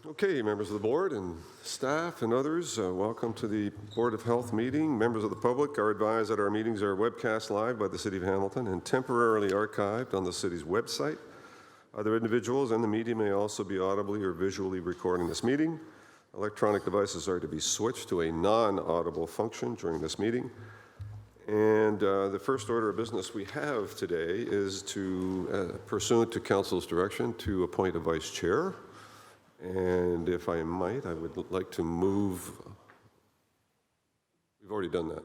Okay, members of the board and staff and others, welcome to the Board of Health meeting. Members of the public are advised that our meetings are webcast live by the City of Hamilton and temporarily archived on the city's website. Other individuals and the media may also be audibly or visually recording this meeting. Electronic devices are to be switched to a non-audible function during this meeting. And the first order of business we have today is to, pursuant to Council's direction, to appoint a vice chair. And if I might, I would like to move. We've already done that.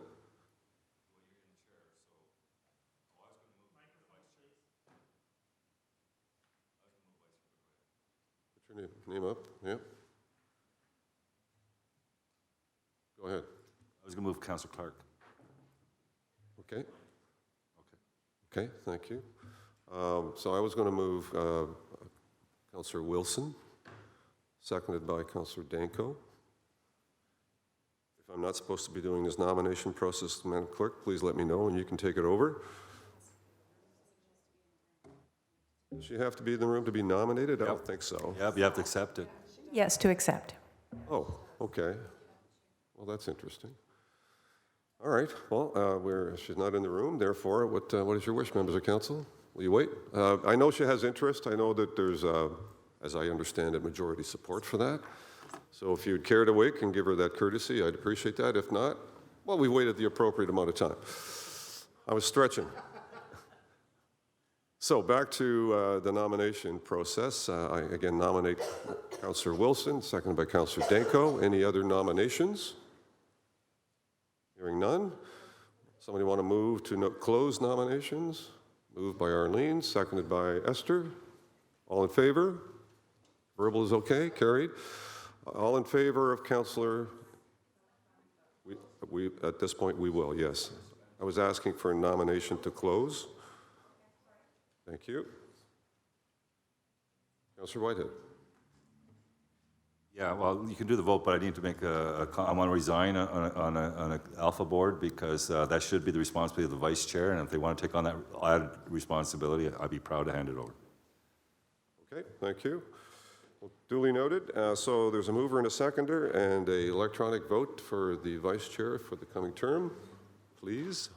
Put your name up. Yeah. Go ahead. I was going to move Councillor Clark. Okay. Okay, thank you. So I was going to move Councillor Wilson, seconded by Councillor Danko. If I'm not supposed to be doing this nomination process, Madam Clerk, please let me know and you can take it over. Does she have to be in the room to be nominated? I don't think so. Yep, you have to accept it. Yes, to accept. Oh, okay. Well, that's interesting. All right. Well, she's not in the room. Therefore, what is your wish, members of council? Will you wait? I know she has interest. I know that there's, as I understand it, majority support for that. So if you'd care to wait and give her that courtesy, I'd appreciate that. If not, well, we waited the appropriate amount of time. I was stretching. So back to the nomination process. I again nominate Councillor Wilson, seconded by Councillor Danko. Any other nominations? Hearing none. Somebody want to move to close nominations? Moved by Arlene, seconded by Esther. All in favor? Verbal is okay, carried. All in favor of Councillor? We at this point we will, yes. I was asking for a nomination to close. Thank you. Councillor Whitehead. Yeah, well, you can do the vote, but I need to make I want to resign on an Alpha board because that should be the responsibility of the vice chair, and if they want to take on that added responsibility, I'd be proud to hand it over. Okay, thank you. Well, duly noted. So there's a mover and a seconder and an electronic vote for the vice chair for the coming term. Please.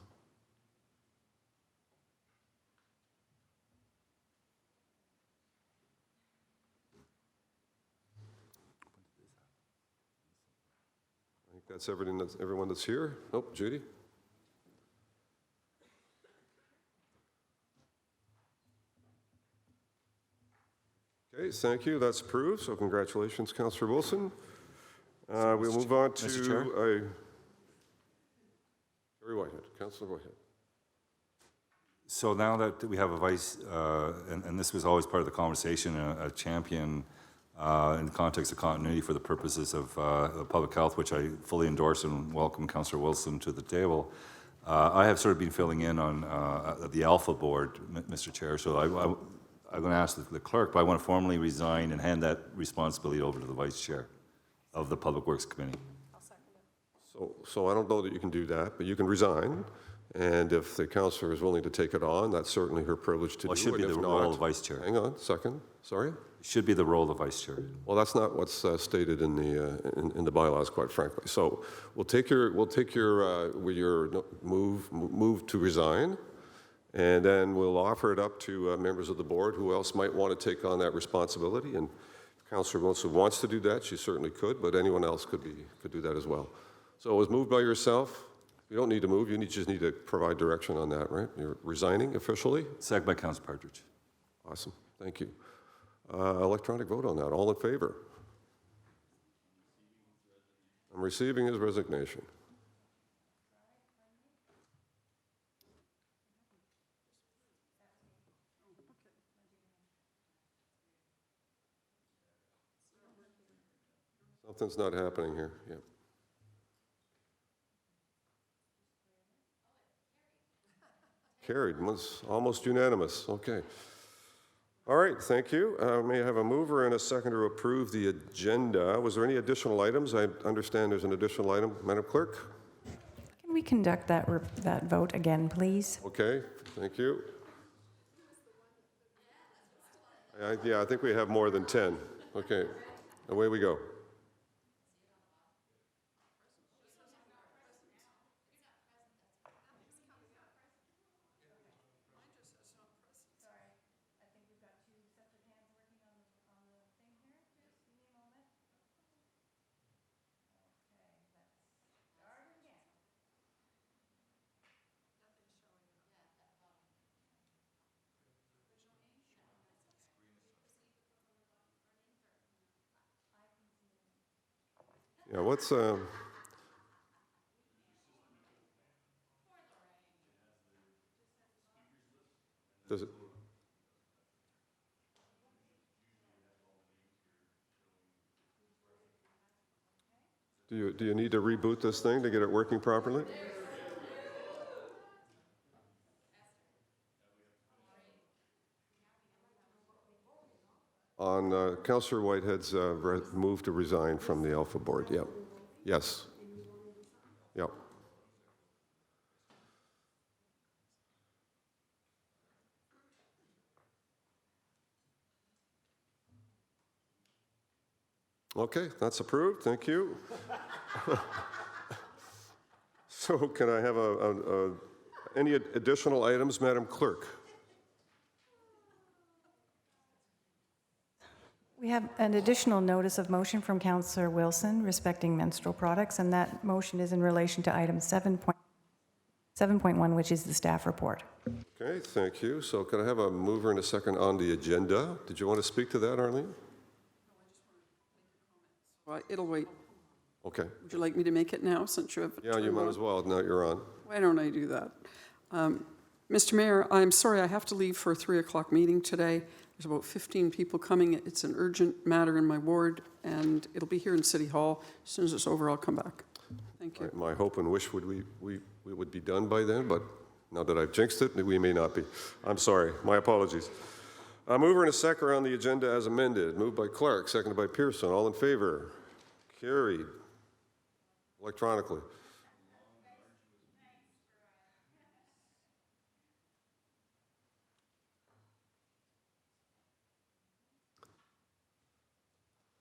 I think that's everyone that's here. Oh, Judy. Okay, thank you. That's approved. So congratulations, Councillor Wilson. We'll move on to Terry Whitehead. Councillor Whitehead. So now that we have a vice, and this was always part of the conversation, a champion in the context of continuity for the purposes of public health, which I fully endorse and welcome Councillor Wilson to the table. I have sort of been filling in on the Alpha board, Mr. Chair, so I'm going to ask the clerk, but I want to formally resign and hand that responsibility over to the vice chair of the Public Works Committee. I'll second it. So I don't know that you can do that, but you can resign. And if the councillor is willing to take it on, that's certainly her privilege to do. It should be the role of vice chair. Hang on, second. Sorry? It should be the role of vice chair. Well, that's not what's stated in the bylaws, quite frankly. So we'll take your move to resign, and then we'll offer it up to members of the board who else might want to take on that responsibility. And if Councillor Wilson wants to do that, she certainly could, but anyone else could do that as well. So it was moved by yourself. You don't need to move. You just need to provide direction on that, right? You're resigning officially? Second by Councillor Partridge. Awesome. Thank you. Electronic vote on that. All in favor? I'm receiving his resignation. Something's not happening here. Yeah. Carried. Was almost unanimous. Okay. All right, thank you. May I have a mover and a seconder to approve the agenda? Was there any additional items? I understand there's an additional item. Madam Clerk? Can we conduct that vote again, please? Okay, thank you. Yeah, I think we have more than 10. Okay. Away we go. Yeah, what's, does it? Do you need to reboot this thing to get it working properly? On Councillor Whitehead's move to resign from the Alpha Board, yep. Yes. Yep. Okay, that's approved, thank you. So can I have any additional items, Madam Clerk? We have an additional notice of motion from Councillor Wilson respecting menstrual products, and that motion is in relation to item 7.1, which is the staff report. Okay, thank you. So can I have a mover and a second on the agenda? Did you want to speak to that, Arlene? Well, it'll wait. Okay. Would you like me to make it now, since you have... Yeah, you might as well. Now you're on. Why don't I do that? Mr. Mayor, I'm sorry, I have to leave for a 3 o'clock meeting today. There's about 15 people coming. It's an urgent matter in my ward, and it'll be here in City Hall. As soon as it's over, I'll come back. Thank you. My hope and wish would we would be done by then, but now that I've jinxed it, we may not be. I'm sorry. My apologies. A mover and a second on the agenda as amended. Moved by Clark, seconded by Pearson. All in favor? Carried. Electronically.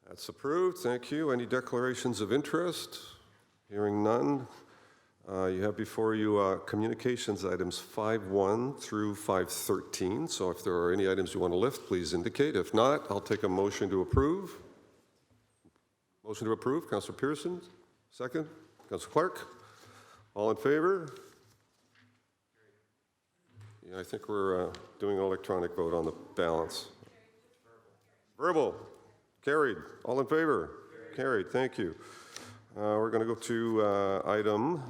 That's approved. Thank you. Any declarations of interest? Hearing none. You have before you communications items 5.1 through 5.13. So if there are any items you want to lift, please indicate. If not, I'll take a motion to approve. Motion to approve. Councillor Pearson. Second. Councillor Clark. All in favor? Yeah, I think we're doing an electronic vote on the balance. Verbal. Carried. All in favor? Carried. Thank you. We're going to go to item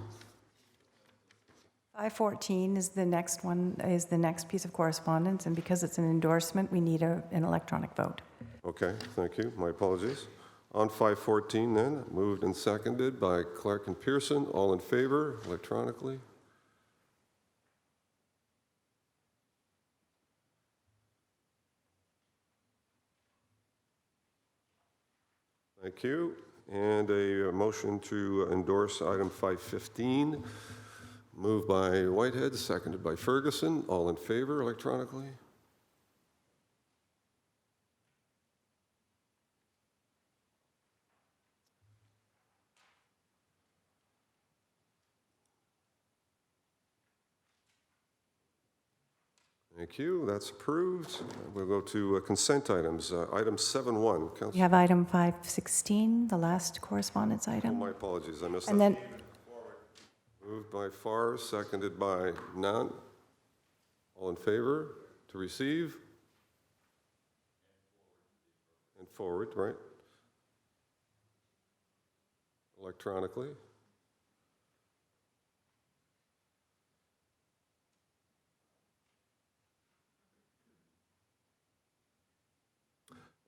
514 is the next one, is the next piece of correspondence, and because it's an endorsement, we need an electronic vote. Okay, thank you. My apologies. On 514 then, moved and seconded by Clark and Pearson. All in favor, electronically? Thank you. And a motion to endorse item 515, moved by Whitehead, seconded by Ferguson. All in favor, electronically? Thank you. That's approved. We'll go to consent items. Item 7.1. We have item 516, the last correspondence item. My apologies. I missed And that. then, Moved by Farr, seconded by Nunn. All in favor to receive? And forward, right? Electronically.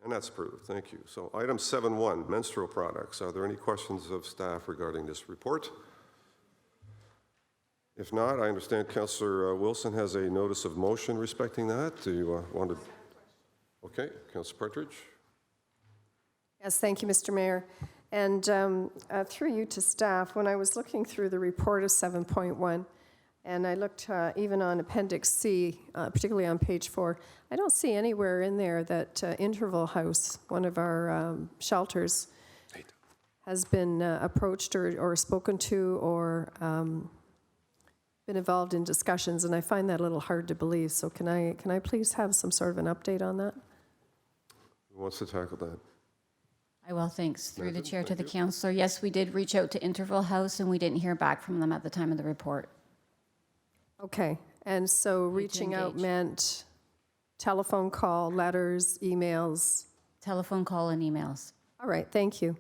And that's approved. Thank you. So item 7.1, menstrual products. Are there any questions of staff regarding this report? If not, I understand Councillor Wilson has a notice of motion respecting that. Do you want to? Okay, Councillor Partridge. Yes, thank you, Mr. Mayor. And through you to staff, when I was looking through the report of 7.1, And I looked even on Appendix C, particularly on page 4. I don't see anywhere in there that Interval House, one of our shelters, has been approached or spoken to or been involved in discussions, and I find that a little hard to believe. So can I please have some sort of an update on that? Who wants to tackle that? I will, thanks. Through the Nathan, chair to thank the you. councillor. Yes, we did reach out to Interval House, and we didn't hear back from them at the time of the report. Okay, and so reaching out engage. meant telephone call, letters, emails. Telephone call and emails. All right, thank you.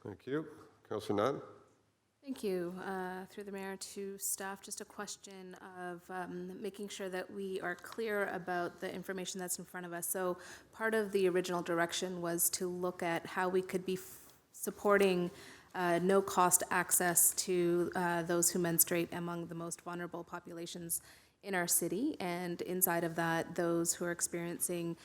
Thank you. Councillor Nunn? Thank you. Through the mayor to staff, just a question of making sure that we are clear about the information that's in front of us. So part of the original direction was to look at how we could be supporting no-cost access to those who menstruate among the most vulnerable populations in our city, and inside of that, those who are experiencing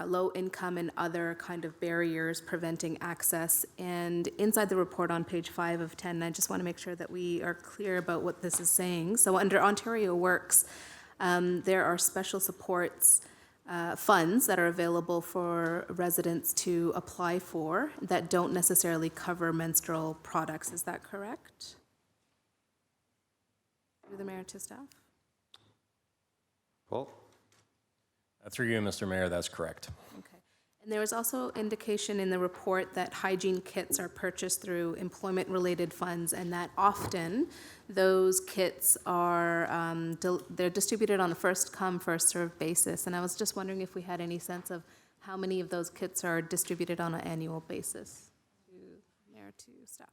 low income and other kind of barriers preventing access. And inside the report on page 5 of 10, I just want to make sure that we are clear about what this is saying. So under Ontario Works, there are special supports funds that are available for residents to apply for that don't necessarily cover menstrual products. Is that correct? Through the mayor to staff. Paul? Through you, Mr. Mayor, that's correct. Okay. And there was also indication in the report that hygiene kits are purchased through employment-related funds, and that often those kits are, they're distributed on a first-come, first-served basis. And I was just wondering if we had any sense of how many of those kits are distributed on an annual basis to mayor to staff.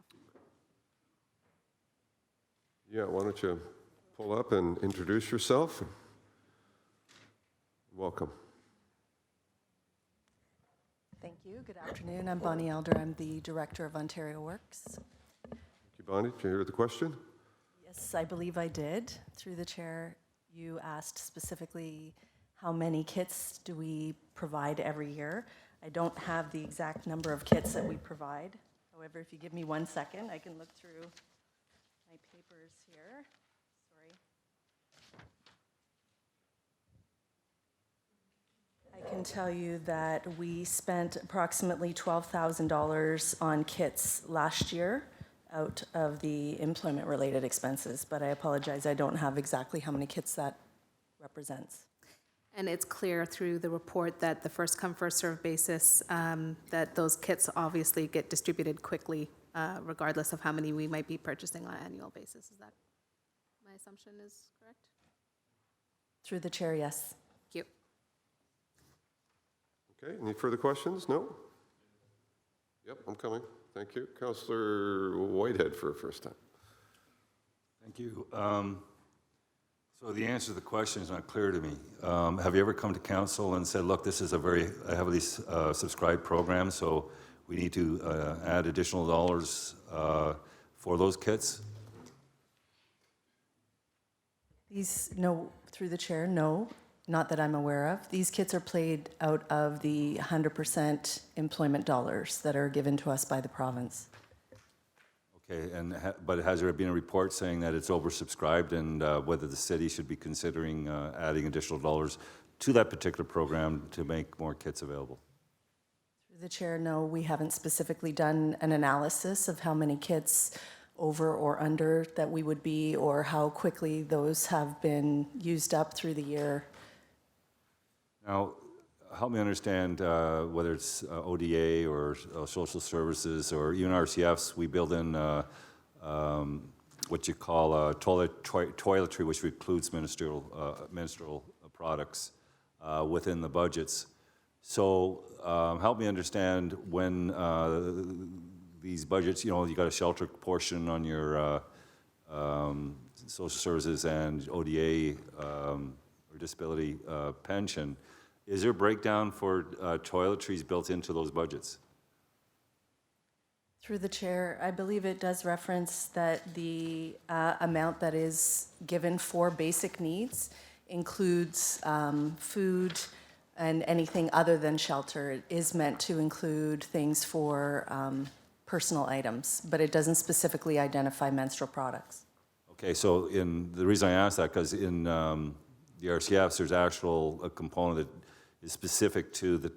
Yeah, why don't you pull up and introduce yourself? Welcome. Thank you. Good afternoon. I'm Bonnie Elder. I'm the Director of Ontario Works. Thank you, Bonnie. Did you hear the question? Yes, I believe I did. Through the chair, you asked specifically how many kits do we provide every year. I don't have the exact number of kits that we provide. However, if you give me 1 second, I can look through my papers here. Sorry. I can tell you that we spent approximately $12,000 on kits last year out of the employment-related expenses, but I apologize, I don't have exactly how many kits that represents. And it's clear through the report that the first-come, first-served basis, that those kits obviously get distributed quickly, regardless of how many we might be purchasing on an annual basis. Is that, my assumption is correct? Through the chair, yes. Thank you. Okay, any further questions? No? Yep, I'm coming. Thank you. Councillor Whitehead for a first time. Thank you. So the answer to the question is not clear to me. Have you ever come to council and said, look, this is a very heavily subscribed program, so we need to add additional dollars for those kits? No, through the chair, no, not that I'm aware of. These kits are paid out of the 100% employment dollars that are given to us by the province. Okay, but has there been a report saying that it's oversubscribed and whether the city should be considering adding additional dollars to that particular program to make more kits available? Through the chair, no, we haven't specifically done an analysis of how many kits over or under that we would be, or how quickly those have been used up through the year. Now, help me understand whether it's ODA or social services or even RCFs, we build in what you call toiletry, which includes menstrual products within the budgets. So help me understand when these budgets, you got a shelter portion on your social services and ODA or disability pension. Is there a breakdown for toiletries built into those budgets? Through the chair, I believe it does reference that the amount that is given for basic needs includes food and anything other than shelter. It is meant to include things for personal items, but it doesn't specifically identify menstrual products. Okay, so the reason I asked that, because in the RCFs, there's a component that is specific to the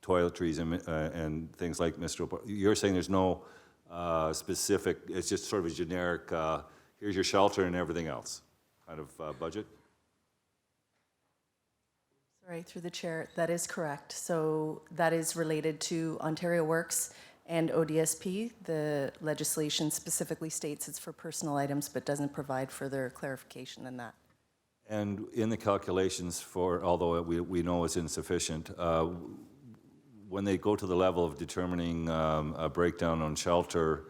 toiletries and things like menstrual. You're saying there's no specific, it's just sort of a generic, here's your shelter and everything else kind of budget? Sorry, through the chair, that is correct. So that is related to Ontario Works and ODSP. The legislation specifically states it's for personal items, but doesn't provide further clarification than that. And in the calculations for, although we know it's insufficient, when they go to the level of determining a breakdown on shelter,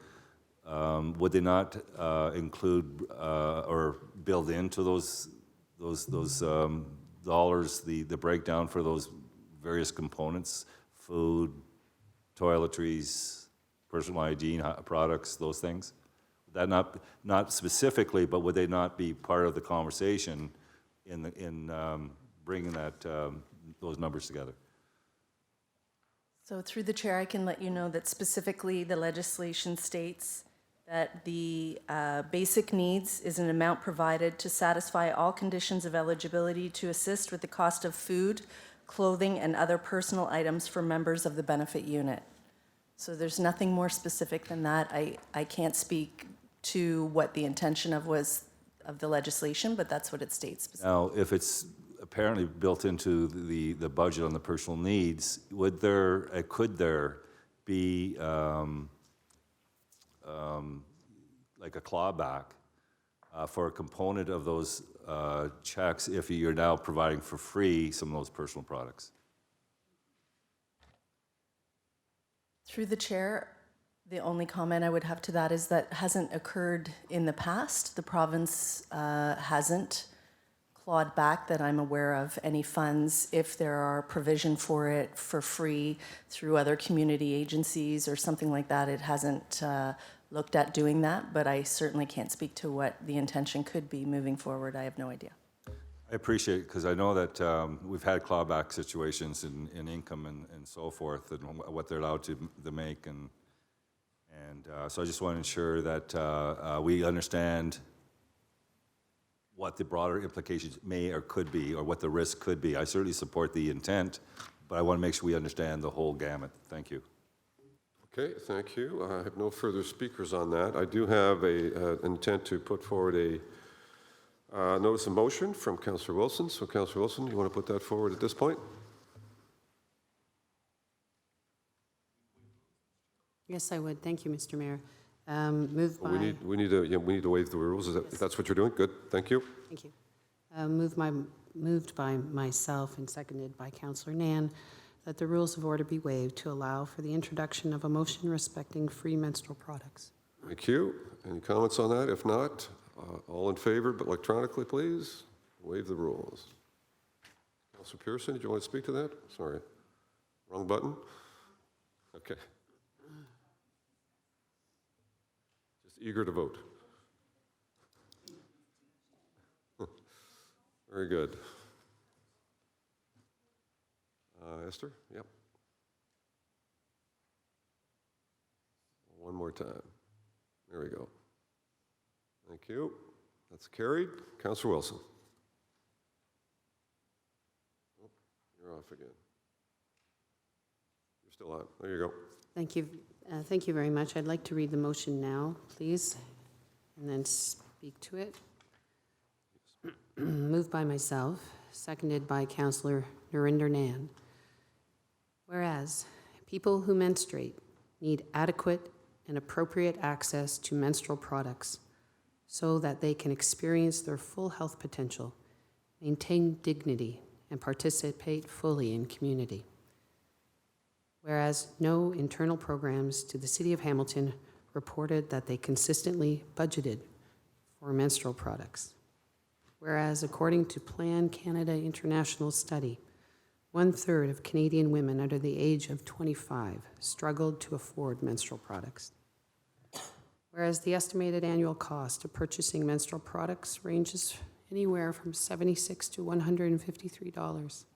would they not include or build into those dollars the breakdown for those various components, food, toiletries, personal hygiene products, those things? That not specifically, but would they not be part of the conversation in bringing those numbers together? So through the chair, I can let you know that specifically the legislation states that the basic needs is an amount provided to satisfy all conditions of eligibility to assist with the cost of food, clothing, and other personal items for members of the benefit unit. So there's nothing more specific than that. I can't speak to what the intention of the legislation, but that's what it states. Now, if it's apparently built into the budget on the personal needs, could there be like a clawback for a component of those checks if you're now providing for free some of those personal products? Through the chair, the only comment I would have to that is that hasn't occurred in the past. The province hasn't clawed back that I'm aware of any funds if there are provision for it for free through other community agencies or something like that. It hasn't looked at doing that, but I certainly can't speak to what the intention could be moving forward. I have no idea. I appreciate it, because I know that we've had clawback situations in income and so forth, and what they're allowed to make, and so I just want to ensure that we understand what the broader implications may or could be, or what the risk could be. I certainly support the intent, but I want to make sure we understand the whole gamut. Thank you. Okay, thank you. I have no further speakers on that. I do have an intent to put forward a notice of motion from Councillor Wilson. So Councillor Wilson, you want to put that forward at this point? Yes, I would. Thank you, Mr. Mayor. Moved by... We need to waive the rules. If that's what you're doing? Good, thank you. Thank you. Moved by myself and seconded by Councillor Nan that the rules of order be waived to allow for the introduction of a motion respecting free menstrual products. Thank you. Any comments on that? If not, all in favor, but electronically, please. Waive the rules. Councillor Pearson, did you want to speak to that? Sorry. Wrong button? Okay. Just eager to vote. Very good. Esther? Yep. One more time. There we go. Thank you. That's carried. Councillor Wilson. Oh, you're off again. You're still on. There you go. Thank you. Thank you very much. I'd like to read the motion now, please, and then speak to it. Moved by myself, seconded by Councillor Narinder Nan. Whereas people who menstruate need adequate and appropriate access to menstrual products so that they can experience their full health potential, maintain dignity, and participate fully in community. Whereas no internal programs to the City of Hamilton reported that they consistently budgeted for menstrual products. Whereas according to Plan Canada International Study, 1/3 of Canadian women under the age of 25 struggled to afford menstrual products. Whereas the estimated annual cost of purchasing menstrual products ranges anywhere from $76 to $153.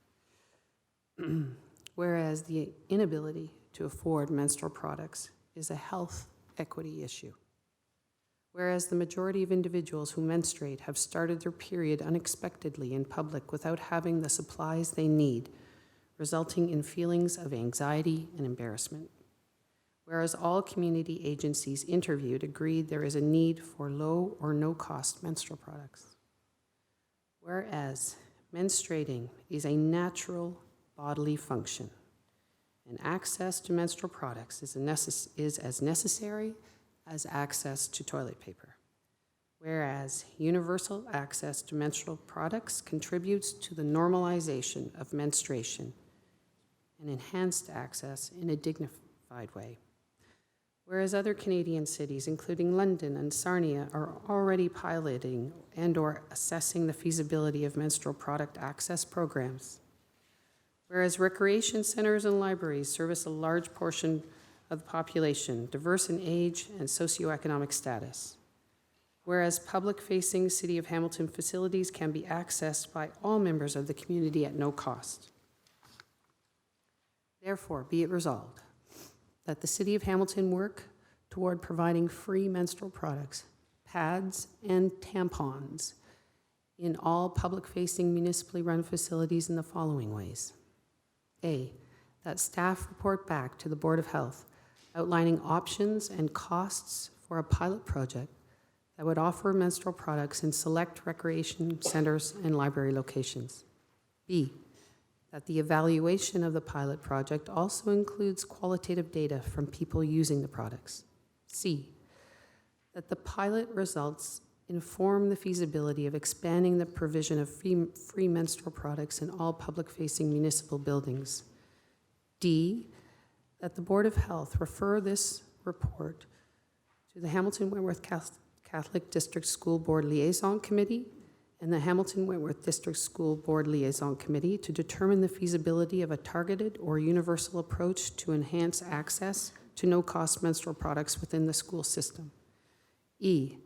Whereas the inability to afford menstrual products is a health equity issue. Whereas the majority of individuals who menstruate have started their period unexpectedly in public without having the supplies they need, resulting in feelings of anxiety and embarrassment. Whereas all community agencies interviewed agreed there is a need for low or no-cost menstrual products. Whereas menstruating is a natural bodily function, and access to menstrual products is as necessary as access to toilet paper. Whereas universal access to menstrual products contributes to the normalization of menstruation and enhanced access in a dignified way. Whereas other Canadian cities, including London and Sarnia, are already piloting and/or assessing the feasibility of menstrual product access programs. Whereas recreation centers and libraries service a large portion of the population, diverse in age and socioeconomic status. Whereas public-facing City of Hamilton facilities can be accessed by all members of the community at no cost. Therefore, be it resolved that the City of Hamilton work toward providing free menstrual products, pads, and tampons in all public-facing municipally run facilities in the following ways. A, that staff report back to the Board of Health outlining options and costs for a pilot project that would offer menstrual products in select recreation centers and library locations. B, that the evaluation of the pilot project also includes qualitative data from people using the products. C, that the pilot results inform the feasibility of expanding the provision of free menstrual products in all public-facing municipal buildings. D, that the Board of Health refer this report to the Hamilton Wentworth Catholic District School Board Liaison Committee and the Hamilton Wentworth District School Board Liaison Committee to determine the feasibility of a targeted or universal approach to enhance access to no-cost menstrual products within the school system. E,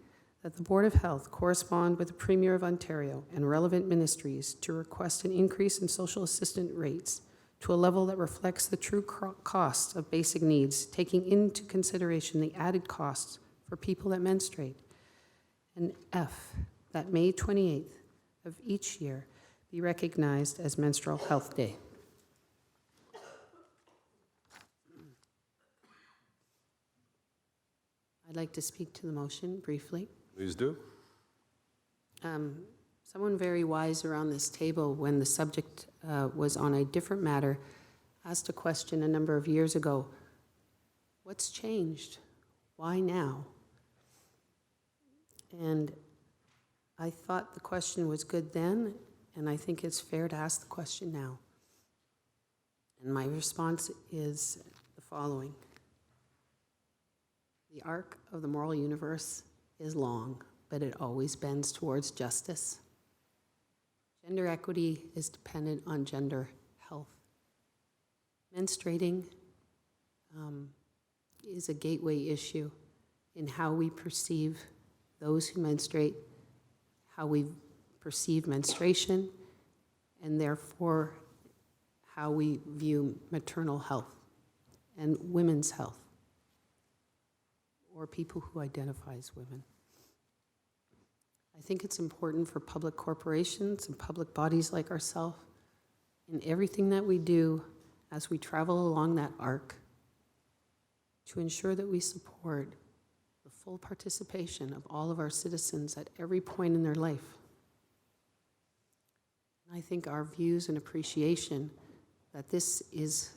that the Board of Health correspond with the Premier of Ontario and relevant ministries to request an increase in social assistance rates to a level that reflects the true costs of basic needs, taking into consideration the added costs for people that menstruate. And F, that May 28th of each year be recognized as Menstrual Health Day. I'd like to speak to the motion briefly. Please do. Someone very wise around this table, when the subject was on a different matter, asked a question a number of years ago. What's changed? Why now? And I thought the question was good then, and I think it's fair to ask the question now. And my response is the following. The arc of the moral universe is long, but it always bends towards justice. Gender equity is dependent on gender health. Menstruating is a gateway issue in how we perceive those who menstruate, how we perceive menstruation, and therefore how we view maternal health and women's health, or people who identify as women. I think it's important for public corporations and public bodies like ourselves, in everything that we do as we travel along that arc, to ensure that we support the full participation of all of our citizens at every point in their life. And I think our views and appreciation that this is,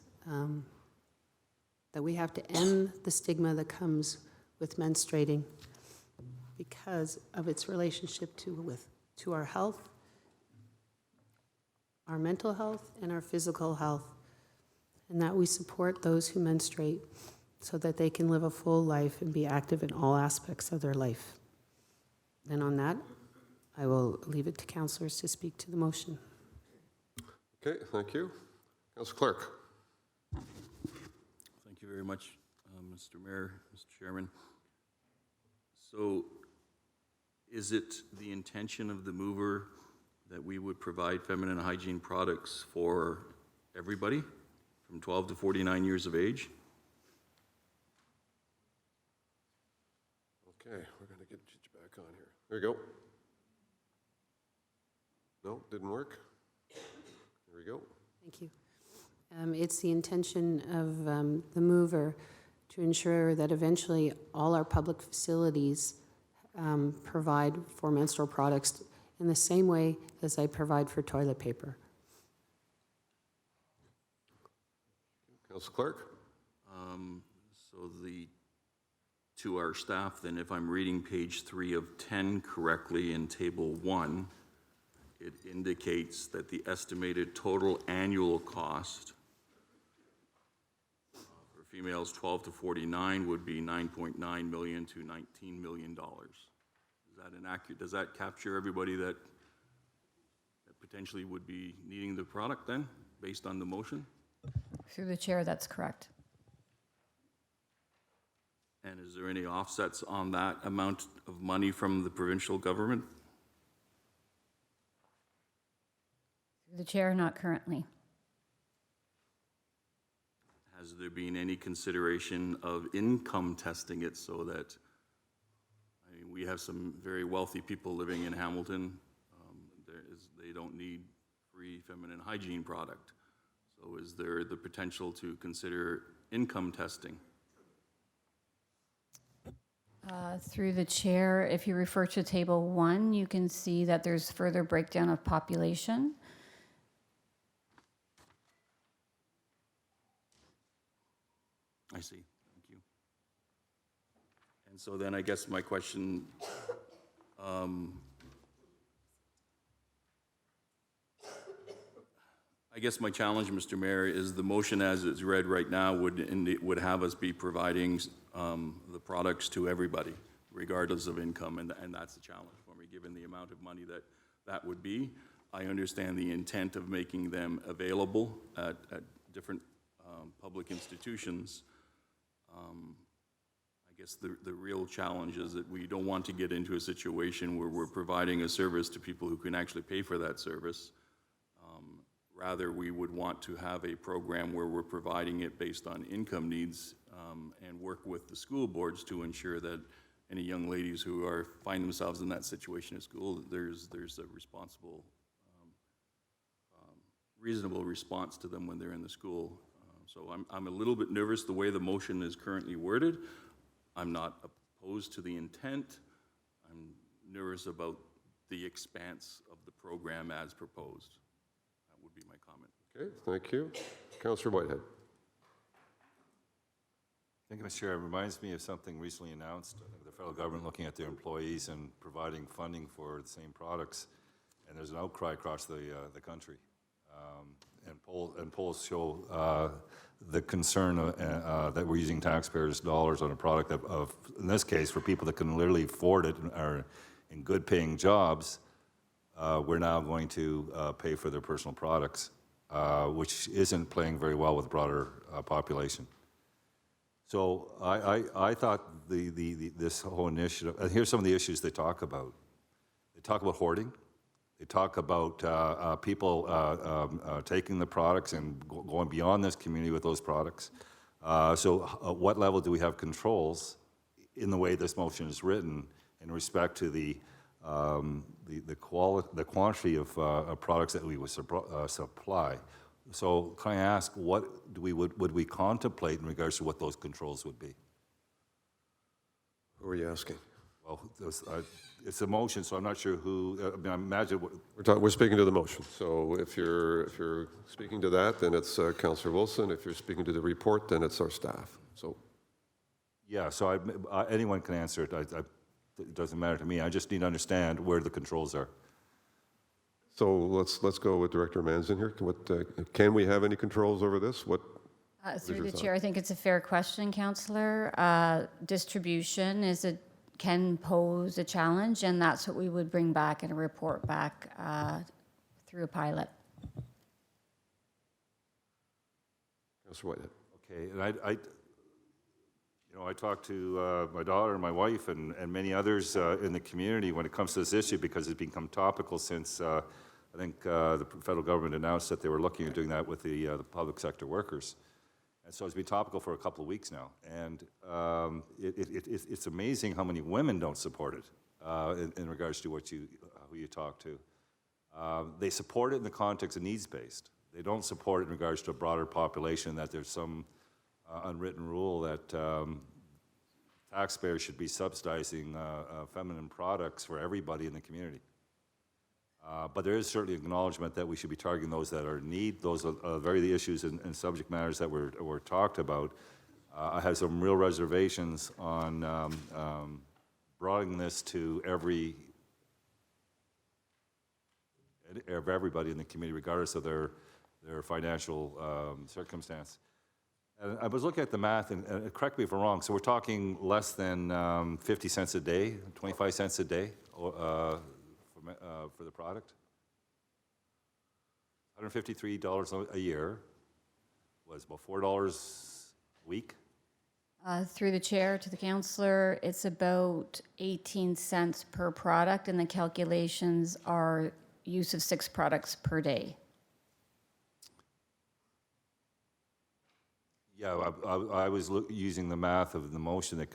that we have to end the stigma that comes with menstruating because of its relationship to our health, our mental health, and our physical health, and that we support those who menstruate so that they can live a full life and be active in all aspects of their life. And on that, I will leave it to councillors to speak to the motion. Okay, thank you. Councillor Clark. Thank you very much, Mr. Mayor, Mr. Chairman. So is it the intention of the mover that we would provide feminine hygiene products for everybody from 12 to 49 years of age? Okay, we're going to get There you go. No, didn't work. There we go. Thank you. It's the intention of the mover to ensure that eventually all our public facilities provide for menstrual products in the same way as I provide for toilet paper. Councilor Clark? So to our staff, then, if I'm reading page 3 of 10 correctly in table 1, it indicates that the estimated total annual cost for females 12 to 49 would be $9.9 million to $19 million. Is that inaccurate? Does that capture everybody that potentially would be needing the product then, based on the motion? Through the chair, that's correct. And is there any offsets on that amount of money from the provincial government? Through the chair, not currently. Has there been any consideration of income testing it so that, I mean, we have some very wealthy people living in Hamilton. They don't need free feminine hygiene product. So is there the potential to consider income testing? Through the chair, if you refer to table 1, you can see that there's further breakdown of population. I see, thank you. And so then I guess my question, I guess my challenge, Mr. Mayor, is the motion as it's read right now would have us be providing the products to everybody, regardless of income, and that's the challenge for me, given the amount of money that would be. I understand the intent of making them available at different public institutions. I guess the real challenge is that we don't want to get into a situation where we're providing a service to people who can actually pay for that service. Rather, we would want to have a program where we're providing it based on income needs and work with the school boards to ensure that any young ladies who find themselves in that situation at school, there's a responsible, reasonable response to them when they're in the school. So I'm a little bit nervous the way the motion is currently worded. I'm not opposed to the intent. I'm nervous about the expanse of the program as proposed. That would be my comment. Okay, thank you. Councilor Whitehead. Thank you, Mr. Chair. It reminds me of something recently announced, the federal government looking at their employees and providing funding for the same products, and there's an outcry across the country. And polls show the concern that we're using taxpayers' dollars on a product of, in this case, for people that can literally afford it and are in good-paying jobs. We're now going to pay for their personal products, which isn't playing very well with the broader population. So I thought this whole initiative, and here's some of the issues they talk about. They talk about hoarding. They talk about people taking the products and going beyond this community with those products. So at what level do we have controls in the way this motion is written in respect to the quantity of products that we would supply? So can I ask, what would we contemplate in regards to what those controls would be? Who are you asking? Well, it's a motion, so I'm not sure who. I mean, I imagine. We're speaking to the motion. So if you're speaking to that, then it's Councillor Wilson. If you're speaking to the report, then it's our staff. So. Yeah. So anyone can answer it. It doesn't matter to me. I just need to understand where the controls are. So let's go with Director Manzin here. Can we have any controls over this? Through the chair, I think it's a fair question, Councillor. Distribution can pose a challenge, and that's what we would bring back in a report back through a pilot. Councillor Whitehead. Okay, and I talked to my daughter and my wife and many others in the community when it comes to this issue, because it's become topical since I think the federal government announced that they were looking at doing that with the public sector workers. And so it's been topical for a couple of weeks now. And it's amazing how many women don't support it. in regards to who you talk to. They support it in the context of needs-based. They don't support it in regards to a broader population, that there's some unwritten rule that taxpayers should be subsidizing feminine products for everybody in the community. But there is certainly acknowledgement that we should be targeting those that are in need. Those are the issues and subject matters that were talked about. I have some real reservations on broadening this to everybody in the community, regardless of their financial circumstance. And I was looking at the math, and correct me if I'm wrong, so we're talking less than 50 cents a day, 25 cents a day for the product? $153 a year was about $4 a week. Through the chair to the counselor, it's about 18 cents per product, and the calculations are use of 6 products per day. Yeah, I was using the math of the motion that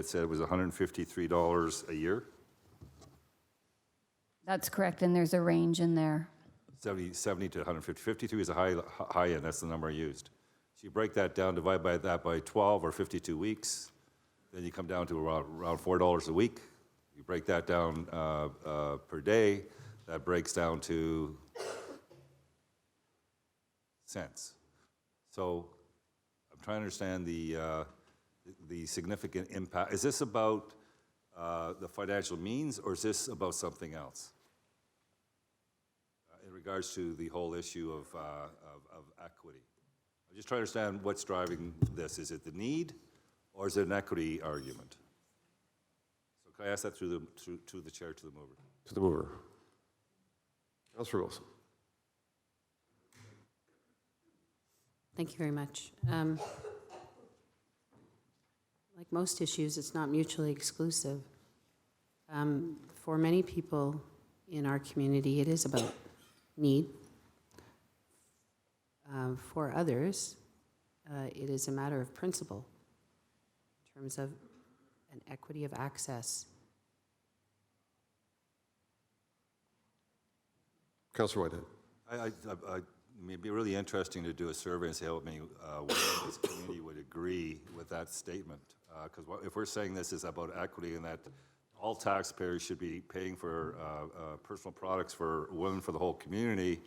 said it was $153 a year. That's correct, and there's a range in there. 70 to 150. 53 is a high end, that's the number I used. So you break that down, divide that by 12 or 52 weeks, then you come down to around $4 a week. You break that down per day, that breaks down to cents. So I'm trying to understand the significant impact. Is this about the financial means, or is this about something else? In regards to the whole issue of equity. I'm just trying to understand what's driving this. Is it the need, or is it an equity argument? So can I ask that through the chair to the mover? To the mover. Councillor Wilson. Thank you very much. Like most issues, it's not mutually exclusive. For many people in our community, it is about need. For others, it is a matter of principle in terms of an equity of access. Councillor Whitehead. It'd be really interesting to do a survey and see how many women in this community would agree with that statement. Because if we're saying this is about equity and that all taxpayers should be paying for personal products for women for the whole community,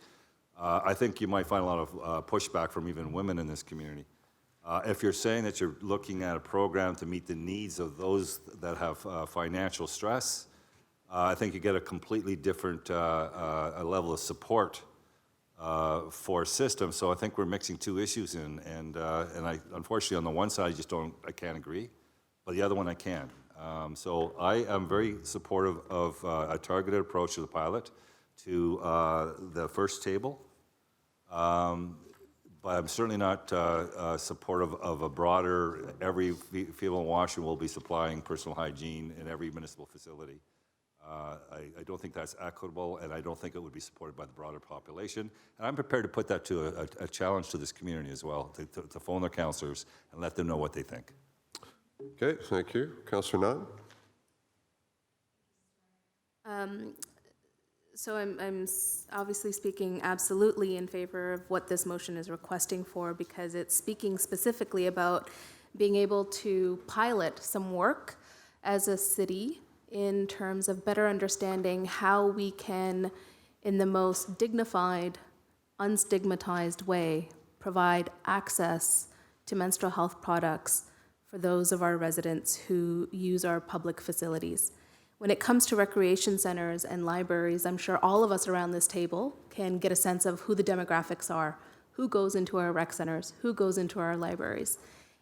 I think you might find a lot of pushback from even women in this community. If you're saying that you're looking at a program to meet the needs of those that have financial stress, I think you get a completely different a level of support for a system. So I think we're mixing two issues in, and I unfortunately on the one side I can't agree, but the other one I can. So I am very supportive of a targeted approach to the pilot, to the first table, but I'm certainly not supportive of a broader, every female in Washington will be supplying personal hygiene in every municipal facility. I don't think that's equitable, and I don't think it would be supported by the broader population. And I'm prepared to put that to a challenge to this community as well, to phone their councillors and let them know what they think. Okay, thank you. Councillor Nunn? So I'm obviously speaking absolutely in favor of what this motion is requesting for, because it's speaking specifically about being able to pilot some work as a city in terms of better understanding how we can, in the most dignified, unstigmatized way, provide access to menstrual health products for those of our residents who use our public facilities. When it comes to recreation centers and libraries, I'm sure all of us around this table can get a sense of who the demographics are, who goes into our rec centers, who goes into our libraries.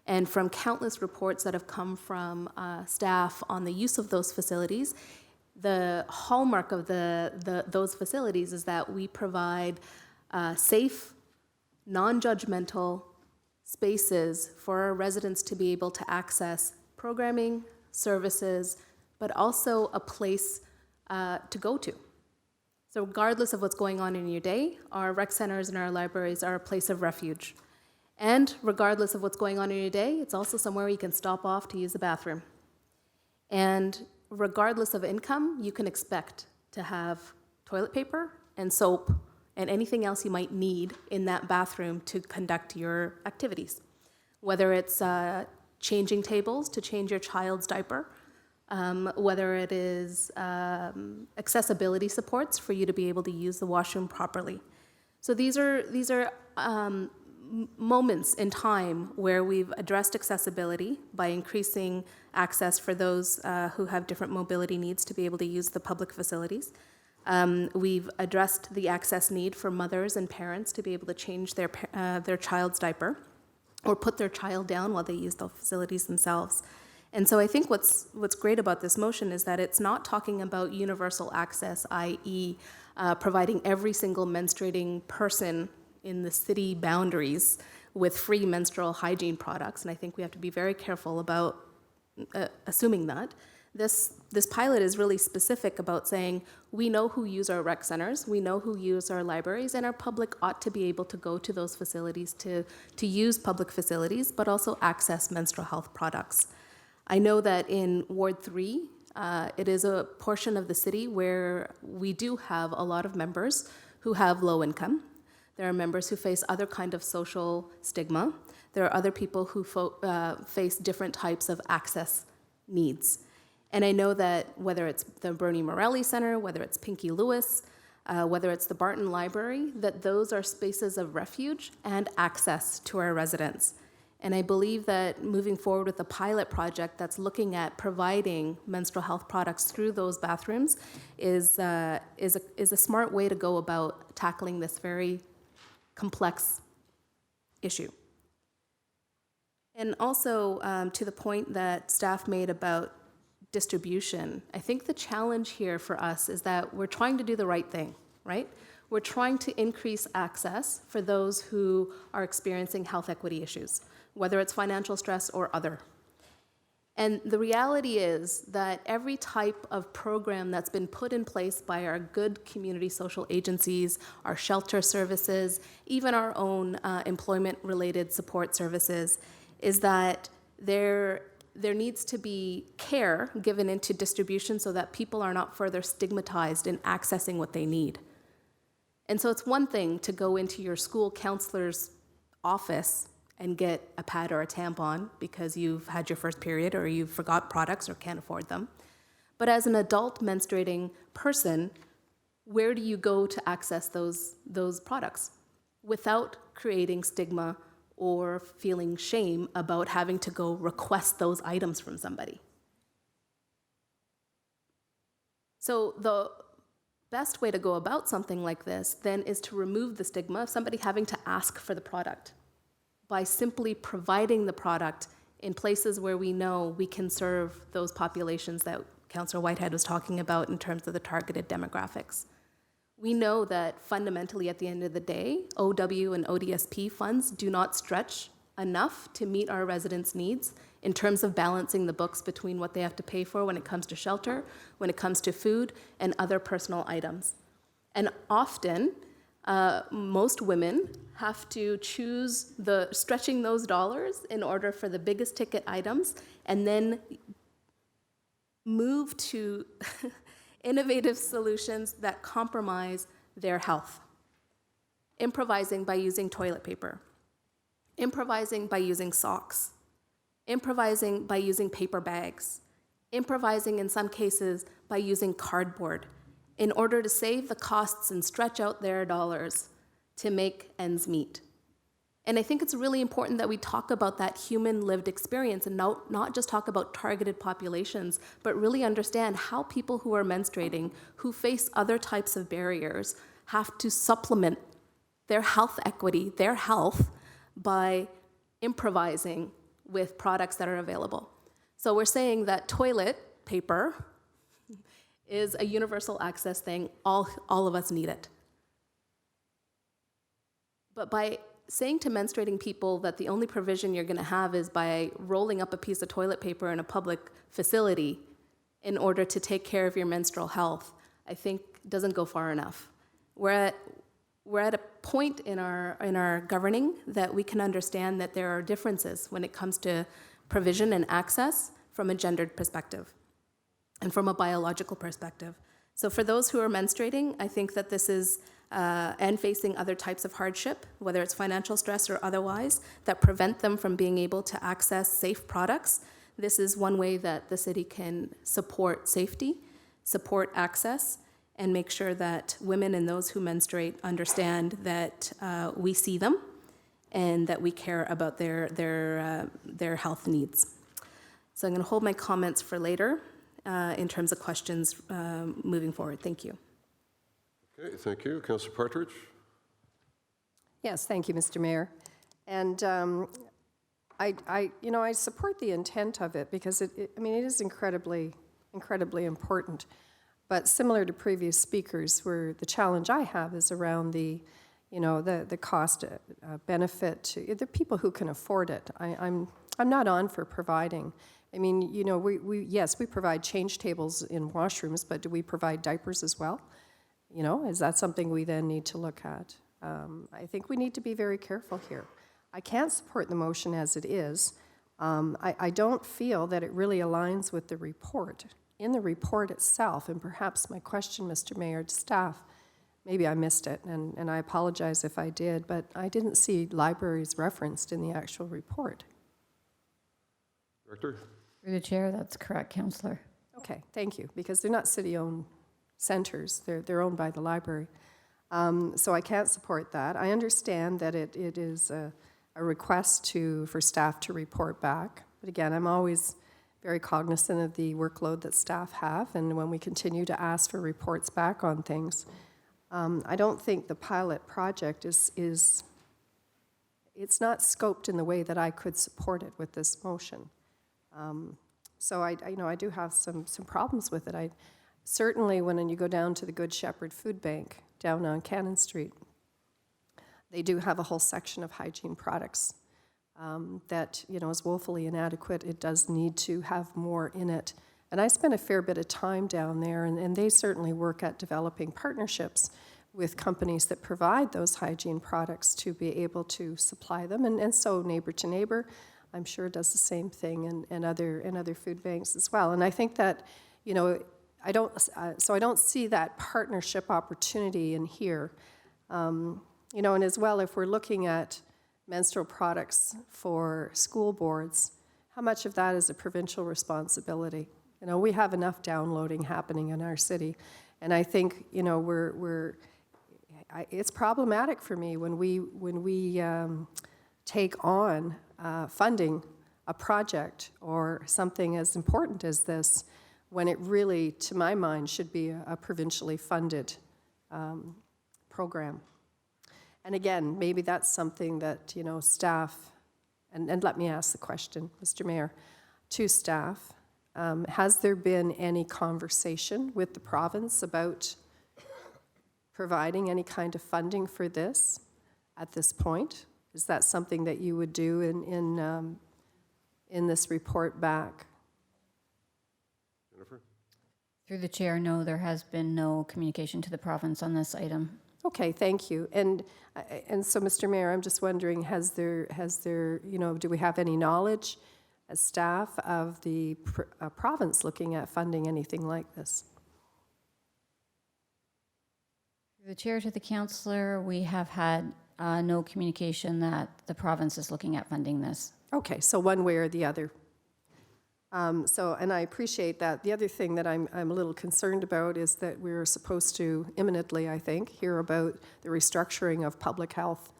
And from countless reports that have come from staff on the use of those facilities, the hallmark of those facilities is that we provide safe, non-judgmental spaces for our residents to be able to access programming, services, but also a place to go to. So regardless of what's going on in your day, our rec centers and our libraries are a place of refuge. And regardless of what's going on in your day, it's also somewhere you can stop off to use the bathroom. And regardless of income, you can expect to have toilet paper and soap and anything else you might need in that bathroom to conduct your activities. Whether it's changing tables to change your child's diaper, whether it is accessibility supports for you to be able to use the washroom properly. So these are moments in time where we've addressed accessibility by increasing access for those who have different mobility needs to be able to use the public facilities. We've addressed the access need for mothers and parents to be able to change their child's diaper or put their child down while they use the facilities themselves. And so I think what's great about this motion is that it's not talking about universal access, i.e. Providing every single menstruating person in the city boundaries with free menstrual hygiene products. And I think we have to be very careful about assuming that. This pilot is really specific about saying, we know who use our rec centers, we know who use our libraries, and our public ought to be able to go to those facilities to use public facilities, but also access menstrual health products. I know that in Ward 3, it is a portion of the city where we do have a lot of members who have low income. There are members who face other kind of social stigma. There are other people who face different types of access needs. And I know that whether it's the Bernie Morelli Center, whether it's Pinky Lewis, whether it's the Barton Library, that those are spaces of refuge and access to our residents. And I believe that moving forward with the pilot project that's looking at providing menstrual health products through those bathrooms is a smart way to go about tackling this very complex issue. And also to the point that staff made about distribution, I think the challenge here for us is that we're trying to do the right thing, right? We're trying to increase access for those who are experiencing health equity issues, whether it's financial stress or other. And the reality is that every type of program that's been put in place by our good community social agencies, our shelter services, even our own employment-related support services, is that there needs to be care given into distribution so that people are not further stigmatized in accessing what they need. And so it's one thing to go into your school counselor's office and get a pad or a tampon because you've had your first period or you forgot products or can't afford them. But as an adult menstruating person, where do you go to access those products without creating stigma or feeling shame about having to go request those items from somebody? So the best way to go about something like this then is to remove the stigma of somebody having to ask for the product by simply providing the product in places where we know we can serve those populations that Councillor Whitehead was talking about in terms of the targeted demographics. We know that fundamentally at the end of the day, OW and ODSP funds do not stretch enough to meet our residents' needs in terms of balancing the books between what they have to pay for when it comes to shelter, when it comes to food, and other personal items. And often, most women have to choose stretching those dollars in order for the biggest ticket items and then move to innovative solutions that compromise their health. Improvising by using toilet paper. Improvising by using socks. Improvising by using paper bags. Improvising in some cases by using cardboard in order to save the costs and stretch out their dollars to make ends meet. And I think it's really important that we talk about that human lived experience and not just talk about targeted populations, but really understand how people who are menstruating, who face other types of barriers, have to supplement their health equity, their health, by improvising with products that are available. So we're saying that toilet paper is a universal access thing. All of us need it. But by saying to menstruating people that the only provision you're going to have is by rolling up a piece of toilet paper in a public facility in order to take care of your menstrual health, I think doesn't go far enough. We're at a point in our governing that we can understand that there are differences when it comes to provision and access from a gendered perspective. and from a biological perspective. So for those who are menstruating, I think that this is, and facing other types of hardship, whether it's financial stress or otherwise, that prevent them from being able to access safe products, this is one way that the city can support safety, support access, and make sure that women and those who menstruate understand that we see them and that we care about their health needs. So I'm going to hold my comments for later in terms of questions moving forward. Thank you. Okay, thank you. Councillor Partridge? Yes, thank you, Mr. Mayor. And I support the intent of it because it is incredibly important. But similar to previous speakers, where the challenge I have is around the cost benefit to the people who can afford it. I'm not on for providing. I mean, we provide change tables in washrooms, but do we provide diapers as well? Is that something we then need to look at? I think we need to be very careful here. I can't support the motion as it is. I don't feel that it really aligns with the report. In the report itself, and perhaps my question, Mr. Mayor, to staff, maybe I missed it, and I apologize if I did, but I didn't see libraries referenced in the actual report. Director? Through the chair, that's correct, Councillor. Okay, thank you, because they're not city-owned centers. They're owned by the library. So I can't support that. I understand that it is a request for staff to report back, but again, I'm always very cognizant of the workload that staff have, and when we continue to ask for reports back on things, I don't think the pilot project it's not scoped in the way that I could support it with this motion. So I do have some problems with it. Certainly when you go down to the Good Shepherd Food Bank down on Cannon Street, they do have a whole section of hygiene products that is woefully inadequate. It does need to have more in it. And I spent a fair bit of time down there, and they certainly work at developing partnerships with companies that provide those hygiene products to be able to supply them. And so Neighbor to Neighbor, I'm sure, does the same thing, and other food banks as well. And I think that, I don't see that partnership opportunity in here. And as well, if we're looking at menstrual products for school boards, how much of that is a provincial responsibility? We have enough downloading happening in our city, and I think it's problematic for me when we take on funding a project or something as important as this, when it really, to my mind, should be a provincially funded program. And again, maybe that's something that, staff, and let me ask the question, Mr. Mayor, to staff, has there been any conversation with the province about providing any kind of funding for this at this point? Is that something that you would do in this report back? Jennifer? Through the chair, no, there has been no communication to the province on this item. Okay, thank you. And so, Mr. Mayor, I'm just wondering, has there, do we have any knowledge as staff of the province looking at funding anything like this? Through the chair to the councillor, we have had no communication that the province is looking at funding this. Okay, so one way or the other. And I appreciate that. The other thing that I'm a little concerned about is that we're supposed to imminently, I think, hear about the restructuring of public health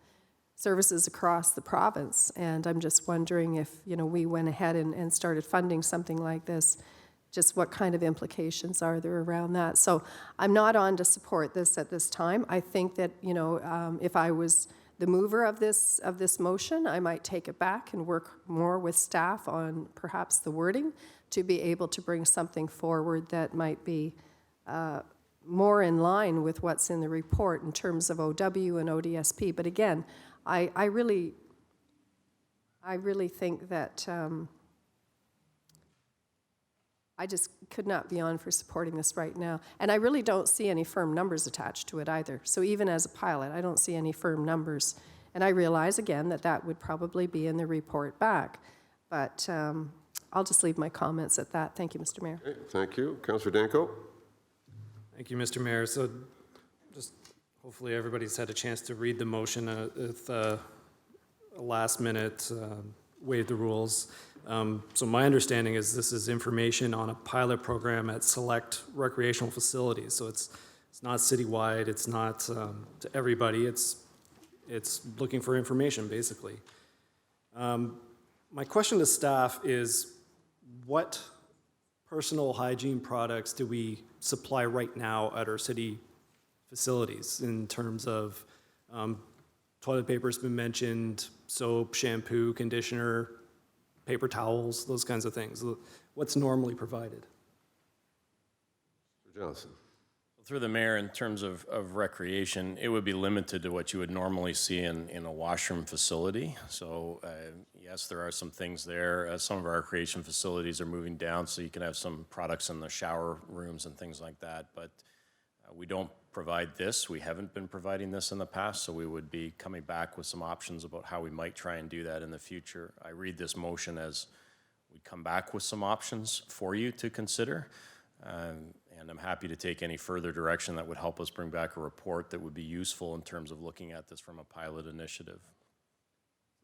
services across the province. And I'm just wondering if, we went ahead and started funding something like this, just what kind of implications are there around that? So I'm not on to support this at this time. I think that, if I was the mover of this motion, I might take it back and work more with staff on perhaps the wording to be able to bring something forward that might be more in line with what's in the report in terms of OW and ODSP. But again, I really think that I just could not be on for supporting this right now. And I really don't see any firm numbers attached to it either. So even as a pilot, I don't see any firm numbers. And I realize, again, that would probably be in the report back. But I'll just leave my comments at that. Thank you, Mr. Mayor. Okay, thank you. Councillor Danko? Thank you, Mr. Mayor. So just hopefully everybody's had a chance to read the motion with a last minute waive the rules. So my understanding is this is information on a pilot program at select recreational facilities. So it's not citywide, it's not to everybody, it's looking for information, basically. My question to staff is, what personal hygiene products do we supply right now at our city facilities in terms of toilet paper's been mentioned, soap, shampoo, conditioner, paper towels, those kinds of things? What's normally provided? Mr. Johnson? Through the mayor, in terms of recreation, it would be limited to what you would normally see in a washroom facility. So yes, there are some things there. Some of our recreation facilities are moving down, so you can have some products in the shower rooms and things like that. But we don't provide this. We haven't been providing this in the past, so we would be coming back with some options about how we might try and do that in the future. I read this motion as we come back with some options for you to consider. And I'm happy to take any further direction that would help us bring back a report that would be useful in terms of looking at this from a pilot initiative.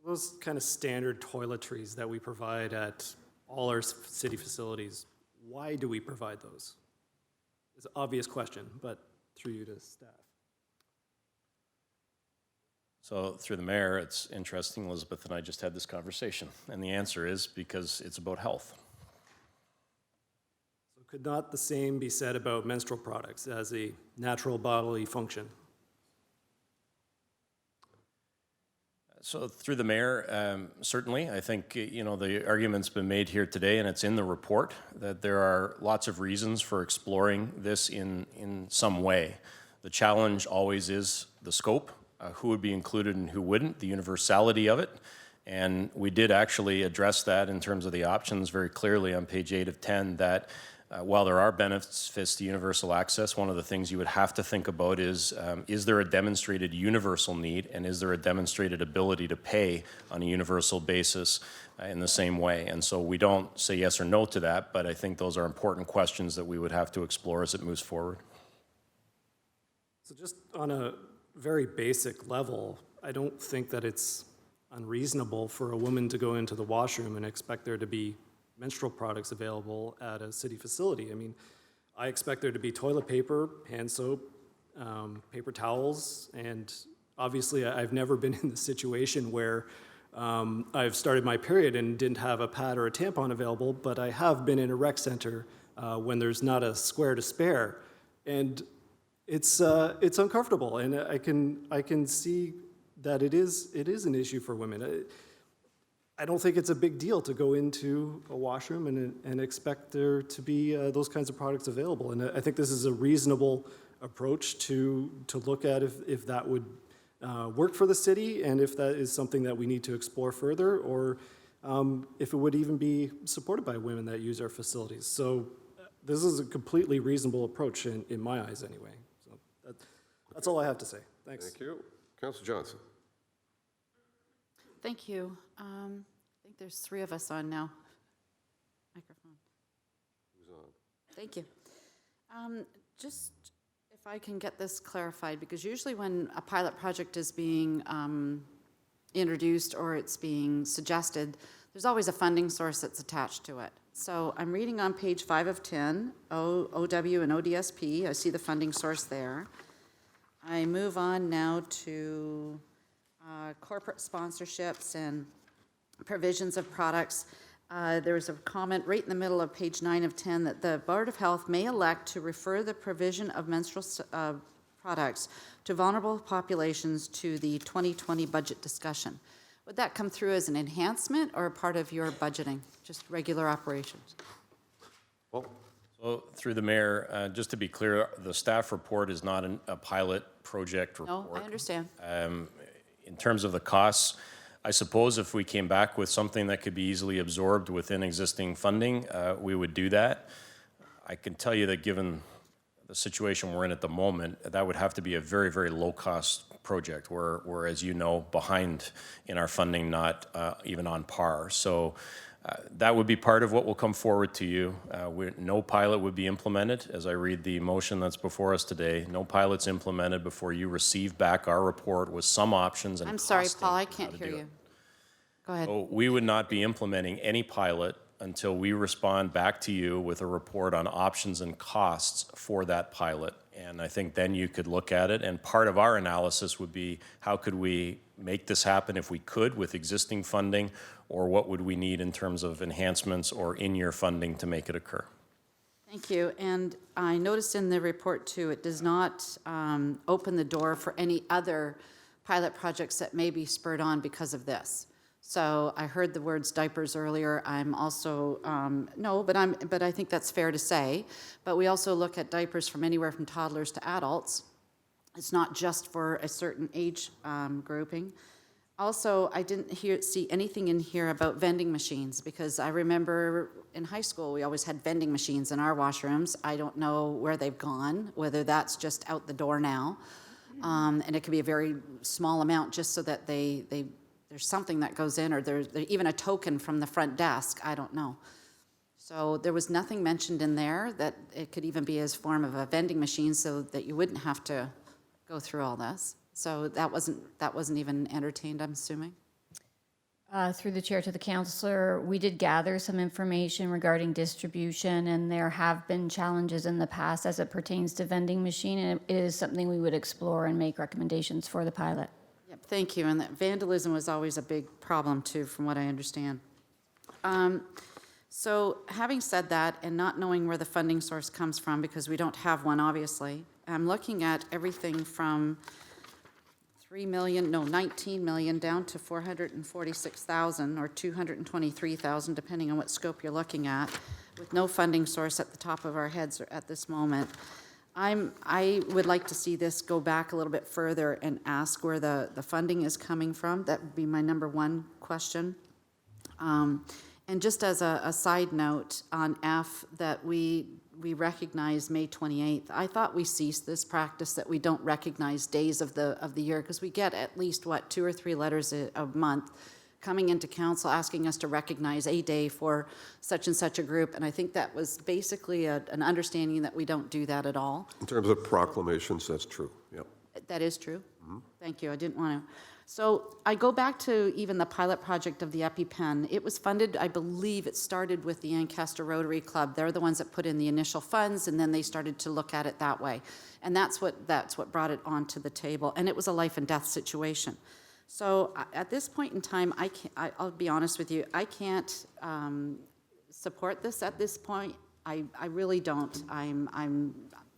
Those kind of standard toiletries that we provide at all our city facilities, why do we provide those? It's an obvious question, but through you to staff. So through the mayor, it's interesting, Elizabeth and I just had this conversation, and the answer is because it's about health. So could not the same be said about menstrual products as a natural bodily function? So through the mayor, certainly, I think, the argument's been made here today, and it's in the report, that there are lots of reasons for exploring this in some way. The challenge always is the scope, who would be included and who wouldn't, the universality of it. And we did actually address that in terms of the options very clearly on page 8 of 10, that while there are benefits to universal access, one of the things you would have to think about is there a demonstrated universal need, and is there a demonstrated ability to pay on a universal basis in the same way? And so we don't say yes or no to that, but I think those are important questions that we would have to explore as it moves forward. So just on a very basic level, I don't think that it's unreasonable for a woman to go into the washroom and expect there to be menstrual products available at a city facility. I mean, I expect there to be toilet paper, hand soap, paper towels, and obviously I've never been in the situation where I've started my period and didn't have a pad or a tampon available, but I have been in a rec center when there's not a square to spare. And it's uncomfortable, and I can see that it is an issue for women. I don't think it's a big deal to go into a washroom and expect there to be those kinds of products available. And I think this is a reasonable approach to look at if that would work for the city, and if that is something that we need to explore further, or if it would even be supported by women that use our facilities. So this is a completely reasonable approach in my eyes anyway. So that's all I have to say. Thanks. Thank you. Councillor Johnson? Thank you. I think there's 3 of us on now. Microphone. Who's on? Thank you. Just if I can get this clarified, because usually when a pilot project is being introduced or it's being suggested, there's always a funding source that's attached to it. So I'm reading on page 5 of 10, OW and ODSP. I see the funding source there. I move on now to corporate sponsorships and provisions of products. There's a comment right in the middle of page 9 of 10 that the Board of Health may elect to refer the provision of menstrual products to vulnerable populations to the 2020 budget discussion. Would that come through as an enhancement or a part of your budgeting, just regular operations? Well, So through the mayor, just to be clear, the staff report is not a pilot project report. No, I understand. In terms of the costs, I suppose if we came back with something that could be easily absorbed within existing funding, we would do that. I can tell you that given the situation we're in at the moment, that would have to be a very, very low-cost project. We're, as you know, behind in our funding, not even on par. So That would be part of what will come forward to you. No pilot would be implemented, as I read the motion that's before us today. No pilot's implemented before you receive back our report with some options and I'm sorry, costing Paul, I how can't to hear do it. you. Go ahead. So we would not be implementing any pilot until we respond back to you with a report on options and costs for that pilot. And I think then you could look at it, and part of our analysis would be, how could we make this happen if we could with existing funding, or what would we need in terms of enhancements or in-year funding to make it occur? Thank you. And I noticed in the report too, it does not open the door for any other pilot projects that may be spurred on because of this. So I heard the words diapers earlier. I'm also, but I think that's fair to say. But we also look at diapers from anywhere from toddlers to adults. It's not just for a certain age grouping. Also, I didn't see anything in here about vending machines, because I remember in high school, we always had vending machines in our washrooms. I don't know where they've gone, whether that's just out the door now. And it could be a very small amount, just so that there's something that goes in, or there's even a token from the front desk. I don't know. So there was nothing mentioned in there that it could even be as form of a vending machine, so that you wouldn't have to go through all this. So that wasn't even entertained, I'm assuming? Through the chair to the councillor, we did gather some information regarding distribution, and there have been challenges in the past as it pertains to vending machine, and it is something we would explore and make recommendations for the pilot. Yep, thank you. And that vandalism was always a big problem too, from what I understand. So having said that, and not knowing where the funding source comes from, because we don't have one, obviously, I'm looking at everything from 19 million down to 446,000 or 223,000, depending on what scope you're looking at, with no funding source at the top of our heads at this moment. I would like to see this go back a little bit further and ask where the funding is coming from. That would be my number one question. And just as a side note on F, that we recognize May 28th. I thought we ceased this practice that we don't recognize days of the year, because we get at least, 2 or 3 letters a month coming into council asking us to recognize a day for such and such a group. And I think that was basically an understanding that we don't do that at all. In terms of proclamations, that's true, yep. That is true. Thank you. I didn't want to. So I go back to even the pilot project of the EpiPen. It was funded, I believe it started with the Ancaster Rotary Club. They're the ones that put in the initial funds, and then they started to look at it that way. And that's what brought it onto the table. And it was a life and death situation. So at this point in time, I'll be honest with you, I can't support this at this point. I really don't.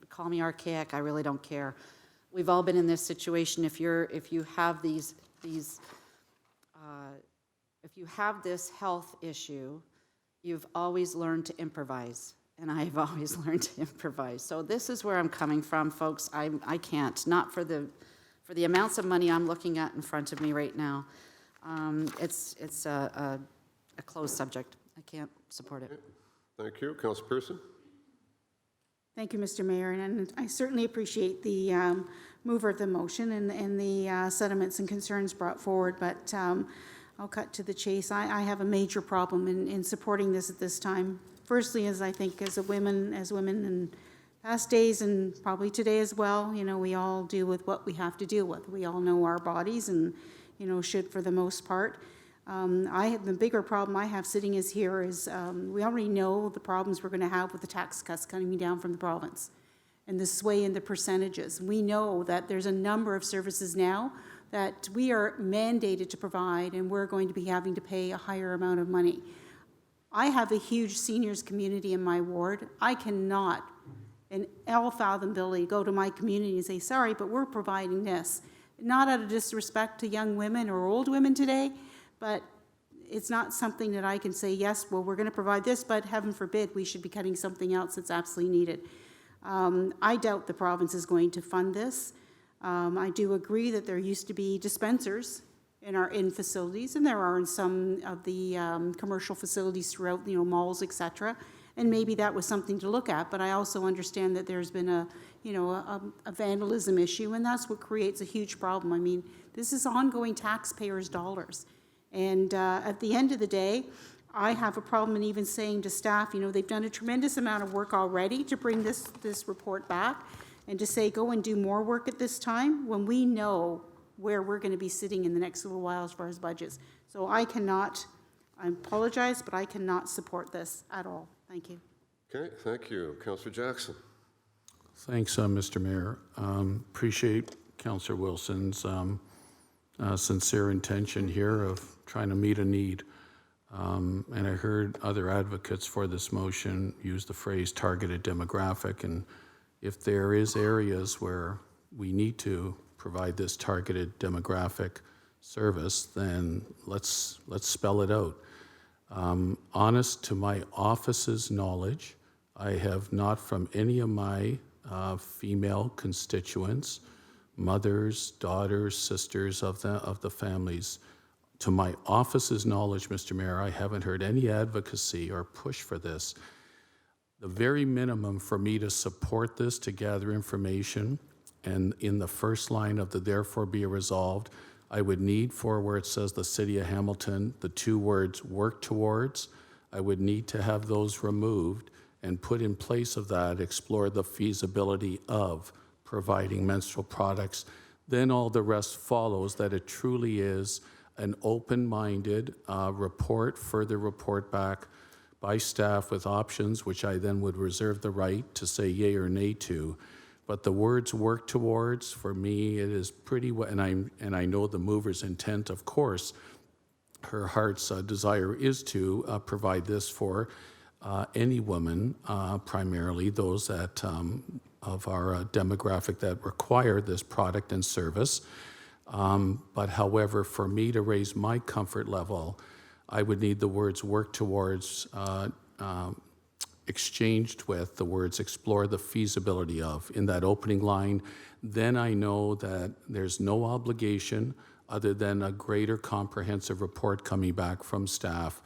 Call me archaic, I really don't care. We've all been in this situation. If you have if you have this health issue, you've always learned to improvise, and I've always learned to improvise. So this is where I'm coming from, folks. I can't, not for the amounts of money I'm looking at in front of me right now. It's a closed subject. I can't support it. Thank you. Councilor Pearson? Thank you, Mr. Mayor, and I certainly appreciate the mover of the motion and the sentiments and concerns brought forward, but I'll cut to the chase. I have a major problem in supporting this at this time. Firstly, as I think as women in past days and probably today as well, we all deal with what we have to deal with. We all know our bodies and, should for the most part. The bigger problem I have sitting here is we already know the problems we're going to have with the tax cuts coming down from the province and the sway in the percentages. We know that there's a number of services now that we are mandated to provide, and we're going to be having to pay a higher amount of money. I have a huge seniors community in my ward. I cannot, in all fathomability, go to my community and say, sorry, but we're providing this. Not out of disrespect to young women or old women today, but it's not something that I can say, yes, well, we're going to provide this, but heaven forbid we should be cutting something else that's absolutely needed. I doubt the province is going to fund this. I do agree that there used to be dispensers in facilities, and there are in some of the commercial facilities throughout, malls, etc. And maybe that was something to look at, but I also understand that there's been a vandalism issue, and that's what creates a huge problem. I mean, this is ongoing taxpayers' dollars. And at the end of the day, I have a problem in even saying to staff, you know, they've done a tremendous amount of work already to bring this report back, and to say, go and do more work at this time, when we know where we're going to be sitting in the next little while as far as budgets. So I apologize, but I cannot support this at all. Thank you. Okay, thank you. Councillor Jackson. Thanks, Mr. Mayor. Appreciate Councillor Wilson's sincere intention here of trying to meet a need. And I heard other advocates for this motion use the phrase targeted demographic. And if there is areas where we need to provide this targeted demographic service, then let's spell it out. Honest to my office's knowledge, I have not from any of my female constituents, mothers, daughters, sisters of the families. To my office's knowledge, Mr. Mayor, I haven't heard any advocacy or push for this. The very minimum for me to support this, to gather information, and in the first line of the therefore be resolved, I would need for where it says the City of Hamilton, the two words work towards, I would need to have those removed and put in place of that, explore the feasibility of providing menstrual products. Then all the rest follows, that it truly is an open-minded further report back by staff with options, which I then would reserve the right to say yay or nay to. But the words work towards, for me, it is pretty well, and I know the mover's intent, of course, her heart's desire is to provide this for any woman, primarily those that of our demographic that require this product and service. But however, for me to raise my comfort level, I would need the words work towards exchanged with the words explore the feasibility of in that opening line. Then I know that there's no obligation other than a greater comprehensive report coming back from staff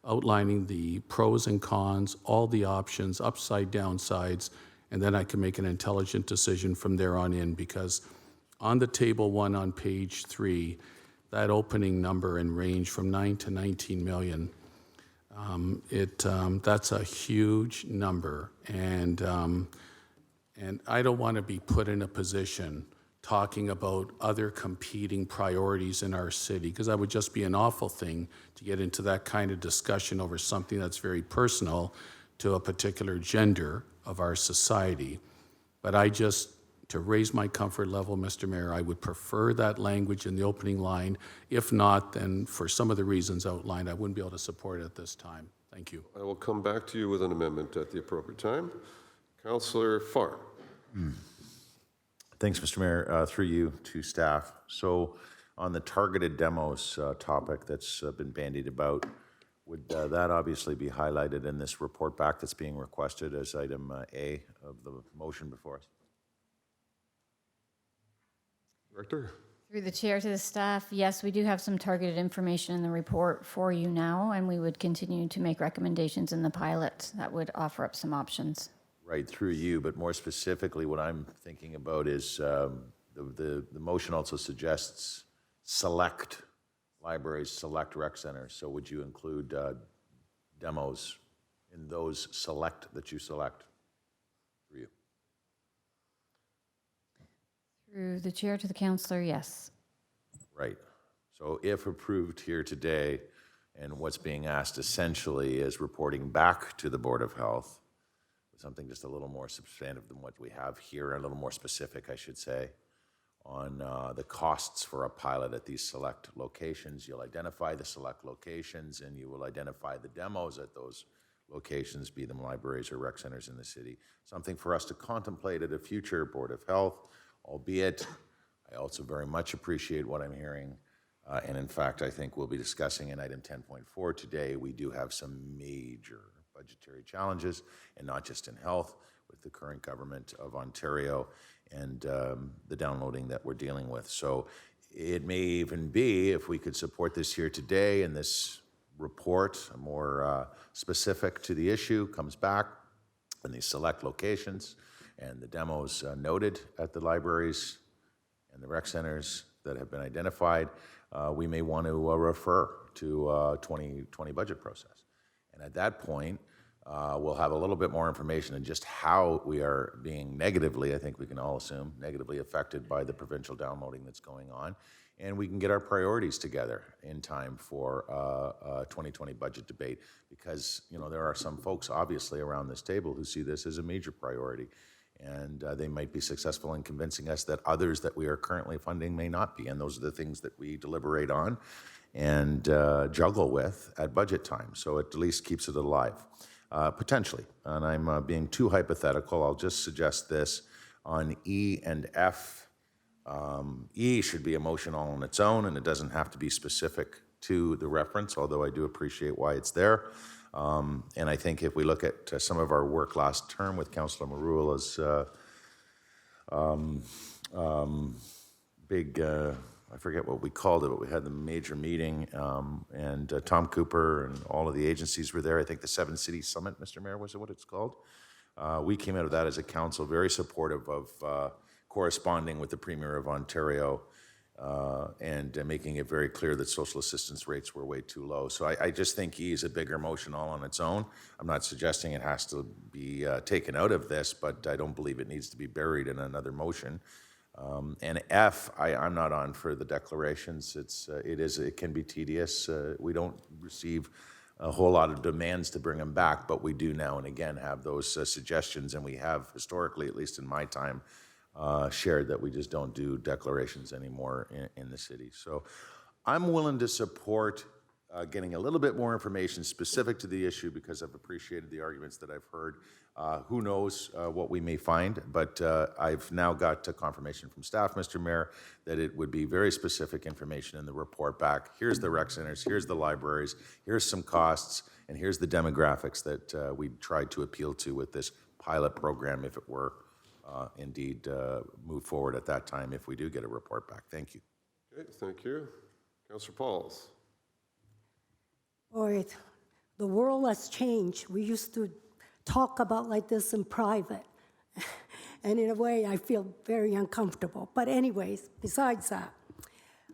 outlining the pros and cons, all the options, upside, downsides, and then I can make an intelligent decision from there on in, because on the table one on page 3, that opening number and range from 9 to 19 million, that's a huge number, and I don't want to be put in a position talking about other competing priorities in our city, because that would just be an awful thing to get into that kind of discussion over something that's very personal to a particular gender of our society. But to raise my comfort level, Mr. Mayor, I would prefer that language in the opening line. If not, then for some of the reasons outlined, I wouldn't be able to support it at this time. Thank you. I will come back to you with an amendment at the appropriate time. Councillor Farr. Thanks, Mr. Mayor. Through you to staff. So on the targeted demos topic that's been bandied about, would that obviously be highlighted in this report back that's being requested as item A of the motion before us? Director? Through the chair to the staff, yes, we do have some targeted information in the report for you now, and we would continue to make recommendations in the pilot that would offer up some options. Right, through you, but more specifically, what I'm thinking about is the motion also suggests select libraries, select rec centers. So would you include demos in those that you select? Through you. Through the chair to the councillor, yes. Right. So if approved here today, and what's being asked essentially is reporting back to the Board of Health, something just a little more substantive than what we have here, and a little more specific, I should say, on the costs for a pilot at these select locations. You'll identify the select locations, and you will identify the demos at those locations, be them libraries or rec centers in the city. Something for us to contemplate at a future Board of Health, albeit I also very much appreciate what I'm hearing. And in fact, I think we'll be discussing in item 10.4 today, we do have some major budgetary challenges, and not just in health, with the current government of Ontario and the downloading that we're dealing with. So it may even be, if we could support this here today, and this report, more specific to the issue, comes back in these select locations, and the demos noted at the libraries and the rec centers that have been identified, we may want to refer to 2020 budget process. And at that point, we'll have a little bit more information on just how we are being negatively, I think we can all assume, negatively affected by the provincial downloading that's going on. And we can get our priorities together in time for a 2020 budget debate, because there are some folks obviously around this table who see this as a major priority, and they might be successful in convincing us that others that we are currently funding may not be, and those are the things that we deliberate on and juggle with at budget time, so it at least keeps it alive, potentially. And I'm being too hypothetical. I'll just suggest this on E and F. E should be a motion all on its own, and it doesn't have to be specific to the reference, although I do appreciate why it's there. And I think if we look at some of our work last term with Councillor Marula's big, I forget what we called it, but we had the major meeting, and Tom Cooper and all of the agencies were there. I think the 7 City Summit, Mr. Mayor, was it what it's called? We came out of that as a council very supportive of corresponding with the Premier of Ontario and making it very clear that social assistance rates were way too low. So I just think E is a bigger motion all on its own. I'm not suggesting it has to be taken out of this, but I don't believe it needs to be buried in another motion. And F, I'm not on for the declarations. It can be tedious. We don't receive a whole lot of demands to bring them back, but we do now and again have those suggestions, and we have historically, at least in my time, shared that we just don't do declarations anymore in the city. So I'm willing to support getting a little bit more information specific to the issue, because I've appreciated the arguments that I've heard. Who knows what we may find, but I've now got confirmation from staff, Mr. Mayor, that it would be very specific information in the report back. Here's the rec centers, here's the libraries, here's some costs, and here's the demographics that we tried to appeal to with this pilot program, if it were indeed move forward at that time, if we do get a report back. Thank you. Okay, thank you. Councillor Pauls. Boy, the world has changed. We used to talk about like this in private. And in a way, I feel very uncomfortable. But anyways, besides that,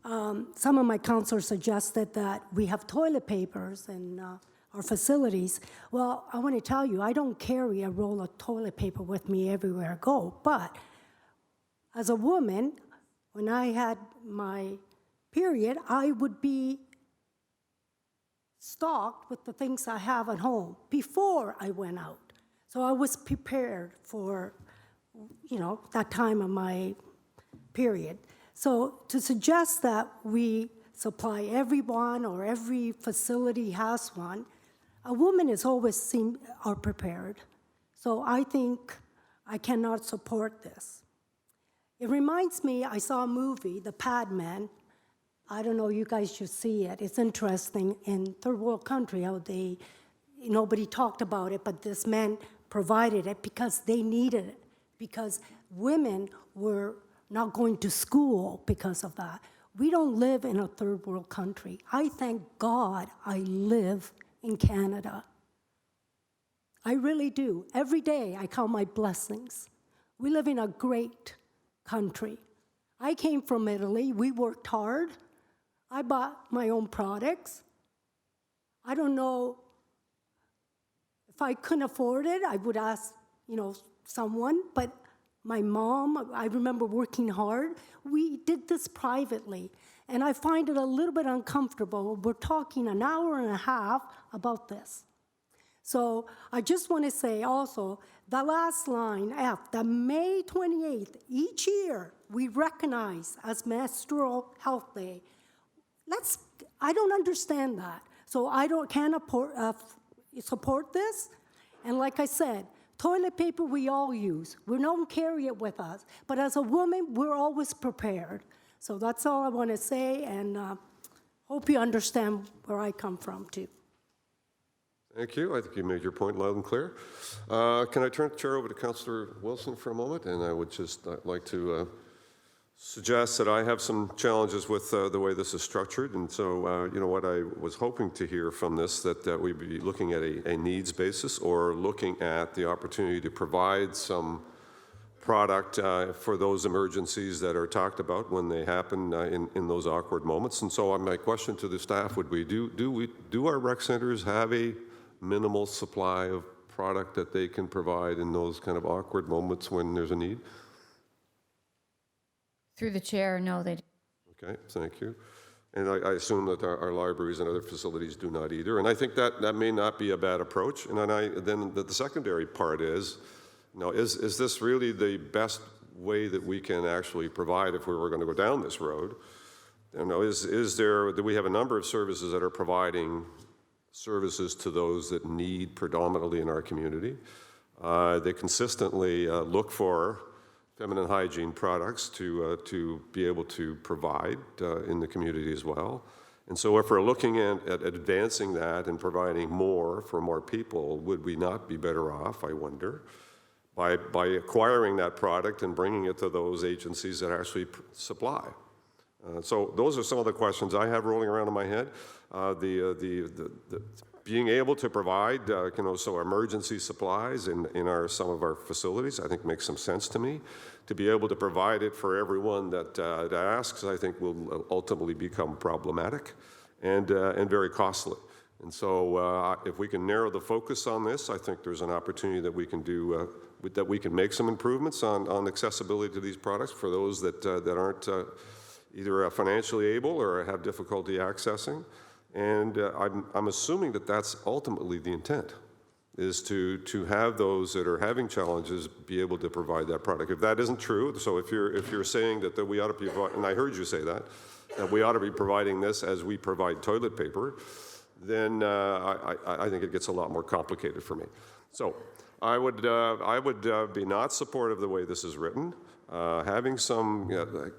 some of my counselors suggested that we have toilet papers in our facilities. Well, I want to tell you, I don't carry a roll of toilet paper with me everywhere I go. But as a woman, when I had my period, I would be stocked with the things I have at home before I went out. So I was prepared for, that time of my period. So to suggest that we supply everyone or every facility has one, a woman is always are prepared. So I think I cannot support this. It reminds me, I saw a movie, The Padman. I don't know, you guys should see it. It's interesting in third world country how nobody talked about it, but this man provided it because they needed it, because women were not going to school because of that. We don't live in a third world country. I thank God I live in Canada. I really do. Every day I count my blessings. We live in a great country. I came from Italy. We worked hard. I bought my own products. I don't know if I couldn't afford it, I would ask, someone, but my mom, I remember working hard. We did this privately, and I find it a little bit uncomfortable. We're talking an hour and a half about this. So I just want to say also, the last line, F, that May 28th, each year, we recognize as Menstrual Health Day. I don't understand that. So I can't support this. And like I said, toilet paper we all use. We don't carry it with us. But as a woman, we're always prepared. So that's all I want to say, and hope you understand where I come from, too. Thank you. I think you made your point loud and clear. Can I turn the chair over to Councillor Wilson for a moment? And I would just like to suggest that I have some challenges with the way this is structured. And so, what I was hoping to hear from this, that we'd be looking at a needs basis or looking at the opportunity to provide some product for those emergencies that are talked about when they happen in those awkward moments. And so my question to the staff would be, do our rec centers have a minimal supply of product that they can provide in those kind of awkward moments when there's a need? Through the chair, no, they Okay, thank you. And I assume that our libraries and other facilities do not either. And I think that may not be a bad approach. And then the secondary part is, is this really the best way that we can actually provide if we were going to go down this road? Do we have a number of services that are providing services to those that need predominantly in our community? They consistently look for feminine hygiene products to be able to provide in the community as well. And so if we're looking at advancing that and providing more for more people, would we not be better off, I wonder, by acquiring that product and bringing it to those agencies that actually supply? So those are some of the questions I have rolling around in my head. Being able to provide, so emergency supplies in some of our facilities, I think makes some sense to me. To be able to provide it for everyone that asks, I think will ultimately become problematic and very costly. And so if we can narrow the focus on this, I think there's an opportunity that we can do, that we can make some improvements on accessibility to these products for those that aren't either financially able or have difficulty accessing. And I'm assuming that that's ultimately the intent, is to have those that are having challenges be able to provide that product. If that isn't true, so if you're saying that we ought to be, and I heard you say that we ought to be providing this as we provide toilet paper, then I think it gets a lot more complicated for me. So I would be not supportive of the way this is written. Having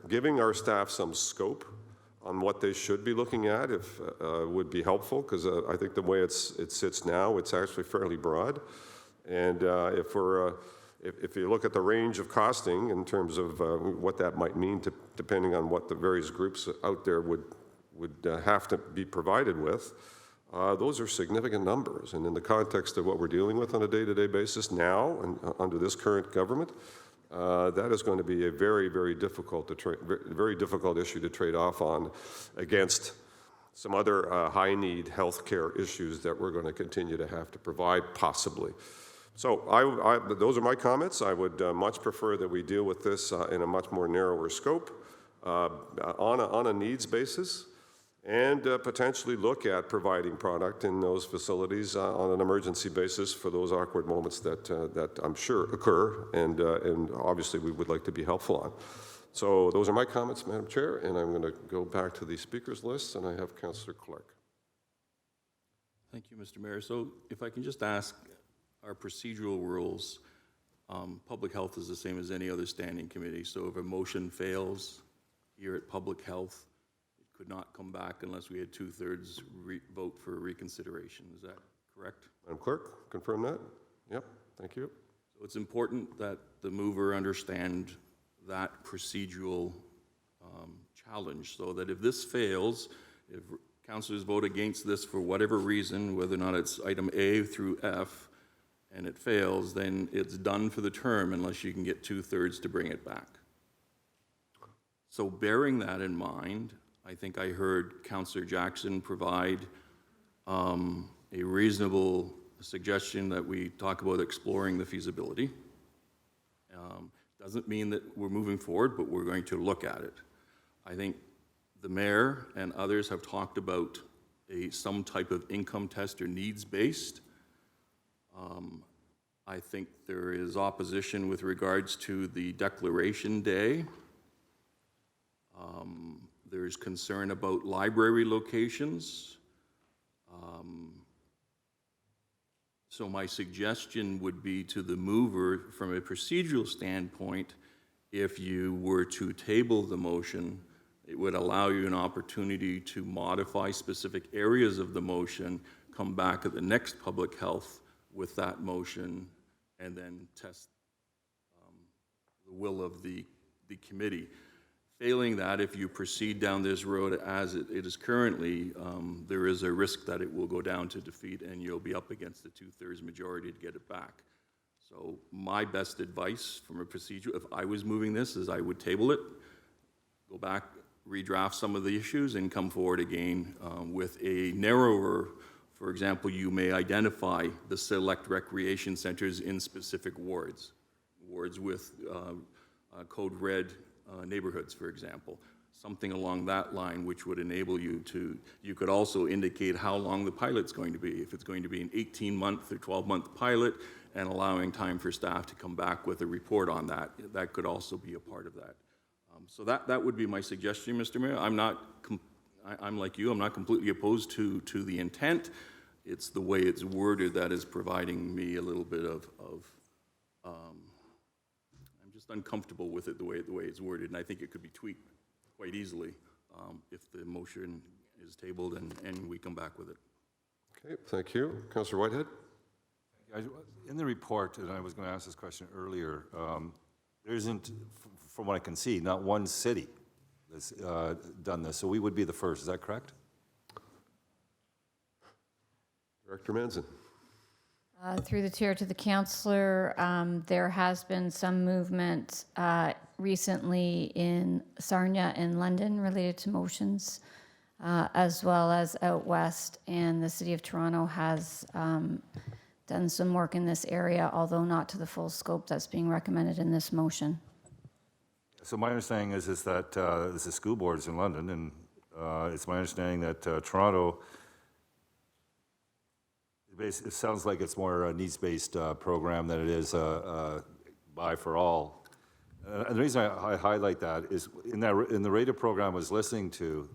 giving our staff some scope on what they should be looking at would be helpful, because I think the way it sits now, it's actually fairly broad. And if you look at the range of costing in terms of what that might mean, depending on what the various groups out there would have to be provided with, those are significant numbers. And in the context of what we're dealing with on a day-to-day basis now, and under this current government, that is going to be a very, very difficult issue to trade off on against some other high-need healthcare issues that we're going to continue to have to provide, possibly. So those are my comments. I would much prefer that we deal with this in a much more narrower scope, on a needs basis, and potentially look at providing product in those facilities on an emergency basis for those awkward moments that I'm sure occur, and obviously we would like to be helpful on. So those are my comments, Madam Chair, and I'm going to go back to the speakers list, and I have Councillor Clark. Thank you, Mr. Mayor. So if I can just ask, our procedural rules, public health is the same as any other standing committee. So if a motion fails here at public health, could not come back unless we had 2/3 vote for reconsideration. Is that correct? Madam Clerk, confirm that? Yep, thank you. So it's important that the mover understand that procedural challenge, so that if this fails, if councillors vote against this for whatever reason, whether or not it's item A through F, and it fails, then it's done for the term unless you can get 2/3 to bring it back. So bearing that in mind, I think I heard Councillor Jackson provide a reasonable suggestion that we talk about exploring the feasibility. Doesn't mean that we're moving forward, but we're going to look at it. I think the mayor and others have talked about some type of income test or needs-based. I think there is opposition with regards to the declaration day. There's concern about library locations. So my suggestion would be to the mover, from a procedural standpoint, if you were to table the motion, it would allow you an opportunity to modify specific areas of the motion, come back at the next public health with that motion, and then test the will of the committee. Failing that, if you proceed down this road as it is currently, there is a risk that it will go down to defeat and you'll be up against the 2/3 majority to get it back. So my best advice from a procedure, if I was moving this, is I would table it, go back, redraft some of the issues, and come forward again with a narrower For example, you may identify the select recreation centers in specific wards, wards with code red neighborhoods, for example. Something along that line which would enable you to, you could also indicate how long the pilot's going to be. If it's going to be an 18-month or 12-month pilot and allowing time for staff to come back with a report on that, that could also be a part of that. So that would be my suggestion, Mr. Mayor. I'm like you, I'm not completely opposed to the intent. It's the way it's worded that is providing me a little bit of I'm just uncomfortable with it the way it's worded, and I think it could be tweaked quite easily if the motion is tabled and we come back with it. Okay, thank you. Councillor Whitehead? In the report, and I was going to ask this question earlier, there isn't, from what I can see, not one city that's done this, so we would be the first. Is that correct? Director Manson. Through the chair to the councillor, there has been some movement recently in Sarnia and London related to motions, as well as out west, and the City of Toronto has done some work in this area, although not to the full scope that's being recommended in this motion. So my understanding is that this is school boards in London, and it's my understanding that Toronto, it sounds like it's more a needs-based program than it is buy for all. And the reason I highlight that is in the radio program I was listening to,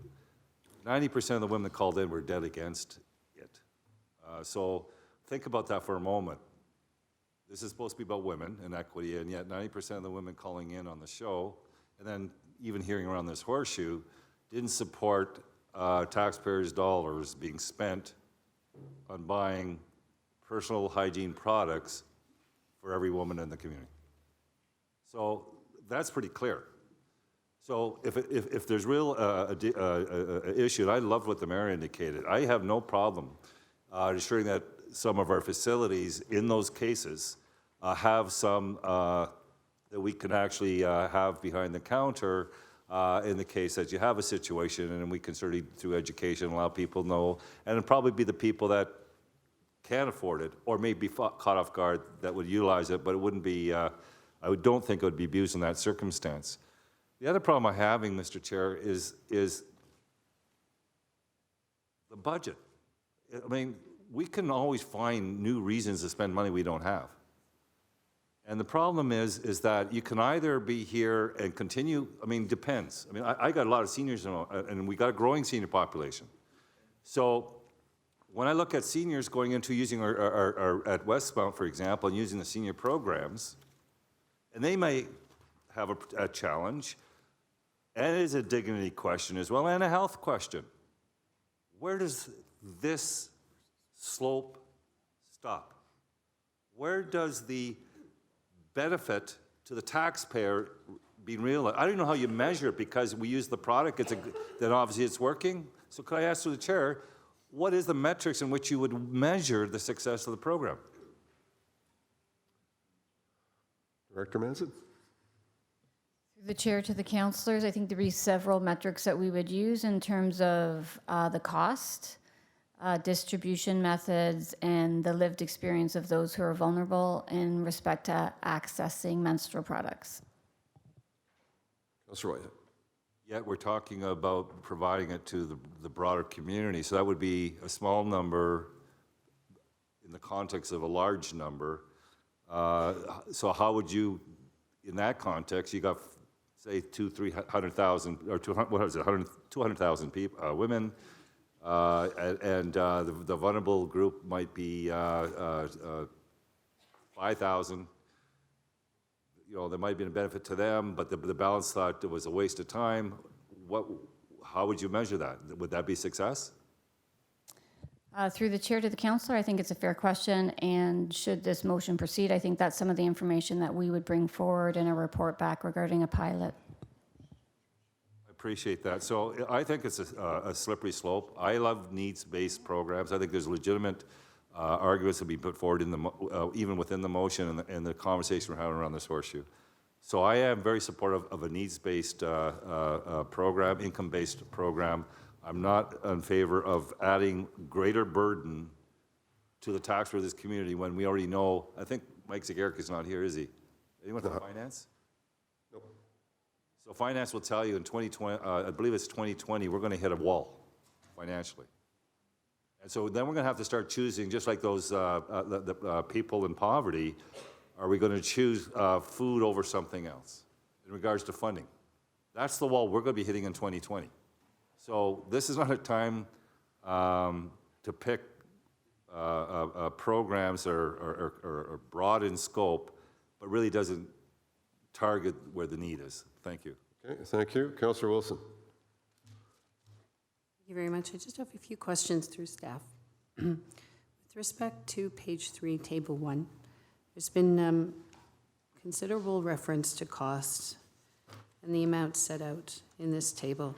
90% of the women that called in were dead against it. So think about that for a moment. This is supposed to be about women and equity, and yet 90% of the women calling in on the show, and then even hearing around this horseshoe, didn't support taxpayers' dollars being spent on buying personal hygiene products for every woman in the community. So that's pretty clear. So if there's real issue, and I love what the mayor indicated, I have no problem ensuring that some of our facilities in those cases have some that we can actually have behind the counter in the case that you have a situation, and we can certainly, through education, allow people to know, and it'd probably be the people that can't afford it or may be caught off guard that would utilize it, but it wouldn't be, I don't think it would be abused in that circumstance. The other problem I'm having, Mr. Chair, is the budget. I mean, we can always find new reasons to spend money we don't have. And the problem is that you can either be here and continue, I mean, depends. I mean, I got a lot of seniors, and we got a growing senior population. So when I look at seniors going into using our at Westmount, for example, and using the senior programs, and they may have a challenge, and it is a dignity question as well, and a health question. Where does this slope stop? Where does the benefit to the taxpayer be realized? I don't know how you measure it because we use the product, then obviously it's working. So could I ask through the chair, what is the metrics in which you would measure the success of the program? Director Manson. Through the chair to the councillors, I think there be several metrics that we would use in terms of the cost, distribution methods, and the lived experience of those who are vulnerable in respect to accessing menstrual products. Councillor Whitehead. Yet we're talking about providing it to the broader community, so that would be a small number in the context of a large number. So how would you, in that context, you got, say, 300,000, or 200,000 people, women, and the vulnerable group might be 5,000. You know, there might be a benefit to them, but the balance thought it was a waste of time. How would you measure that? Would that be success? Through the chair to the councillor, I think it's a fair question, and should this motion proceed, I think that's some of the information that we would bring forward in a report back regarding a pilot. I appreciate that. So I think it's a slippery slope. I love needs-based programs. I think there's legitimate arguments to be put forward in the even within the motion and the conversation we're having around this horseshoe. So I am very supportive of a needs-based program, income-based program. I'm not in favor of adding greater burden to the taxpayer of this community when we already know, I think Mike Zagarek is not here, is he? Anyone from finance? Nope. So finance will tell you in 2020, I believe it's 2020, we're gonna hit a wall financially. And so then we're gonna have to start choosing, just like those, people in poverty, are we gonna choose, food over something else in regards to funding? That's the wall we're gonna be hitting in 2020. So this is not a time, to pick, programs or broad in scope, but really doesn't target where the need is. Thank you. Okay, thank you. Councillor Wilson. Thank you very much. I just have a few questions through staff. With respect to page 3, table 1, there's been considerable reference to costs and the amounts set out in this table.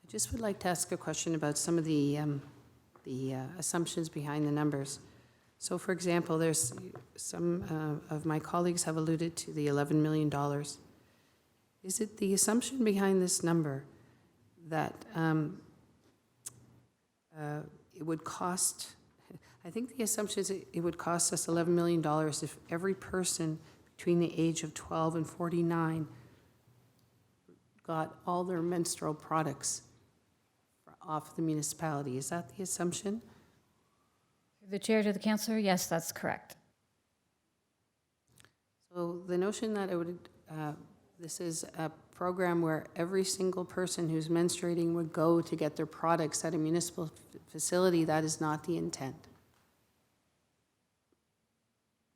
I just would like to ask a question about some of the assumptions behind the numbers. So, for example, there's some of my colleagues have alluded to the $11 million. Is it the assumption behind this number that it would cost, I think the assumption is it would cost us $11 million if every person between the age of 12 and 49 got all their menstrual products off the municipality. Is that the assumption? Through the chair to the councillor, yes, that's correct. So the notion that it would, this is a program where every single person who's menstruating would go to get their products at a municipal facility, that is not the intent.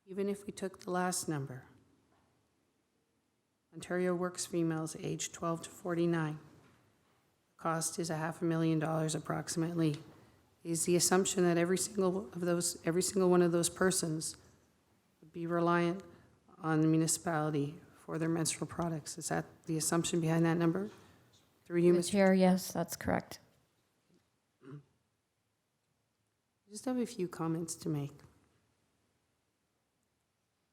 Even if we took the last number, Ontario Works females aged 12 to 49, cost is $500,000 approximately. Is the assumption that every single one of those persons would be reliant on the municipality for their menstrual products? Is that the assumption behind that number? Through you, The Mr. chair, yes, that's correct. I just have a few comments to make.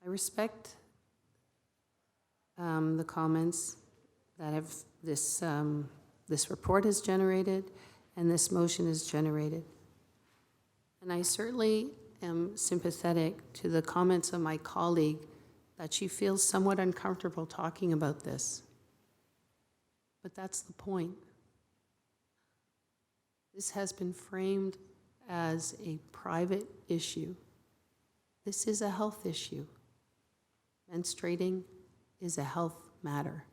I respect the comments that have this report has generated and this motion has generated. And I certainly am sympathetic to the comments of my colleague that she feels somewhat uncomfortable talking about this. But that's the point. This has been framed as a private issue. This is a health issue. Menstruating is a health matter.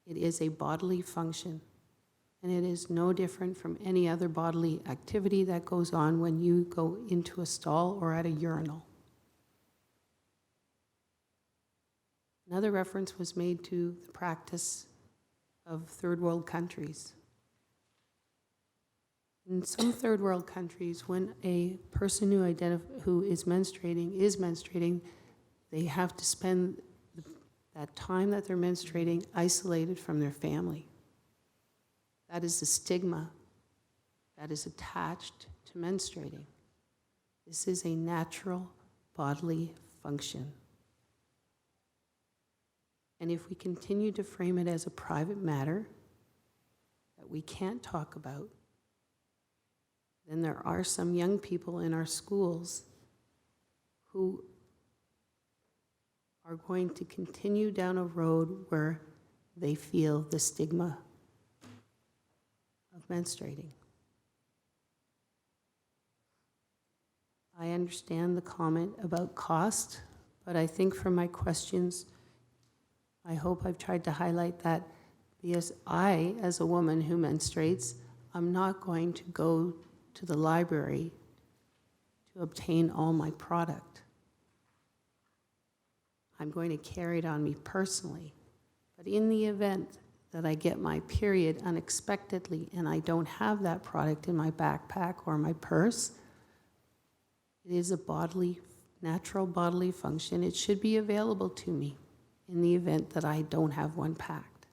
It is a bodily function, and it is no different from any other bodily activity that goes on when you go into a stall or at a urinal. Another reference was made to the practice of third world countries. In some third world countries, when a person who is menstruating, they have to spend that time that they're menstruating isolated from their family. That is the stigma that is attached to menstruating. This is a natural bodily function. And if we continue to frame it as a private matter that we can't talk about, then there are some young people in our schools who are going to continue down a road where they feel the stigma of menstruating. I understand the comment about cost, but I think from my questions, I hope I've tried to highlight that because I, as a woman who menstruates, I'm not going to go to the library to obtain all my product. I'm going to carry it on me personally. But in the event that I get my period unexpectedly and I don't have that product in my backpack or my purse, it is a natural bodily function. It should be available to me in the event that I don't have one packed.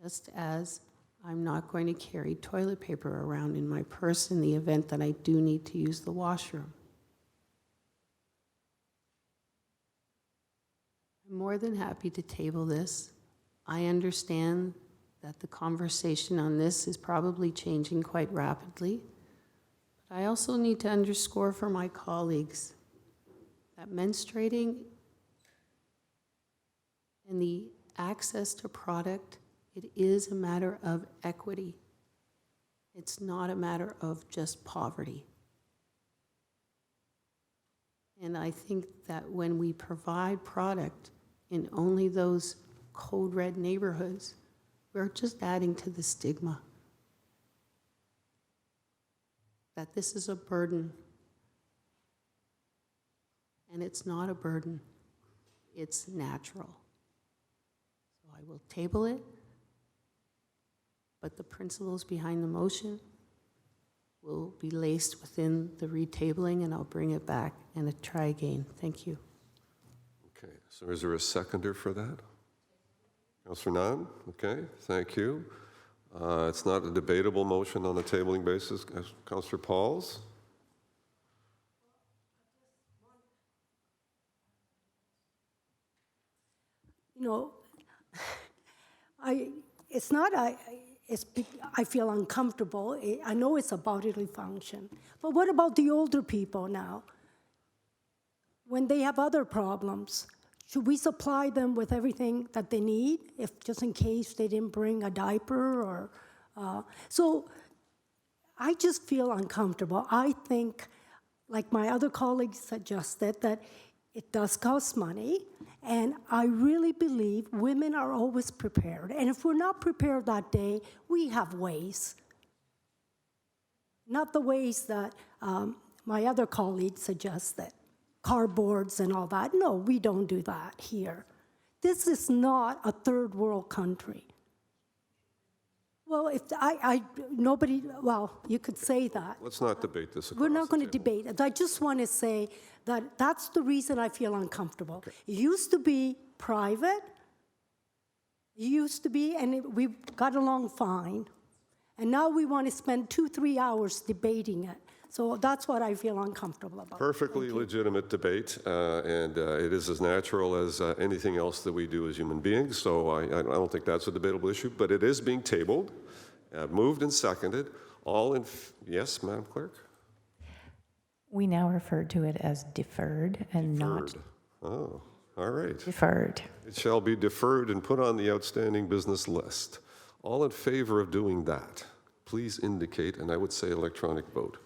Just as I'm not going to carry toilet paper around in my purse in the event that I do need to use the washroom. I'm more than happy to table this. I understand that the conversation on this is probably changing quite rapidly. But I also need to underscore for my colleagues that menstruating and the access to product, it is a matter of equity. It's not a matter of just poverty. And I think that when we provide product in only those code red neighborhoods, we're just adding to the stigma that this is a burden. And it's not a burden, it's natural. So I will table it, but the principles behind the motion will be laced within the retabling, and I'll bring it back and try again. Thank you. Okay, so is there a seconder for that? Councillor Nahn? Okay, thank you. It's not a debatable motion on the tabling basis. Councillor Pauls? You know, I feel uncomfortable. I know it's a bodily function, but what about the older people now? When they have other problems, should we supply them with everything that they need, if just in case they didn't bring a diaper or? So I just feel uncomfortable. I think, like my other colleagues suggested, that it does cost money, and I really believe women are always prepared. And if we're not prepared that day, we have ways. Not the ways that my other colleagues suggested, cardboards and all that. No, we don't do that here. This is not a third world country. Well, if nobody, well, you could say that. Let's not debate this across We're not going to the table. debate it. I just want to say that that's the reason I feel uncomfortable. It used to be private. It used to be, and we got along fine. And now we want to spend 2-3 hours debating it. So that's what I feel uncomfortable about. Perfectly legitimate debate, and it is as natural as anything else that we do as human beings, so I don't think that's a debatable issue, but it is being tabled, moved and seconded. All in, Yes, Madam Clerk? We now refer to it as deferred and not Deferred. Oh, all right. deferred. It shall be deferred and put on the outstanding business list. All in favor of doing that, please indicate, and I would say electronic vote.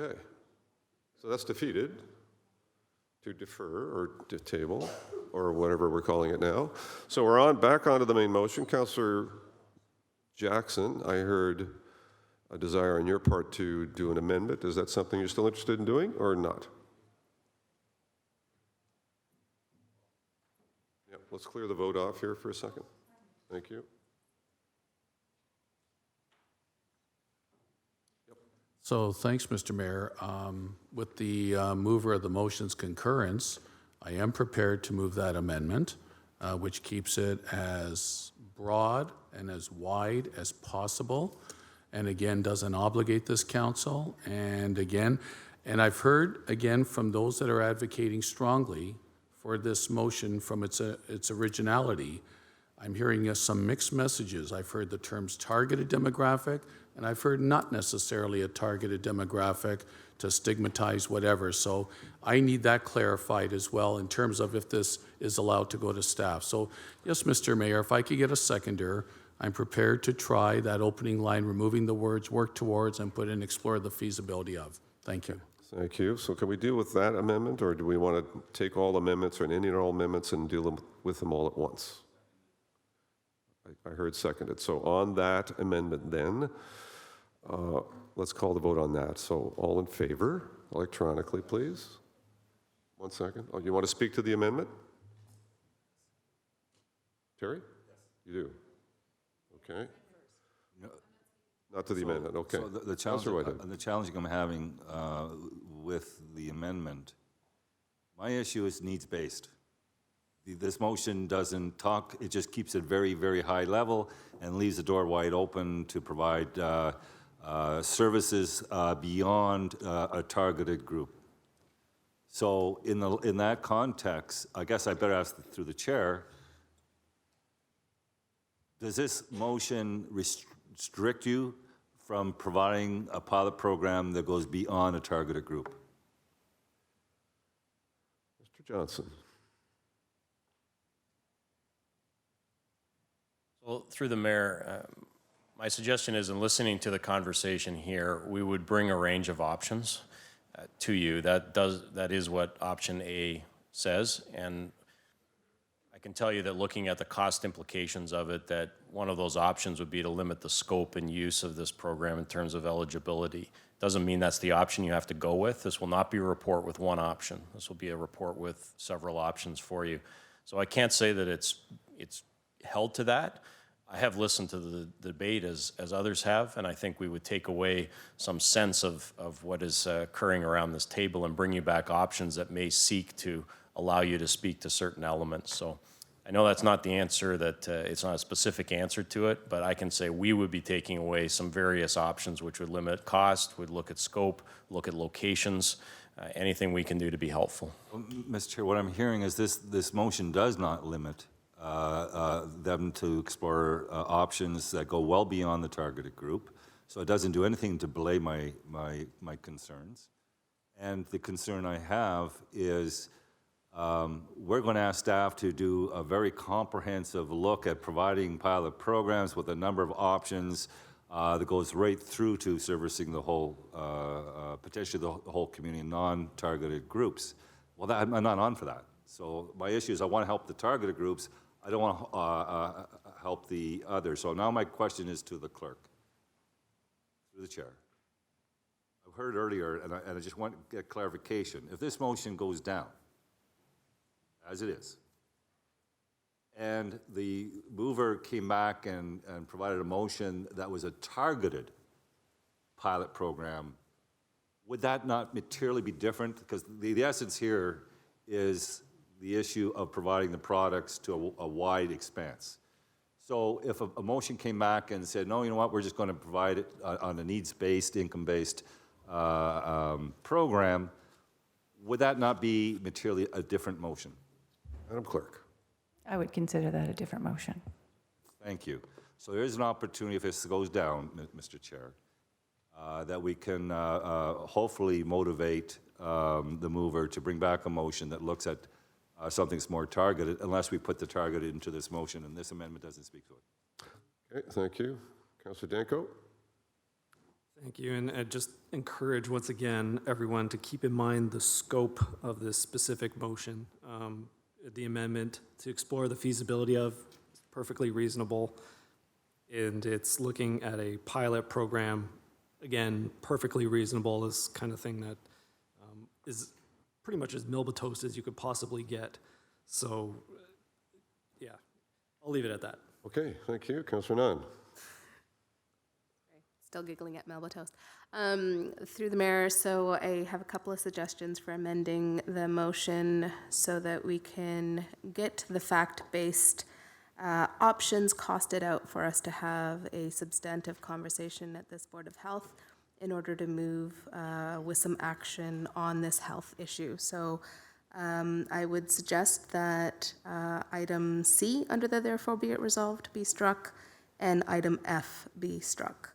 Okay, so that's defeated, to defer or to table, or whatever we're calling it now. So we're back onto the main motion. Councillor Jackson, I heard a desire on your part to do an amendment. Is that something you're still interested in doing or not? Yep, let's clear the vote off here for a second. Thank you. So thanks, Mr. Mayor. With the mover of the motion's concurrence, I am prepared to move that amendment, which keeps it as broad and as wide as possible, and again, doesn't obligate this council. And I've heard, again, from those that are advocating strongly for this motion from its originality, I'm hearing some mixed messages. I've heard the terms targeted demographic, and I've heard not necessarily a targeted demographic to stigmatize whatever. So I need that clarified as well in terms of if this is allowed to go to staff. So yes, Mr. Mayor, if I could get a seconder, I'm prepared to try that opening line, removing the words work towards and put in explore the feasibility of. Thank you. Thank you. So can we deal with that amendment, or do we want to take all amendments or any and all amendments and deal with them all at once? I heard seconded. So on that amendment then, let's call the vote on that. So all in favor, electronically, please. 1 second. Oh, you want to speak to the amendment? Terry? Yes. You do? Okay. Not to the amendment, okay. So the challenge, Councillor Whitehead. the challenge I'm having with the amendment, my issue is needs-based. This motion doesn't talk, it just keeps it very, very high level and leaves the door wide open to provide services beyond a targeted group. So in that context, I guess I better ask through the chair, does this motion restrict you from providing a pilot program that goes beyond a targeted group? Mr. Johnson. Well, through the mayor, my suggestion is in listening to the conversation here, we would bring a range of options to you. That is what option A says, and I can tell you that looking at the cost implications of it, that one of those options would be to limit the scope and use of this program in terms of eligibility. Doesn't mean that's the option you have to go with. This will not be a report with one option. This will be a report with several options for you. So I can't say that it's held to that. I have listened to the debate as others have, and I think we would take away some sense of what is occurring around this table and bring you back options that may seek to allow you to speak to certain elements. So I know that's not the answer, that it's not a specific answer to it, but I can say we would be taking away some various options which would limit cost, would look at scope, look at locations, anything we can do to be helpful. Well, Mr. Chair, what I'm hearing is this motion does not limit them to explore options that go well beyond the targeted group. So it doesn't do anything to belay my concerns. And the concern I have is we're going to ask staff to do a very comprehensive look at providing pilot programs with a number of options that goes right through to servicing the whole, potentially the whole community, non-targeted groups. Well, I'm not on for that. So my issue is I want to help the targeted groups. I don't want to help the others. So now my question is to the clerk, through the chair. I've heard earlier, and I just want to get clarification. If this motion goes down, as it is, and the mover came back and provided a motion that was a targeted pilot program, would that not materially be different? Because the essence here is the issue of providing the products to a wide expanse. So if a motion came back and said, no, you know what, we're just going to provide it on a needs-based, income-based program, would that not be materially a different motion? Madam Clerk. I would consider that a different motion. Thank you. So there is an opportunity, if this goes down, Mr. Chair, that we can hopefully motivate the mover to bring back a motion that looks at something that's more targeted, unless we put the target into this motion, and this amendment doesn't speak to it. Okay, thank you. Councillor Danko. Thank you, and I just encourage, once again, everyone to keep in mind the scope of this specific motion. The amendment to explore the feasibility of is perfectly reasonable, and it's looking at a pilot program, again, perfectly reasonable, this kind of thing that is pretty much as milquetoast as you could possibly get. So, yeah, I'll leave it at that. Okay, thank you. Councillor Nunn. Still giggling at Melba Toast. Through the mayor, so I have a couple of suggestions for amending the motion so that we can get the fact-based options costed out for us to have a substantive conversation at this Board of Health in order to move with some action on this health issue. So I would suggest that item C under the therefore be it resolved be struck and item F be struck.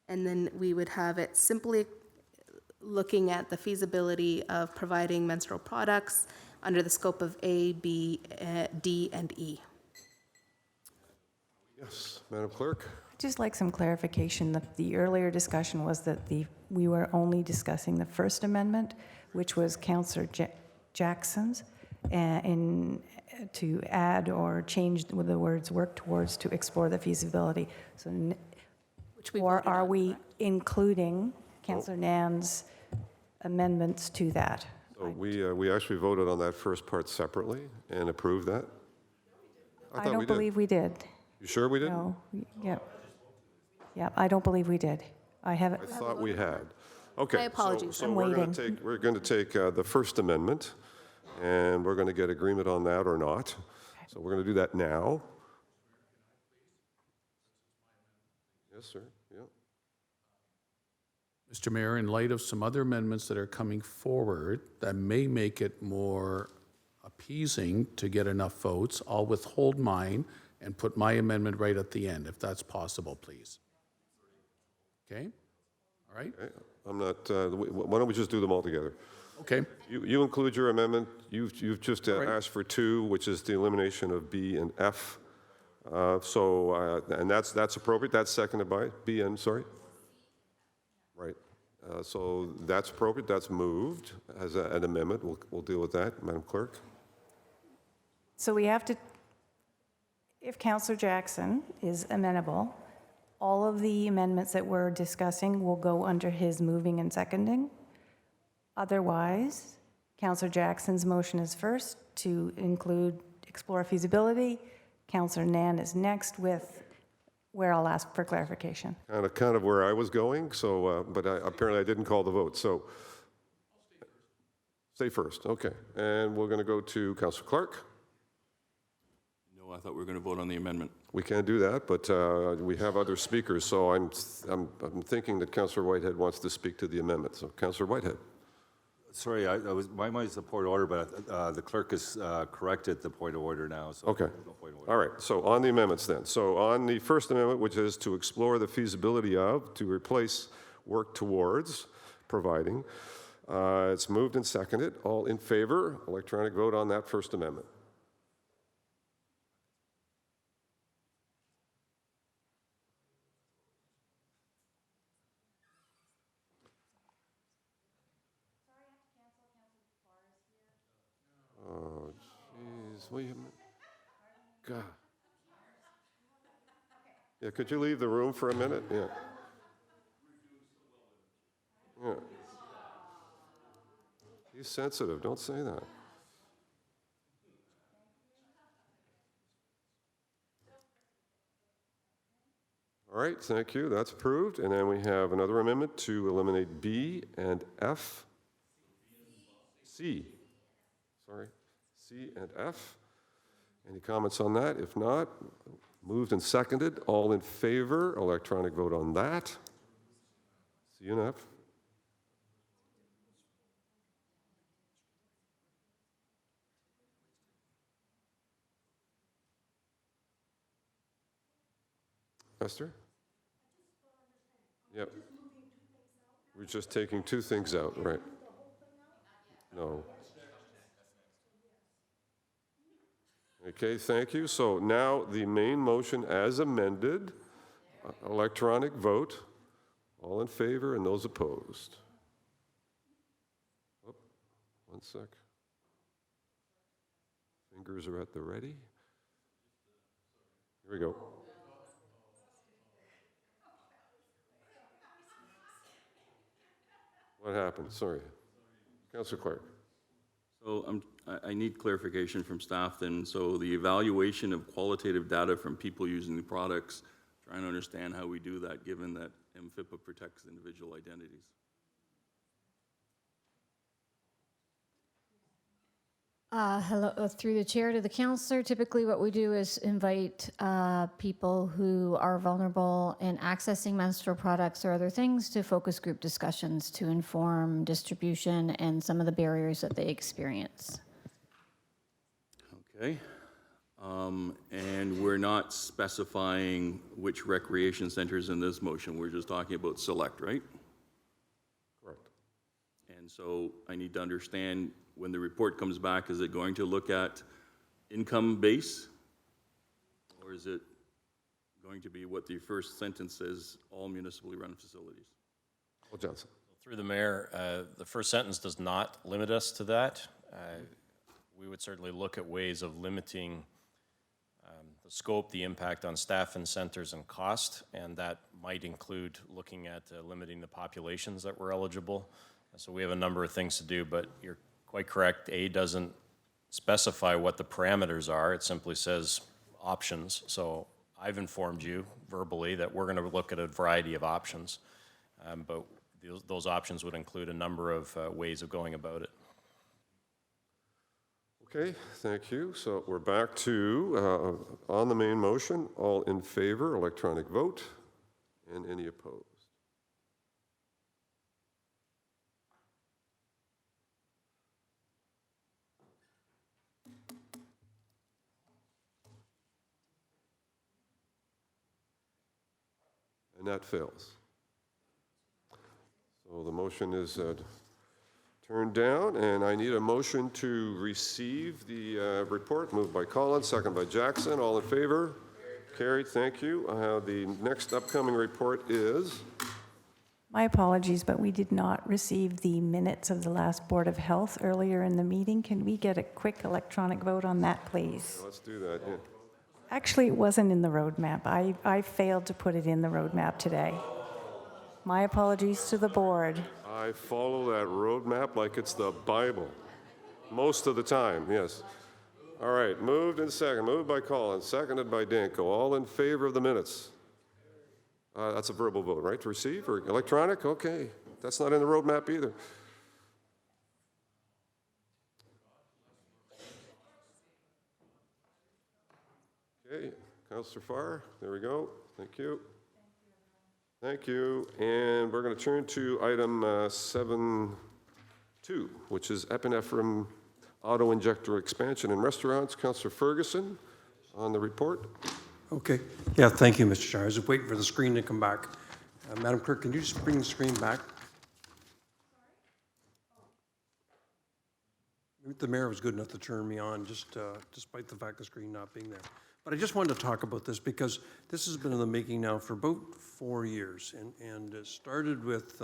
And then we would have it simply looking at the feasibility of providing menstrual products under the scope of A, B, D, and E. Yes, Madam Clerk. I'd just like some clarification. The earlier discussion was that we were only discussing the First Amendment, which was Councillor Jackson's, to add or change with the words "work towards" to explore the feasibility. So. Or are we including Councillor Nan's amendments to that? So we actually voted on that first part separately and approved that? I don't believe we did. You sure we did? No, yeah. Yeah, I don't believe we did. I haven't, I thought we had. Okay. My apologies. So I'm waiting. we're going to take the First Amendment, and we're going to get agreement on that or not. So we're going to do that now. Yes, sir. Yeah. Mr. Mayor, in light of some other amendments that are coming forward that may make it more appeasing to get enough votes, I'll withhold mine and put my amendment right at the end, if that's possible, please. Okay? All right? Okay. I'm not, why don't we just do them all together? Okay. You include your amendment. You've just Right. asked for 2, which is the elimination of B and F. And that's appropriate. That's seconded by B and, sorry? Right. So that's appropriate. That's moved as an amendment. We'll deal with that, Madam Clerk. so we have to, if Councillor Jackson is amenable, all of the amendments that we're discussing will go under his moving and seconding. Otherwise, Councillor Jackson's motion is first to include explore feasibility. Councillor Nan is next with where I'll ask for clarification. Kind of where I was going, so, but apparently I didn't call the vote, so. Stay first, okay. And we're going to go to Councillor Clark. No, I thought we were going to vote on the amendment. We can't do that, but we have other speakers, so I'm thinking that Councillor Whitehead wants to speak to the amendment. So Councillor Whitehead. Sorry, my mind is a point of order, but the clerk has corrected the point of order now, so. Okay. no point of order. All right, so on the amendments then. So on the First Amendment, which is to explore the feasibility of, to replace, work towards, providing, it's moved and seconded. All in favor, electronic vote on that First Amendment. Oh, jeez, William. God. Yeah, could you leave the room for a minute? Yeah. Yeah. He's sensitive, don't say that. All right, thank you, that's approved. And then we have another amendment to eliminate B and F. C. Sorry, C and F. Any comments on that? If not, moved and seconded. All in favor, electronic vote on that. C and F. Esther? Yep. We're just taking 2 things out, right? No. Okay, thank you. So now the main motion as amended, electronic vote. All in favor and those opposed. Oh, 1 sec. Fingers are at the ready. Here we go. What happened? Sorry. Councillor Clark. So I need clarification from staff then. So the evaluation of qualitative data from people using the products, trying to understand how we do that given that MFIPA protects individual identities. Hello, through the chair to the councillor. Typically what we do is invite people who are vulnerable in accessing menstrual products or other things to focus group discussions to inform distribution and some of the barriers that they experience. Okay. And we're not specifying which recreation centers in this motion. We're just talking about select, right? Correct. And so I need to understand when the report comes back, is it going to look at income base? Or is it going to be what the first sentence says, all municipally run facilities? Paul Johnson. Through the mayor, the first sentence does not limit us to that. We would certainly look at ways of limiting the scope, the impact on staff and centers and cost, and that might include looking at limiting the populations that were eligible. So we have a number of things to do, but you're quite correct. A doesn't specify what the parameters are. It simply says options. So I've informed you verbally that we're going to look at a variety of options, but those options would include a number of ways of going about it. Okay, thank you. So we're back to, on the main motion, all in favor, electronic vote, and any opposed? And that fails. So the motion is turned down, and I need a motion to receive the report. Moved by Collins, second by Jackson. All in favor? Carried, thank you. The next upcoming report is, My apologies, but we did not receive the minutes of the last Board of Health earlier in the meeting. Can we get a quick electronic vote on that, please? let's do that. Yeah. Actually, it wasn't in the roadmap. I failed to put it in the roadmap today. My apologies to the board. I follow that roadmap like it's the Bible, most of the time, yes. All right, moved and second, moved by Collins, seconded by Danko. All in favor of the minutes? That's a verbal vote, right, to receive, or electronic? Okay, that's not in the roadmap either. Okay, Councillor Farr, there we go, thank you. Thank you, and we're going to turn to item 7.2, which is epinephrine auto-injector expansion in restaurants. Councillor Ferguson on the report. Okay. Yeah, thank you, Mr. Chair. I was just waiting for the screen to come back. Madam Clerk, can you just bring the screen back? The mayor was good enough to turn me on, just despite the fact of the screen not being there. But I just wanted to talk about this because this has been in the making now for about 4 years. And it started with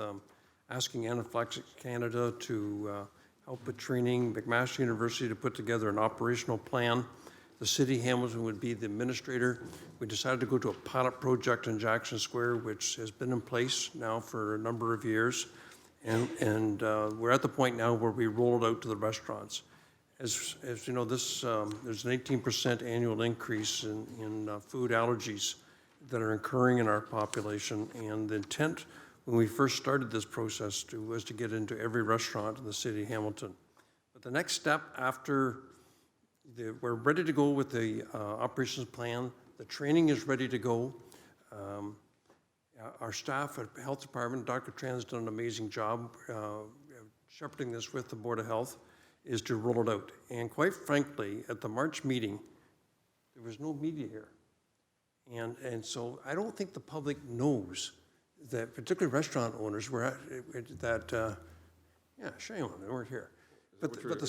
asking Anaphylaxis Canada to help with training, McMaster University to put together an operational plan. The city, Hamilton, would be the administrator. We decided to go to a pilot project in Jackson Square, which has been in place now for a number of years. And we're at the point now where we roll it out to the restaurants. As you know, there's an 18% annual increase in food allergies that are occurring in our population. And the intent when we first started this process was to get into every restaurant in the city of Hamilton. But the next step after we're ready to go with the operations plan, the training is ready to go. Our staff at the Health Department, Dr. Tran's done an amazing job shepherding this with the Board of Health, is to roll it out. And quite frankly, at the March meeting, there was no media here. And so I don't think the public knows that, particularly restaurant owners, shame on them, they weren't here. But the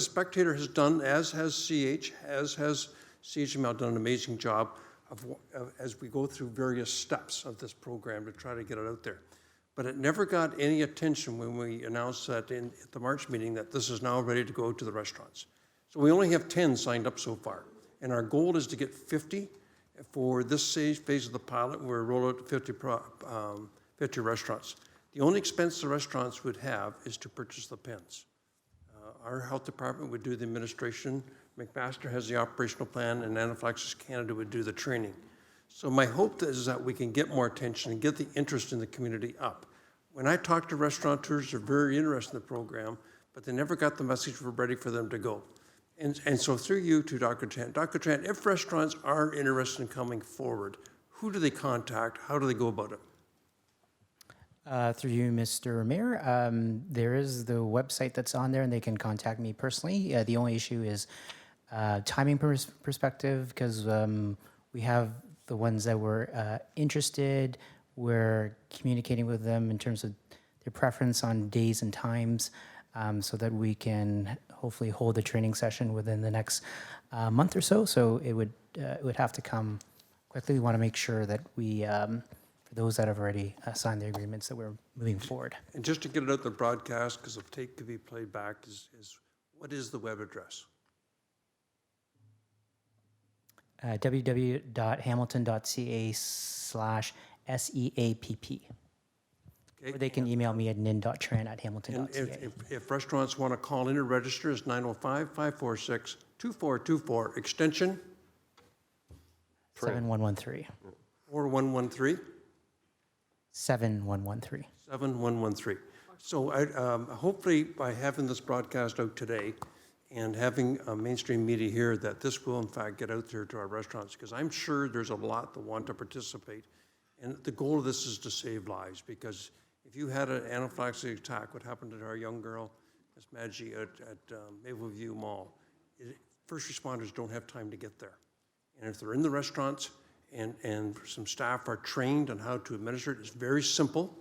Spectator has done, as has CH, as has CHML done an amazing job as we go through various steps of this program to try to get it out there. But it never got any attention when we announced that at the March meeting that this is now ready to go to the restaurants. So we only have 10 signed up so far. And our goal is to get 50 for this phase of the pilot. We're rolling out to 50 restaurants. The only expense the restaurants would have is to purchase the pens. Our health department would do the administration, McMaster has the operational plan, and Anaphylaxis Canada would do the training. So my hope is that we can get more attention and get the interest in the community up. When I talk to restaurateurs, they're very interested in the program, but they never got the message we're ready for them to go. And so through you to Dr. Tran. Dr. Tran, if restaurants are interested in coming forward, who do they contact? How do they go about it? Through you, Mr. Mayor, there is the website that's on there, and they can contact me personally. The only issue is timing perspective, because we have the ones that were interested. We're communicating with them in terms of their preference on days and times, so that we can hopefully hold the training session within the next month or so. So it would have to come quickly. We want to make sure that we, for those that have already signed the agreements, that we're moving forward. And just to get it out the broadcast, because the tape could be played back, is what is the web address? www.hamilton.ca/SEAPP. Okay. Or they can email me at nin.tran@hamilton.ca. And if restaurants want to call in or register, it's 905-546-2424, extension 7113. 4113? 7113. 7113. So hopefully by having this broadcast out today and having mainstream media here, that this will in fact get out there to our restaurants, because I'm sure there's a lot that want to participate. And the goal of this is to save lives, because if you had an anaphylactic attack, what happened to our young girl, Miss Maggie, at Mapleview Mall, first responders don't have time to get there. And if they're in the restaurants and some staff are trained on how to administer it, it's very simple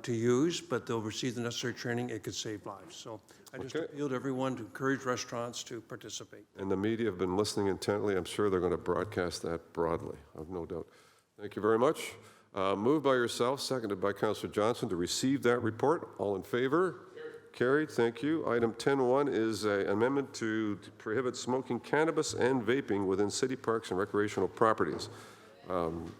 to use, but they'll receive the necessary training, it could save lives. So I just appeal to everyone to encourage restaurants to participate. And the media have been listening intently. I'm sure they're going to broadcast that broadly, I have no doubt. Thank you very much. Moved by yourself, seconded by Councillor Johnson to receive that report. All in favor? Carried, thank you. Item 10.1 is an amendment to prohibit smoking cannabis and vaping within city parks and recreational properties.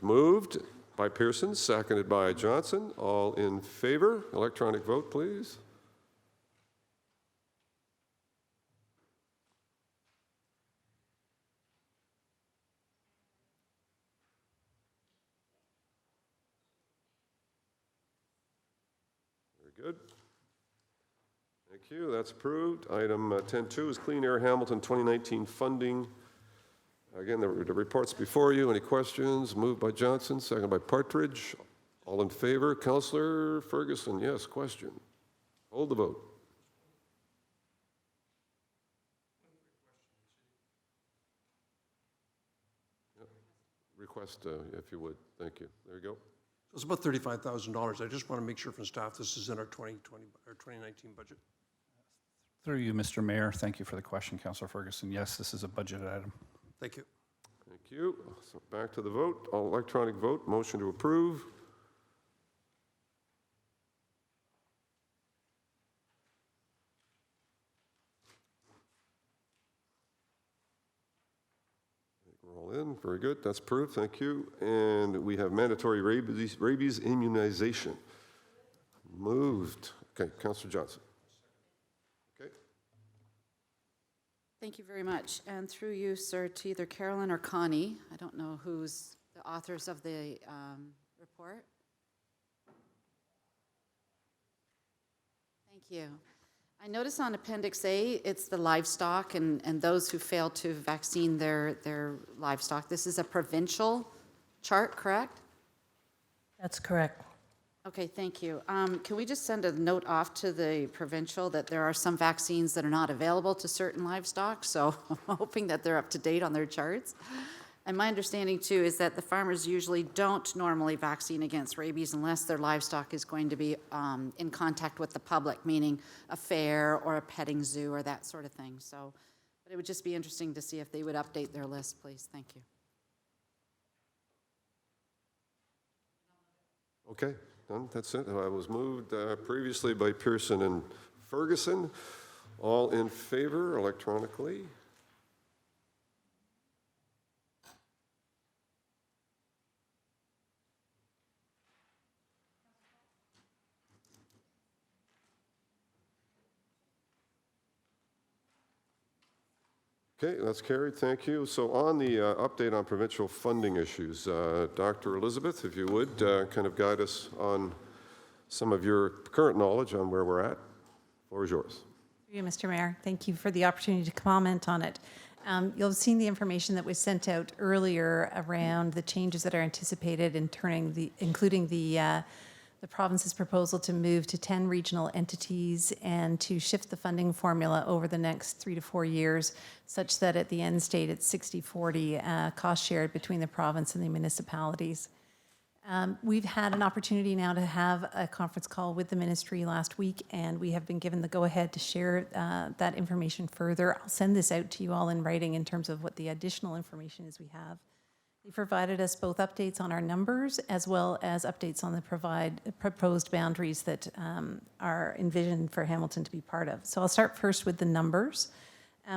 Moved by Pearson, seconded by Johnson. All in favor? Electronic vote, please. Very good. Thank you, that's approved. Item 10.2 is Clean Air Hamilton 2019 funding. Again, the report's before you. Any questions? Moved by Johnson, seconded by Partridge. All in favor? Councillor Ferguson, yes, question. Hold the vote. Yep. Request, if you would. Thank you. There you go. So it's about $35,000. I just want to make sure from staff this is in our 2020 or 2019 budget. Through you, Mr. Mayor, thank you for the question, Councillor Ferguson. Yes, this is a budget item. Thank you. Thank you. So back to the vote. All electronic vote. Motion to approve. We're all in. Very good. That's approved. Thank you. And we have mandatory rabies immunization. Moved. Okay, Councillor Johnson. Thank you very much. And through you, sir, to either Carolyn or Connie, I don't know who's the authors of the report. Thank you. I notice on Appendix A, it's the livestock and those who fail to vaccine their livestock. This is a provincial chart, correct? That's correct. Okay, thank you. Can we just send a note off to the provincial that there are some vaccines that are not available to certain livestock? So I'm hoping that they're up to date on their charts. And my understanding too is that the farmers usually don't normally vaccine against rabies unless their livestock is going to be in contact with the public, meaning a fair or a petting zoo or that sort of thing. So, but it would just be interesting to see if they would update their list, please. Thank you. Okay. That's it. I was moved previously by Pearson and Ferguson. All in favor electronically? Okay, that's carried. Thank you. So on the update on provincial funding issues, Dr. Elizabeth, if you would, kind of guide us on some of your current knowledge on where we're at. The floor is yours. Through you, Mr. Mayor. Thank you for the opportunity to comment on it. You'll have seen the information that was sent out earlier around the changes that are anticipated in including the province's proposal to move to 10 regional entities and to shift the funding formula over the next 3 to 4 years, such that at the end state it's 60-40 cost shared between the province and the municipalities. We've had an opportunity now to have a conference call with the ministry last week, and we have been given the go-ahead to share that information further. I'll send this out to you all in writing in terms of what the additional information is we have. They provided us both updates on our numbers as well as updates on the proposed boundaries that are envisioned for Hamilton to be part of. So I'll start first with the numbers.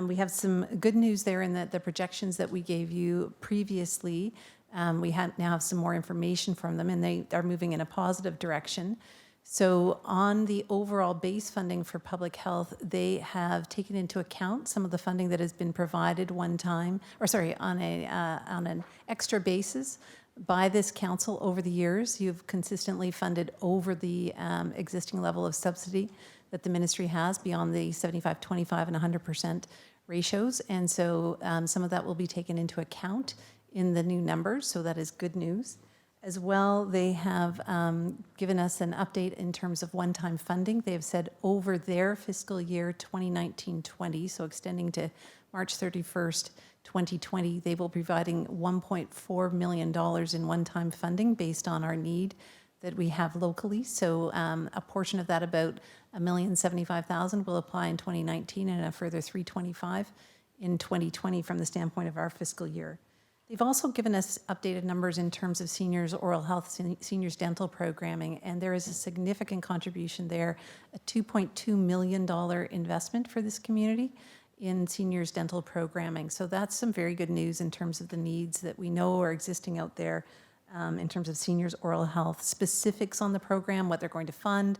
We have some good news there in that the projections that we gave you previously, we now have some more information from them, and they are moving in a positive direction. So on the overall base funding for public health, they have taken into account some of the funding that has been provided on an extra basis by this council over the years. You've consistently funded over the existing level of subsidy that the ministry has beyond the 75, 25, and 100% ratios. And so some of that will be taken into account in the new numbers, so that is good news. As well, they have given us an update in terms of one-time funding. They have said over their fiscal year 2019-20, so extending to March 31st, 2020, they will be providing $1.4 million in one-time funding based on our need that we have locally. So a portion of that, about $1,075,000, will apply in 2019 and a further $325,000 in 2020 from the standpoint of our fiscal year. They've also given us updated numbers in terms of seniors oral health, seniors dental programming, and there is a significant contribution there, a $2.2 million investment for this community in seniors dental programming. So that's some very good news in terms of the needs that we know are existing out there in terms of seniors oral health. Specifics on the program, what they're going to fund,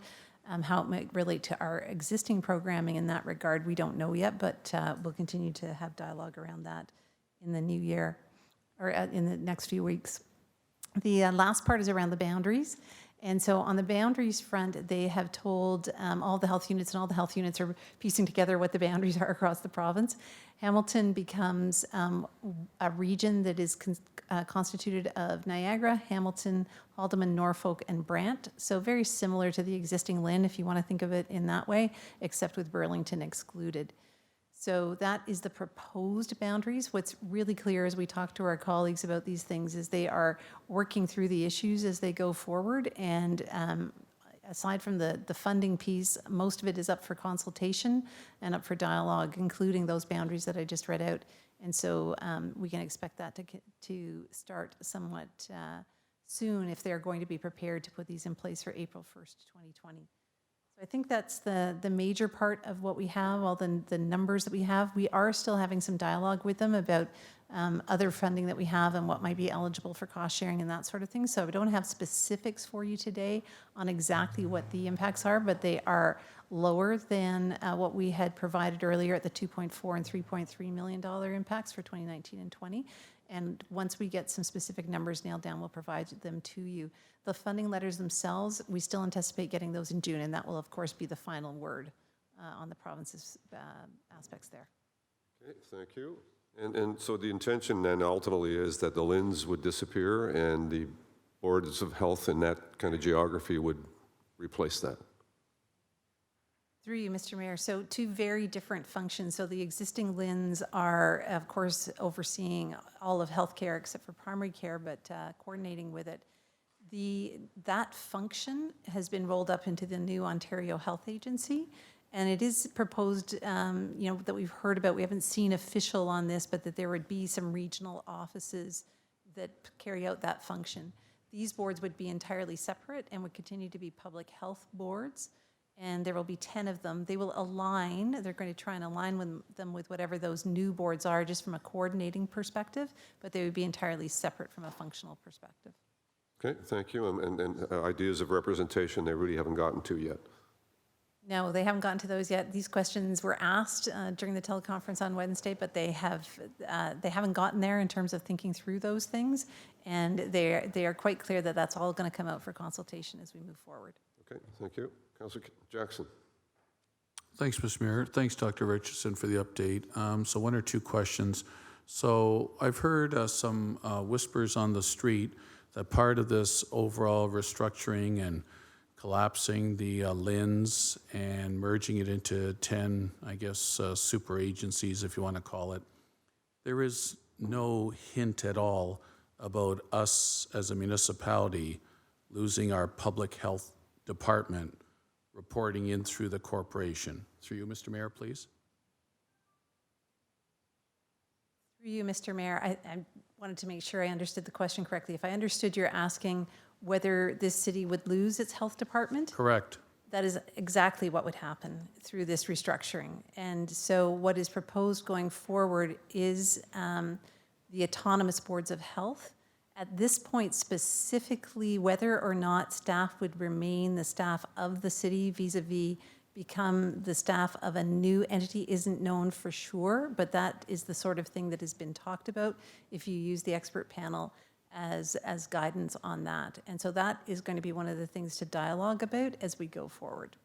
how it might relate to our existing programming in that regard, we don't know yet, but we'll continue to have dialogue around that in the new year, or in the next few weeks. The last part is around the boundaries. And so on the boundaries front, they have told all the health units, and all the health units are piecing together what the boundaries are across the province. Hamilton becomes a region that is constituted of Niagara, Hamilton, Haldimand, Norfolk, and Brant. So very similar to the existing LHIN, if you want to think of it in that way, except with Burlington excluded. So that is the proposed boundaries. What's really clear as we talk to our colleagues about these things is they are working through the issues as they go forward. And aside from the funding piece, most of it is up for consultation and up for dialogue, including those boundaries that I just read out. And so we can expect that to start somewhat soon if they're going to be prepared to put these in place for April 1st, 2020. So I think that's the major part of what we have, all the numbers that we have. We are still having some dialogue with them about other funding that we have and what might be eligible for cost sharing and that sort of thing. So I don't have specifics for you today on exactly what the impacts are, but they are lower than what we had provided earlier at the $2.4 and $3.3 million impacts for 2019 and 20. And once we get some specific numbers nailed down, we'll provide them to you. The funding letters themselves, we still anticipate getting those in June, and that will, of course, be the final word on the province's aspects there. Okay, thank you. And so the intention then ultimately is that the LHINs would disappear and the boards of health in that kind of geography would replace that. Through you, Mr. Mayor. So two very different functions. So the existing LHINs are, of course, overseeing all of healthcare except for primary care, but coordinating with it. That function has been rolled up into the new Ontario Health Agency, and it is proposed, that we've heard about. We haven't seen official on this, but that there would be some regional offices that carry out that function. These boards would be entirely separate and would continue to be public health boards. And there will be 10 of them. They will align, they're going to try and align them with whatever those new boards are, just from a coordinating perspective, but they would be entirely separate from a functional perspective. Okay, thank you. And ideas of representation they really haven't gotten to yet. No, they haven't gotten to those yet. These questions were asked during the teleconference on Wednesday, but they haven't gotten there in terms of thinking through those things. And they are quite clear that that's all going to come out for consultation as we move forward. Okay, thank you. Councillor Jackson. Thanks, Mr. Mayor. Thanks, Dr. Richardson, for the update. So one or two questions. So I've heard some whispers on the street that part of this overall restructuring and collapsing the LHINs and merging it into 10, I guess, super agencies, if you want to call it, there is no hint at all about us as a municipality losing our public health department reporting in through the corporation. Through you, Mr. Mayor, please. Through you, Mr. Mayor, I wanted to make sure I understood the question correctly. If I understood, you're asking whether this city would lose its health department? Correct. That is exactly what would happen through this restructuring. And so what is proposed going forward is the autonomous boards of health At this point specifically, whether or not staff would remain the staff of the city vis-a-vis become the staff of a new entity isn't known for sure, but that is the sort of thing that has been talked about if you use the expert panel as guidance on that. And so that is going to be one of the things to dialogue about as we go forward.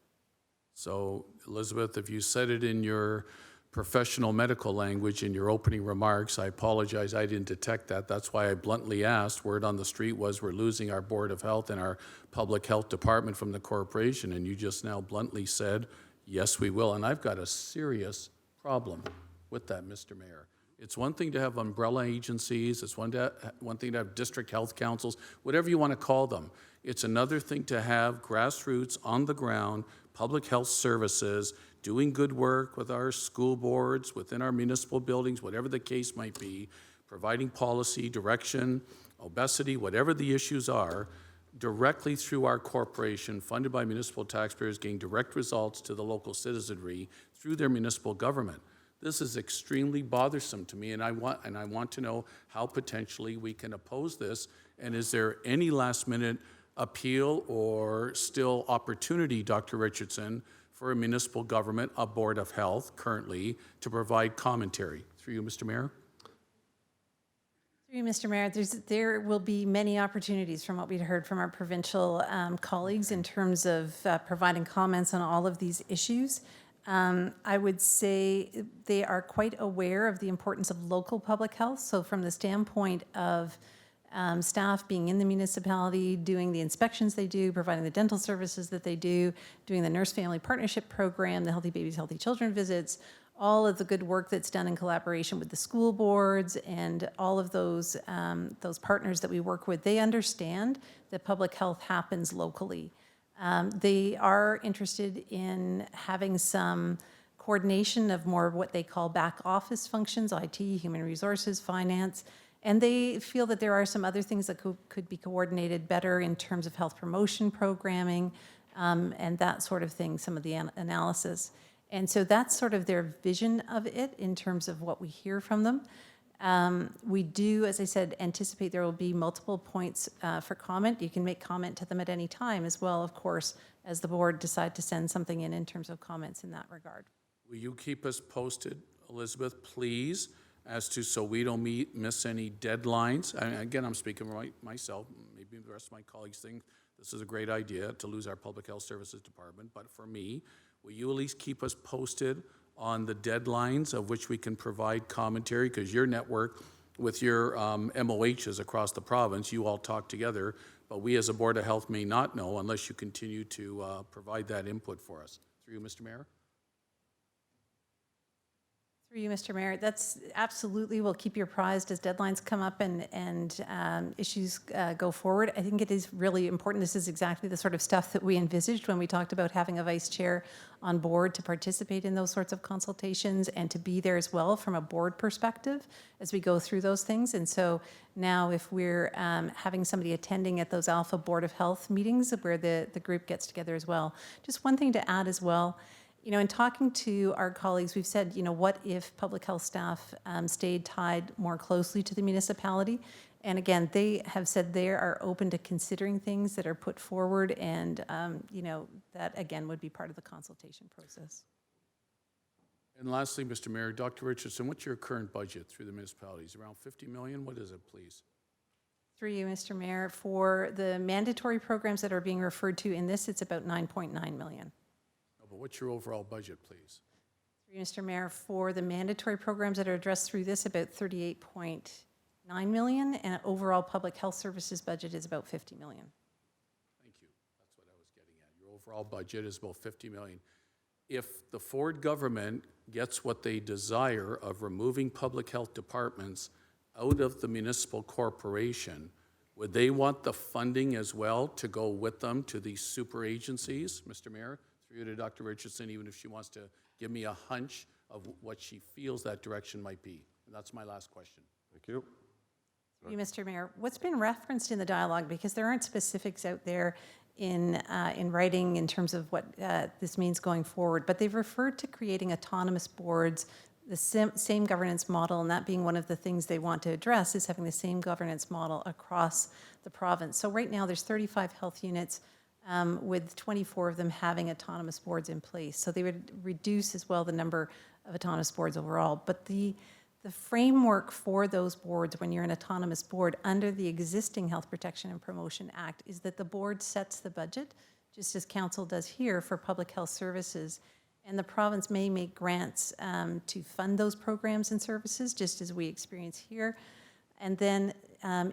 So, Elizabeth, if you said it in your professional medical language in your opening remarks, I apologize, I didn't detect that. That's why I bluntly asked. Word on the street was we're losing our Board of Health and our Public Health Department from the corporation, and you just now bluntly said, yes, we will. And I've got a serious problem with that, Mr. Mayor. It's one thing to have umbrella agencies, it's one thing to have district health councils, whatever you want to call them. It's another thing to have grassroots, on the ground, public health services, doing good work with our school boards, within our municipal buildings, whatever the case might be, providing policy, direction, obesity, whatever the issues are, directly through our corporation, funded by municipal taxpayers, getting direct results to the local citizenry through their municipal government. This is extremely bothersome to me, and I want to know how potentially we can oppose this, and is there any last-minute appeal or still opportunity, Dr. Richardson, for a municipal government, a Board of Health currently, to provide commentary? Through you, Mr. Mayor. Through you, Mr. Mayor, there will be many opportunities from what we'd heard from our provincial colleagues in terms of providing comments on all of these issues. I would say they are quite aware of the importance of local public health. So from the standpoint of staff being in the municipality, doing the inspections they do, providing the dental services that they do, doing the nurse-family partnership program, the Healthy Babies, Healthy Children visits, all of the good work that's done in collaboration with the school boards and all of those partners that we work with, they understand that public health happens locally. They are interested in having some coordination of more of what they call back office functions, IT, human resources, finance, and they feel that there are some other things that could be coordinated better in terms of health promotion programming and that sort of thing, some of the analysis. And so that's sort of their vision of it in terms of what we hear from them. We do, as I said, anticipate there will be multiple points for comment. You can make comment to them at any time as well, of course, as the board decide to send something in terms of comments in that regard. Will you keep us posted, Elizabeth, please, as to so we don't miss any deadlines? Again, I'm speaking for myself, maybe the rest of my colleagues think this is a great idea to lose our Public Health Services Department, but for me, will you at least keep us posted on the deadlines of which we can provide commentary? Because your network with your MOHs across the province, you all talk together, but we as a Board of Health may not know unless you continue to provide that input for us. Through you, Mr. Mayor. Through you, Mr. Mayor, that's absolutely, we'll keep you apprised as deadlines come up and issues go forward. I think it is really important. This is exactly the sort of stuff that we envisaged when we talked about having a vice chair on board to participate in those sorts of consultations and to be there as well from a board perspective as we go through those things. And so now if we're having somebody attending at those Alpha Board of Health meetings where the group gets together as well. Just one thing to add as well. You know, in talking to our colleagues, we've said, you know, what if public health staff stayed tied more closely to the municipality? And again, they have said they are open to considering things that are put forward and, you know, that again would be part of the consultation process. And lastly, Mr. Mayor, Dr. Richardson, what's your current budget through the municipalities? Around 50 million? What is it, please? Through you, Mr. Mayor, for the mandatory programs that are being referred to in this, it's about 9.9 million. But what's your overall budget, please? Mr. Mayor, for the mandatory programs that are addressed through this, about 38.9 million, and overall public health services budget is about 50 million. Thank you. That's what I was getting at. Your overall budget is about 50 million. If the Ford government gets what they desire of removing public health departments out of the municipal corporation, would they want the funding as well to go with them to these super agencies, Mr. Mayor? Through you to Dr. Richardson, even if she wants to give me a hunch of what she feels that direction might be. And that's my last question. Thank you. Through you, Mr. Mayor, what's been referenced in the dialogue, because there aren't specifics out there in writing in terms of what this means going forward, but they've referred to creating autonomous boards the same governance model, and that being one of the things they want to address is having the same governance model across the province. So right now, there's 35 health units, with 24 of them having autonomous boards in place. So they would reduce as well the number of autonomous boards overall. But the framework for those boards, when you're an autonomous board under the existing Health Protection and Promotion Act, is that the board sets the budget, just as council does here for public health services. And the province may make grants to fund those programs and services, just as we experience here. And then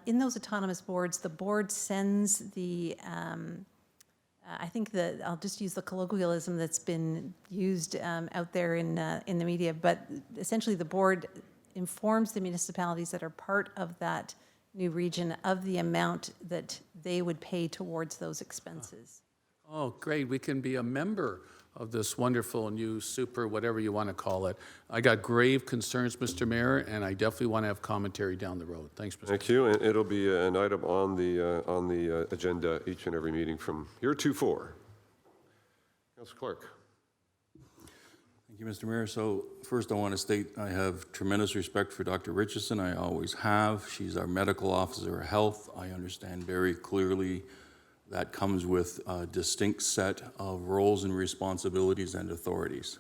in those autonomous boards, the board sends the, I think I'll just use the colloquialism that's been used out there in the media, but essentially the board informs the municipalities that are part of that new region of the amount that they would pay towards those expenses. Oh, great, we can be a member of this wonderful new super, whatever you want to call it. I got grave concerns, Mr. Mayor, and I definitely want to have commentary down the road. Thanks, Mr. Thank you, and it'll be an item on the agenda each and every meeting from heretofore. Councilor Clark. Thank you, Mr. Mayor. So first I want to state I have tremendous respect for Dr. Richardson. I always have. She's our medical officer of health. I understand very clearly that comes with a distinct set of roles and responsibilities and authorities.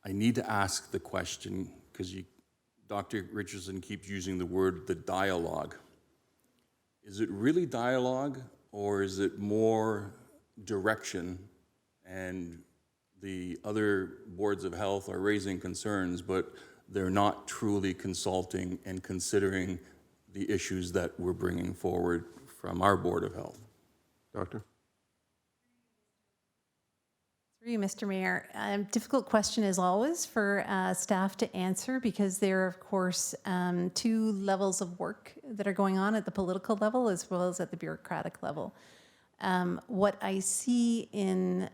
I need to ask the question, because Dr. Richardson keeps using the dialogue. Is it really dialogue, or is it more direction, and the other boards of health are raising concerns, but they're not truly consulting and considering the issues that we're bringing forward from our Board of Health? Doctor? Through you, Mr. Mayor. Difficult question as always for staff to answer, because there are, of course, two levels of work that are going on at the political level as well as at the bureaucratic level. What I see in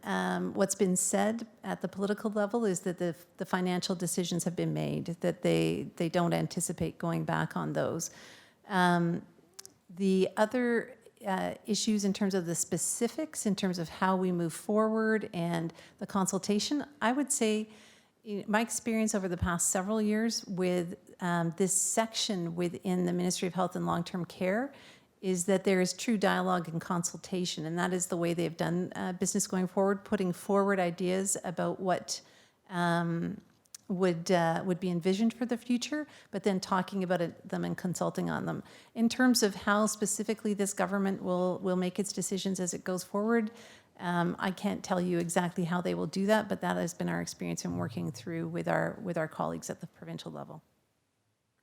what's been said at the political level is that the financial decisions have been made, that they don't anticipate going back on those. The other issues in terms of the specifics, in terms of how we move forward and the consultation, I would say my experience over the past several years with this section within the Ministry of Health and Long-Term Care is that there is true dialogue and consultation, and that is the way they've done business going forward, putting forward ideas about what would be envisioned for the future, but then talking about them and consulting on them. In terms of how specifically this government will make its decisions as it goes forward, I can't tell you exactly how they will do that, but that has been our experience in working through with our colleagues at the provincial level.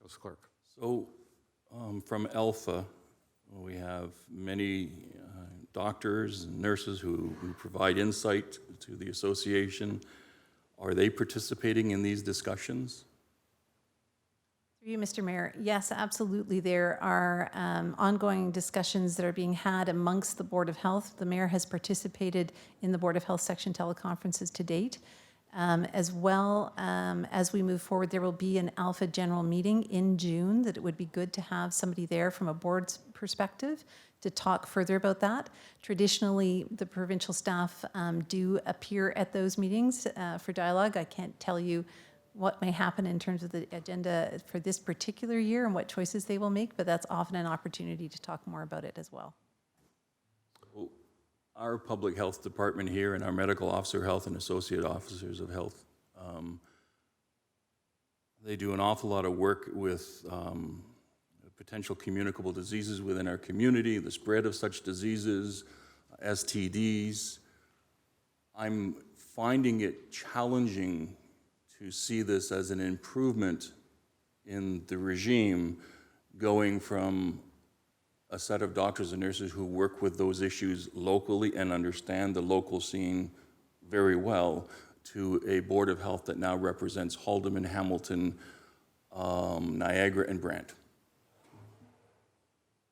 Councilor Clark. So from Alpha, we have many doctors and nurses who provide insight to the association. Are they participating in these discussions? Through you, Mr. Mayor, yes, absolutely. There are ongoing discussions that are being had amongst the Board of Health. The Mayor has participated in the Board of Health section teleconferences to date. As well as we move forward, there will be an Alpha General Meeting in June that it would be good to have somebody there from a board's perspective to talk further about that. Traditionally, the provincial staff do appear at those meetings for dialogue. I can't tell you what may happen in terms of the agenda for this particular year and what choices they will make, but that's often an opportunity to talk more about it as well. Our public health department here and our medical officer of health and associate officers of health, they do an awful lot of work with potential communicable diseases within our community, the spread of such diseases, STDs. I'm finding it challenging to see this as an improvement in the regime, going from a set of doctors and nurses who work with those issues locally and understand the local scene very well, to a Board of Health that now represents Haldimand, Hamilton, Niagara, and Brant.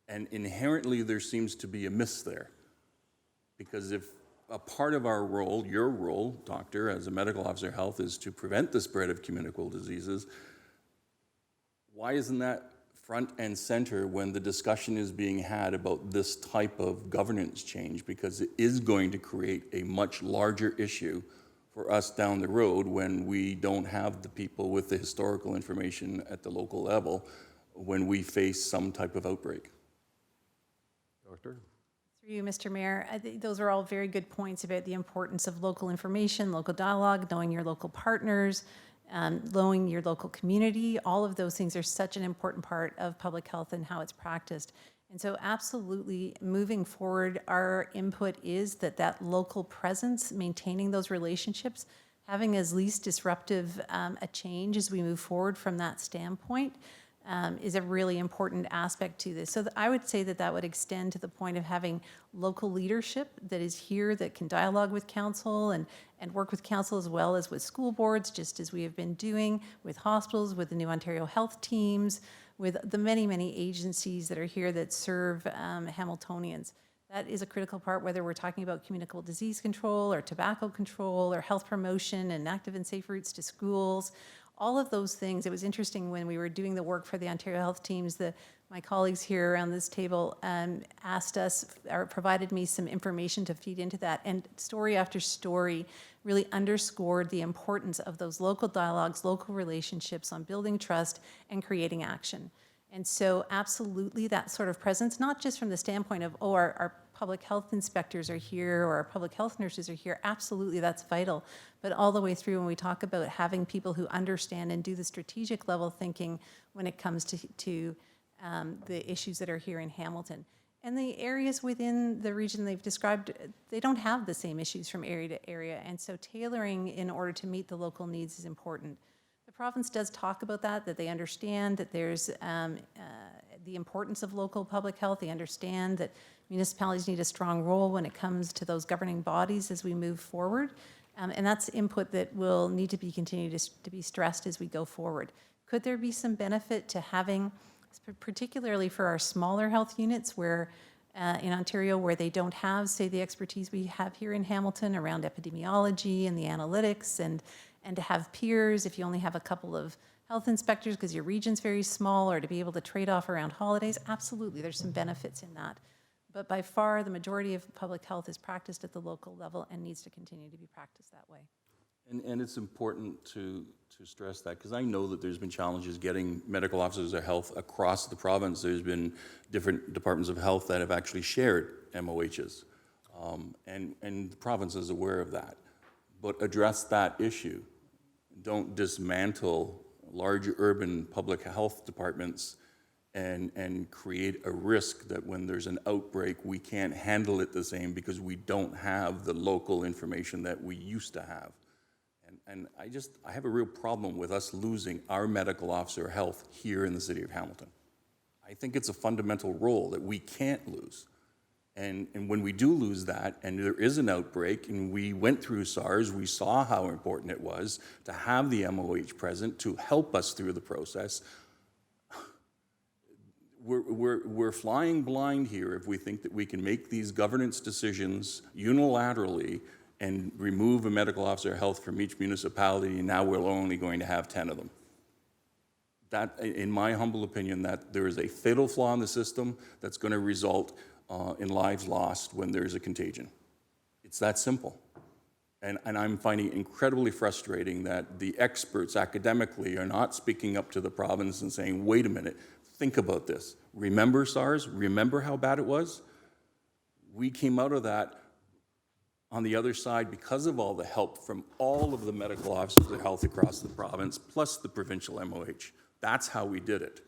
And inherently there seems to be a miss there, because if a part of our role, your role, doctor, as a medical officer of health, is to prevent the spread of communicable diseases, why isn't that front and center when the discussion is being had about this type of governance change? Because it is going to create a much larger issue for us down the road when we don't have the people with the historical information at the local level when we face some type of outbreak. Doctor? Through you, Mr. Mayor, I think those are all very good points about the importance of local information, local dialogue, knowing your local partners, knowing your local community. All of those things are such an important part of public health and how it's practiced. And so absolutely moving forward, our input is that local presence, maintaining those relationships, having as least disruptive a change as we move forward from that standpoint is a really important aspect to this. So I would say that would extend to the point of having local leadership that is here, that can dialogue with council and work with council as well as with school boards, just as we have been doing with hospitals, with the new Ontario Health teams, with the many, many agencies that are here that serve Hamiltonians. That is a critical part, whether we're talking about communicable disease control or tobacco control or health promotion and active and safe routes to schools. All of those things. It was interesting when we were doing the work for the Ontario Health teams, my colleagues here around this table asked us, or provided me some information to feed into that. And story after story really underscored the importance of those local dialogues, local relationships on building trust and creating action. And so absolutely that sort of presence, not just from the standpoint of, our public health inspectors are here or our public health nurses are here, absolutely that's vital, but all the way through when we talk about having people who understand and do the strategic level thinking when it comes to the issues that are here in Hamilton. And the areas within the region they've described, they don't have the same issues from area to area, and so tailoring in order to meet the local needs is important. The province does talk about that they understand that there's the importance of local public health. They understand that municipalities need a strong role when it comes to those governing bodies as we move forward. And that's input that will need to be continued to be stressed as we go forward. Could there be some benefit to having, particularly for our smaller health units where in Ontario where they don't have, say, the expertise we have here in Hamilton around epidemiology and the analytics and to have peers if you only have a couple of health inspectors because your region's very small, or to be able to trade off around holidays, absolutely, there's some benefits in that. But by far, the majority of public health is practiced at the local level and needs to continue to be practiced that way. And it's important to stress that, because I know that there's been challenges getting medical officers of health across the province. There's been different departments of health that have actually shared MOHs, and the province is aware of that. But address that issue. Don't dismantle large urban public health departments and create a risk that when there's an outbreak, we can't handle it the same because we don't have the local information that we used to have. And I have a real problem with us losing our medical officer of health here in the city of Hamilton. I think it's a fundamental role that we can't lose. And when we do lose that, and there is an outbreak, and we went through SARS, we saw how important it was to have the MOH present to help us through the process. We're flying blind here if we think that we can make these governance decisions unilaterally and remove a medical officer of health from each municipality, and now we're only going to have 10 of them. That, in my humble opinion, that there is a fatal flaw in the system that's going to result in lives lost when there's a contagion. It's that simple. And I'm finding it incredibly frustrating that the experts academically are not speaking up to the province and saying, wait a minute, think about this. Remember SARS? Remember how bad it was? We came out of that on the other side because of all the help from all of the medical officers of health across the province, plus the provincial MOH. That's how we did it.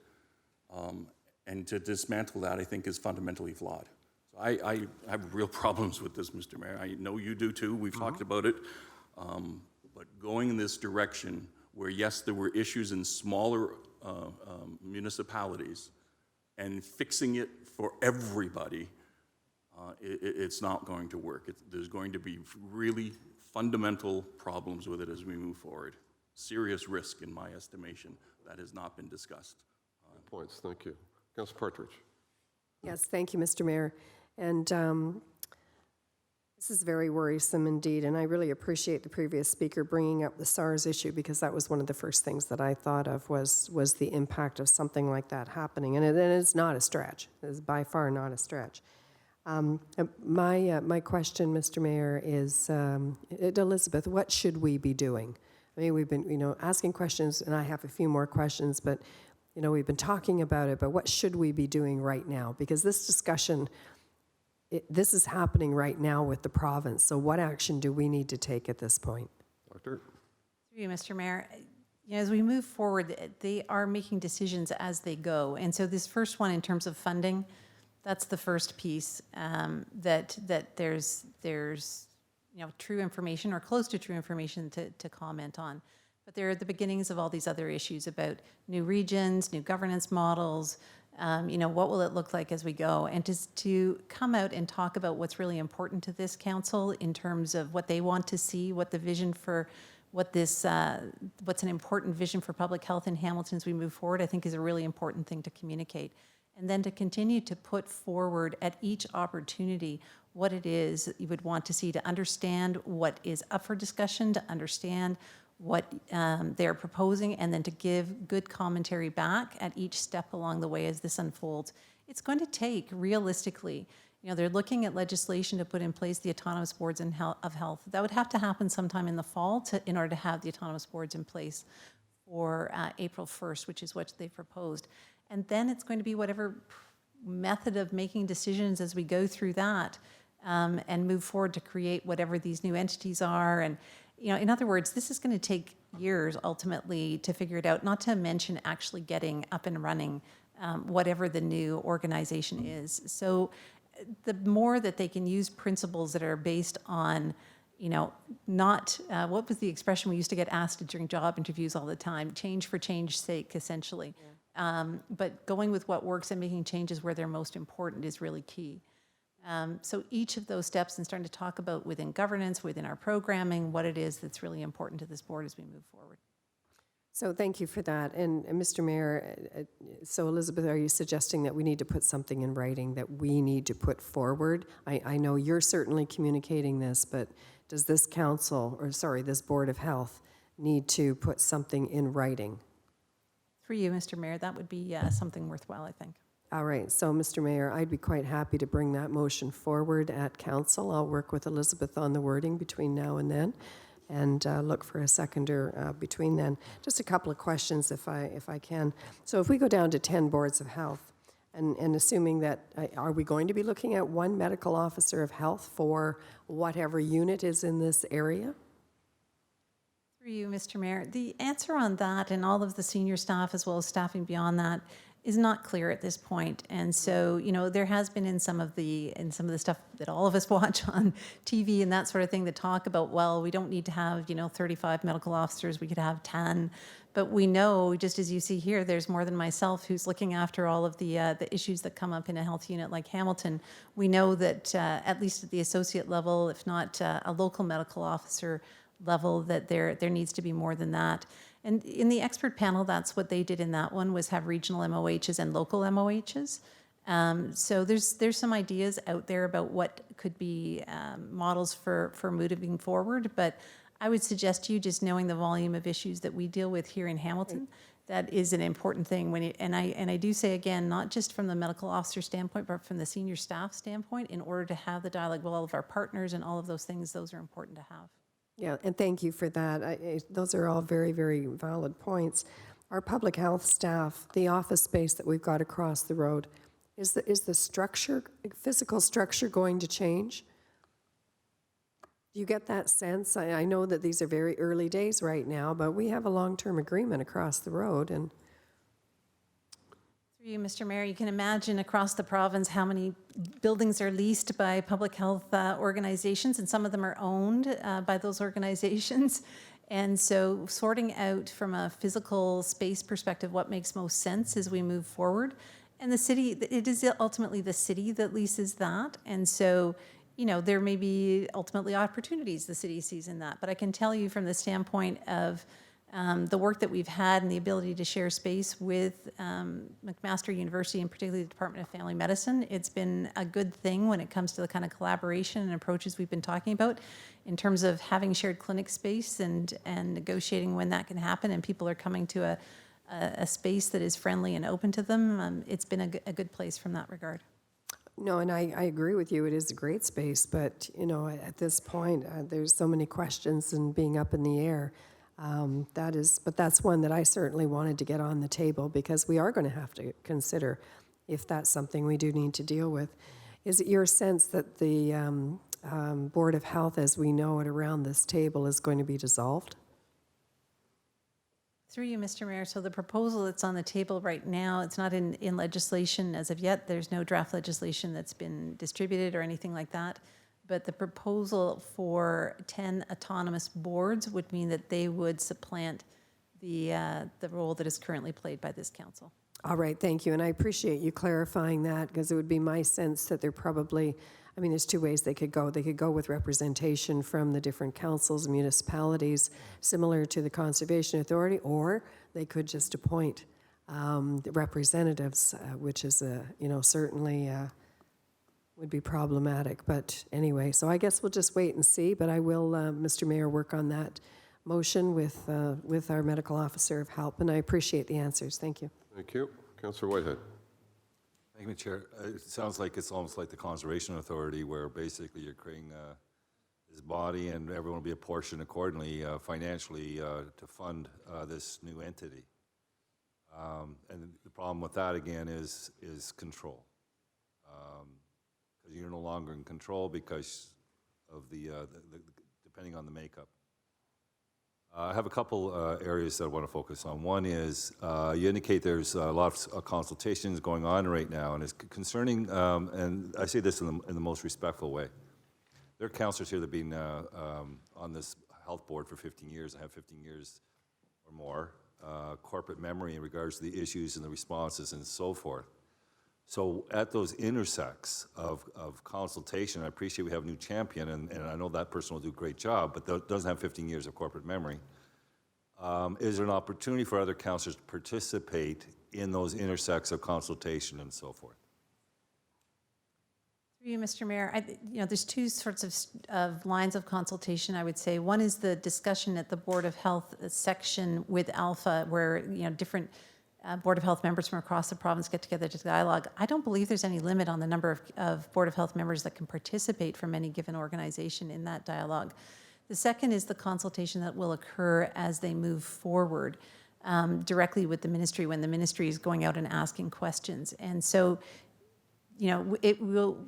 And to dismantle that, I think, is fundamentally flawed. So I have real problems with this, Mr. Mayor. I know you do too. We've talked about it. But going in this direction where, yes, there were issues in smaller municipalities, and fixing it for everybody, it's not going to work. There's going to be really fundamental problems with it as we move forward. Serious risk, in my estimation, that has not been discussed. Points, thank you. Councilor Partridge. Yes, thank you, Mr. Mayor. And this is very worrisome indeed, and I really appreciate the previous speaker bringing up the SARS issue, because that was one of the first things that I thought of was the impact of something like that happening. And it's not a stretch. It is by far not a stretch. My question, Mr. Mayor, is, Elizabeth, what should we be doing? I mean, we've been, asking questions, and I have a few more questions, but, we've been talking about it, but what should we be doing right now? Because this discussion, this is happening right now with the province, so what action do we need to take at this point? Doctor? Through you, Mr. Mayor, as we move forward, they are making decisions as they go. And so this first one, in terms of funding, that's the first piece, that there's true information or close to true information to comment on. But there are the beginnings of all these other issues about new regions, new governance models, what will it look like as we go? And to come out and talk about what's really important to this council in terms of what they want to see, what the vision for, what's an important vision for public health in Hamilton as we move forward, I think is a really important thing to communicate. And then to continue to put forward at each opportunity what it is that you would want to see, to understand what is up for discussion, to understand what they're proposing, and then to give good commentary back at each step along the way as this unfolds. It's going to take, realistically, they're looking at legislation to put in place the autonomous boards of health. That would have to happen sometime in the fall in order to have the autonomous boards in place for April 1st, which is what they've proposed. And then it's going to be whatever method of making decisions as we go through that and move forward to create whatever these new entities are. And, in other words, this is going to take years ultimately to figure it out, not to mention actually getting up and running whatever the new organization is. So the more that they can use principles that are based on, not, what was the expression we used to get asked during job interviews all the time? Change for change's sake, essentially. Yeah. But going with what works and making changes where they're most important is really key. So each of those steps, and starting to talk about within governance, within our programming, what it is that's really important to this board as we move forward. So thank you for that. And Mr. Mayor, so Elizabeth, are you suggesting that we need to put something in writing that we need to put forward? I know you're certainly communicating this, but does this this Board of Health need to put something in writing? For you, Mr. Mayor, that would be something worthwhile, I think. All right, so Mr. Mayor, I'd be quite happy to bring that motion forward at council. I'll work with Elizabeth on the wording between now and then, and look for a seconder between then. Just a couple of questions, if I can. So if we go down to 10 boards of health, and assuming that, are we going to be looking at one medical officer of health for whatever unit is in this area? Through you, Mr. Mayor, the answer on that and all of the senior staff as well as staffing beyond that is not clear at this point. And so, there has been in some of the stuff that all of us watch on TV and that sort of thing that talk about, well, we don't need to have, 35 medical officers, we could have 10. But we know, just as you see here, there's more than myself who's looking after all of the issues that come up in a health unit like Hamilton. We know that at least at the associate level, if not a local medical officer level, that there needs to be more than that. And in the expert panel, that's what they did in that one, was have regional MOHs and local MOHs. So there's some ideas out there about what could be models for moving forward, but I would suggest to you, just knowing the volume of issues that we deal with here in Hamilton, that is an important thing. And I do say again, not just from the medical officer standpoint, but from the senior staff standpoint, in order to have the dialogue with all of our partners and all of those things, those are important to have. Yeah, and thank you for that. Those are all very, very valid points. Our public health staff, the office space that we've got across the road, is the physical structure going to change? Do you get that sense? I know that these are very early days right now, but we have a long-term agreement across the road, and Through you, Mr. Mayor, you can imagine across the province how many buildings are leased by public health organizations, and some of them are owned by those organizations. And so sorting out from a physical space perspective what makes most sense as we move forward. And the city, it is ultimately the city that leases that. And so, there may be ultimately opportunities the city sees in that. But I can tell you from the standpoint of the work that we've had and the ability to share space with McMaster University, and particularly the Department of Family Medicine, it's been a good thing when it comes to the kind of collaboration and approaches we've been talking about in terms of having shared clinic space and negotiating when that can happen, and people are coming to a space that is friendly and open to them. It's been a good place from that regard. No, and I agree with you. It is a great space, but, you know, at this point, there's so many questions and being up in the air. But that's one that I certainly wanted to get on the table because we are going to have to consider if that's something we do need to deal with. Is it your sense that the Board of Health, as we know it around this table, is going to be dissolved? Through you, Mr. Mayor, so the proposal that's on the table right now, it's not in legislation as of yet. There's no draft legislation that's been distributed or anything like that. But the proposal for 10 autonomous boards would mean that they would supplant the role that is currently played by this council. All right, thank you. And I appreciate you clarifying that because it would be my sense that they're probably, I mean, there's two ways they could go. They could go with representation from the different councils, municipalities, similar to the Conservation Authority, or they could just appoint the representatives, which is, certainly would be problematic. But anyway, so I guess we'll just wait and see. But I will, Mr. Mayor, work on that motion with our medical officer of HELP, and I appreciate the answers. Thank you. Thank you. Councillor Whitehead. Thank you, Chair. It sounds like it's almost like the Conservation Authority where basically you're creating this body and everyone will be apportioned accordingly financially to fund this new entity. And the problem with that, again, is control. Because you're no longer in control because of the depending on the makeup. I have a couple areas that I want to focus on. One is you indicate there's a lot of consultations going on right now, and it's concerning, and I say this in the most respectful way. There are councillors here that have been on this health board for 15 years. I have 15 years or more, corporate memory in regards to the issues and the responses and so forth. So at those intersects of consultation, I appreciate we have a new champion, and I know that person will do a great job, but doesn't have 15 years of corporate memory. Is there an opportunity for other councillors to participate in those intersects of consultation and so forth? Through you, Mr. Mayor, there's two sorts of lines of consultation, I would say. One is the discussion at the Board of Health section with Alpha, where, different Board of Health members from across the province get together to dialogue. I don't believe there's any limit on the number of Board of Health members that can participate from any given organization in that dialogue. The second is the consultation that will occur as they move forward directly with the ministry when the ministry is going out and asking questions. And so, it will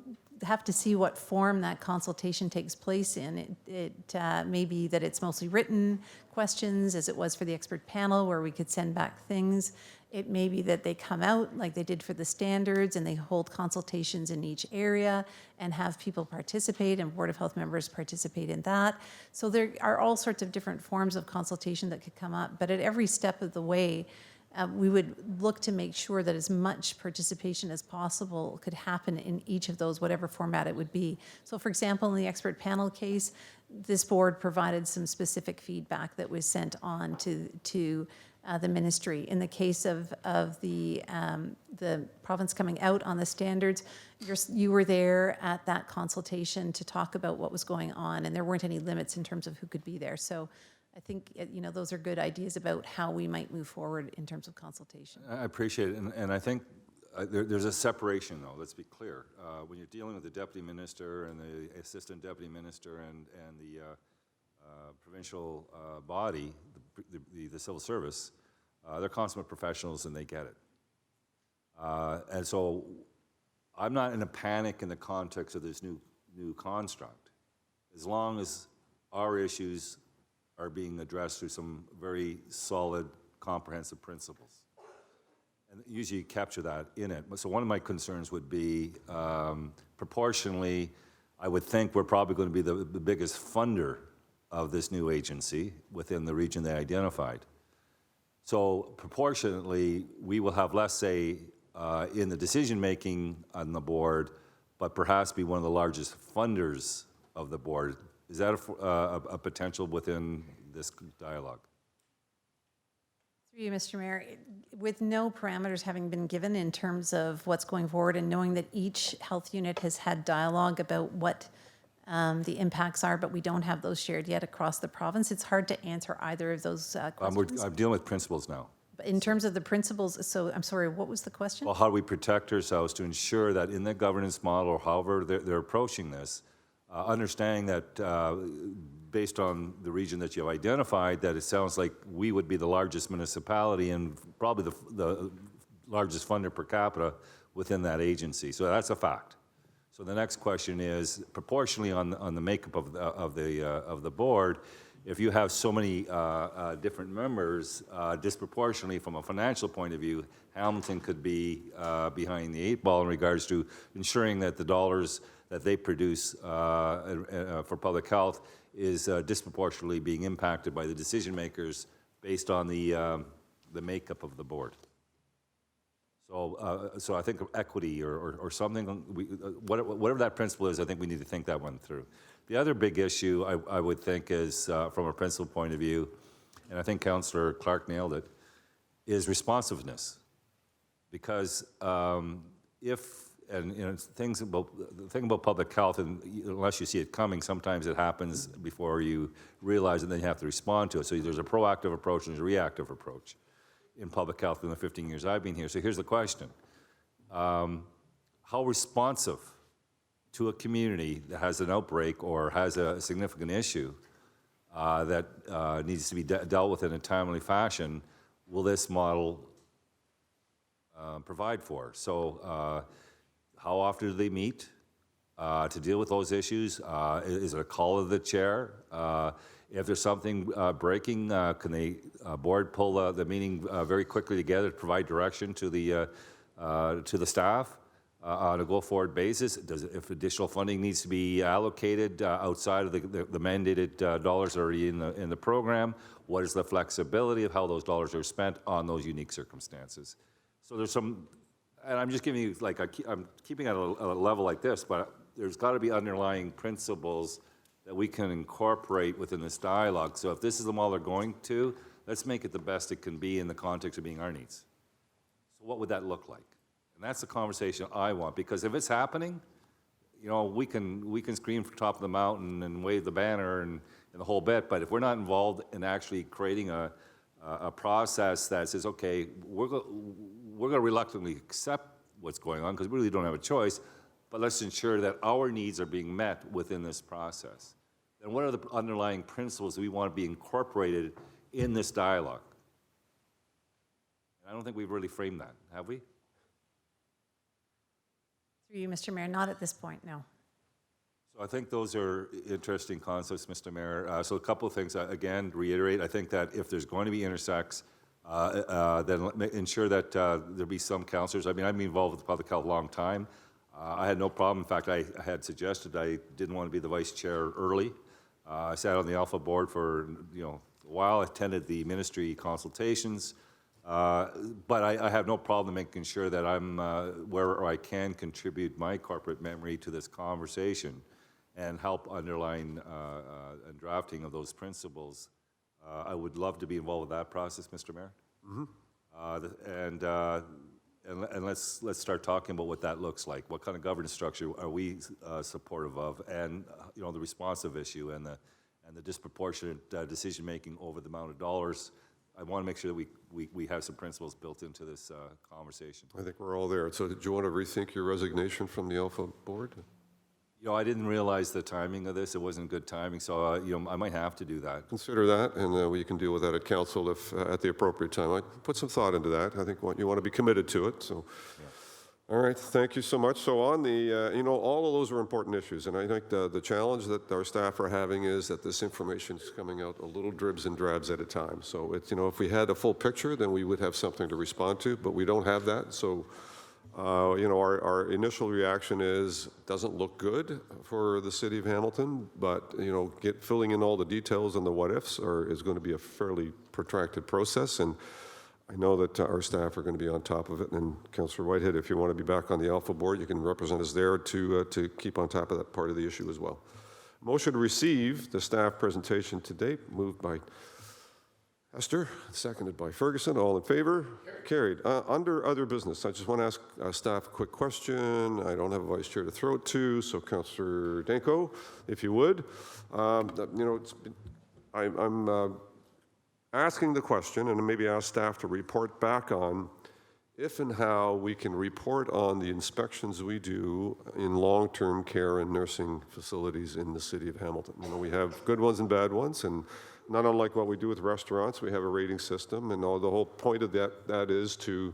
have to see what form that consultation takes place in. It may be that it's mostly written questions, as it was for the expert panel, where we could send back things. It may be that they come out like they did for the standards and they hold consultations in each area and have people participate and Board of Health members participate in that. So there are all sorts of different forms of consultation that could come up, but at every step of the way, we would look to make sure that as much participation as possible could happen in each of those, whatever format it would be. So for example, in the expert panel case, this board provided some specific feedback that was sent on to the ministry. In the case of the province coming out on the standards, you were there at that consultation to talk about what was going on, and there weren't any limits in terms of who could be there. So I think, those are good ideas about how we might move forward in terms of consultation. I appreciate it, and I think there's a separation, though, let's be clear. When you're dealing with the deputy minister and the assistant deputy minister and the provincial body, the civil service, they're consummate professionals and they get it. And so I'm not in a panic in the context of this new construct. As long as our issues are being addressed through some very solid, comprehensive principles. And usually you capture that in it. So one of my concerns would be, proportionally, I would think we're probably going to be the biggest funder of this new agency within the region they identified. So proportionately, we will have less say in the decision-making on the board, but perhaps be one of the largest funders of the board. Is that a potential within this dialogue? Through you, Mr. Mayor, with no parameters having been given in terms of what's going forward and knowing that each health unit has had dialogue about what the impacts are, but we don't have those shared yet across the province, it's hard to answer either of those questions. I'm dealing with principles now. In terms of the principles, so I'm sorry, what was the question? Well, how do we protect ourselves to ensure that in the governance model, or however they're approaching this, understanding that based on the region that you've identified, that it sounds like we would be the largest municipality and probably the largest funder per capita within that agency. So that's a fact. So the next question is, proportionally on the makeup of the board, if you have so many different members, disproportionately from a financial point of view, Hamilton could be behind the 8 ball in regards to ensuring that the dollars that they produce for public health is disproportionately being impacted by the decision makers based on the makeup of the board. So I think equity or something, whatever that principle is, I think we need to think that one through. The other big issue I would think is, from a principal point of view, and I think Councillor Clark nailed it, is responsiveness. Because the thing about public health, and unless you see it coming, sometimes it happens before you realize it, and then you have to respond to it. So there's a proactive approach and there's a reactive approach in public health in the 15 years I've been here. So here's the question. How responsive to a community that has an outbreak or has a significant issue that needs to be dealt with in a timely fashion will this model provide for? So how often do they meet to deal with those issues? Is it a call of the chair? If there's something breaking, can the board pull the meeting very quickly together to provide direction to the staff on a go-forward basis? If additional funding needs to be allocated outside of the mandated dollars already in the program, what is the flexibility of how those dollars are spent on those unique circumstances? So there's some, and I'm just giving you, like, I'm keeping it at a level like this, but there's got to be underlying principles that we can incorporate within this dialogue. So if this is the model they're going to, let's make it the best it can be in the context of being our needs. So what would that look like? And that's the conversation I want, because if it's happening, you know, we can scream from the top of the mountain and wave the banner and the whole bit, but if we're not involved in actually creating a process that says, okay, we're going to reluctantly accept what's going on because we really don't have a choice, but let's ensure that our needs are being met within this process. Then what are the underlying principles that we want to be incorporated in this dialogue? And I don't think we've really framed that, have we? Through you, Mr. Mayor, not at this point, no. So I think those are interesting concepts, Mr. Mayor. So a couple of things, again, reiterate, I think that if there's going to be intersects, then ensure that there be some counselors. I mean, I've been involved with public health a long time. I had no problem. In fact, I had suggested I didn't want to be the vice chair early. I sat on the Alpha board for a while, attended the ministry consultations, but I have no problem making sure that I'm where I can contribute my corporate memory to this conversation and help underline and drafting of those principles. I would love to be involved with that process, Mr. Mayor. And let's start talking about what that looks like. What kind of governance structure are we supportive of? And the responsive issue and the disproportionate decision making over the amount of dollars. I want to make sure that we have some principles built into this conversation. I think we're all there. So did you want to rethink your resignation from the Alpha board? I didn't realize the timing of this. It wasn't good timing, so I might have to do that. Consider that, and we can deal with that at council if at the appropriate time. I put some thought into that. I think you want to be committed to it. So, all right, thank you so much. So on the, all of those are important issues, and I think the challenge that our staff are having is that this information is coming out a little dribs and drabs at a time. So it's, if we had a full picture, then we would have something to respond to, but we don't have that. So. Our initial reaction is doesn't look good for the city of Hamilton, but filling in all the details and the what ifs is going to be a fairly protracted process, and I know that our staff are going to be on top of it. And Councillor Whitehead, if you want to be back on the Alpha board, you can represent us there to keep on top of that part of the issue as well. Motion to receive the staff presentation to date, moved by Esther, seconded by Ferguson. All in favor? Carried. Under other business, I just want to ask staff a quick question. I don't have a vice chair to throw it to, so Councillor Danko, if you would. I'm asking the question, and maybe ask staff to report back on if and how we can report on the inspections we do in long-term care and nursing facilities in the city of Hamilton. You know, we have good ones and bad ones, and not unlike what we do with restaurants, we have a rating system, and the whole point of that is to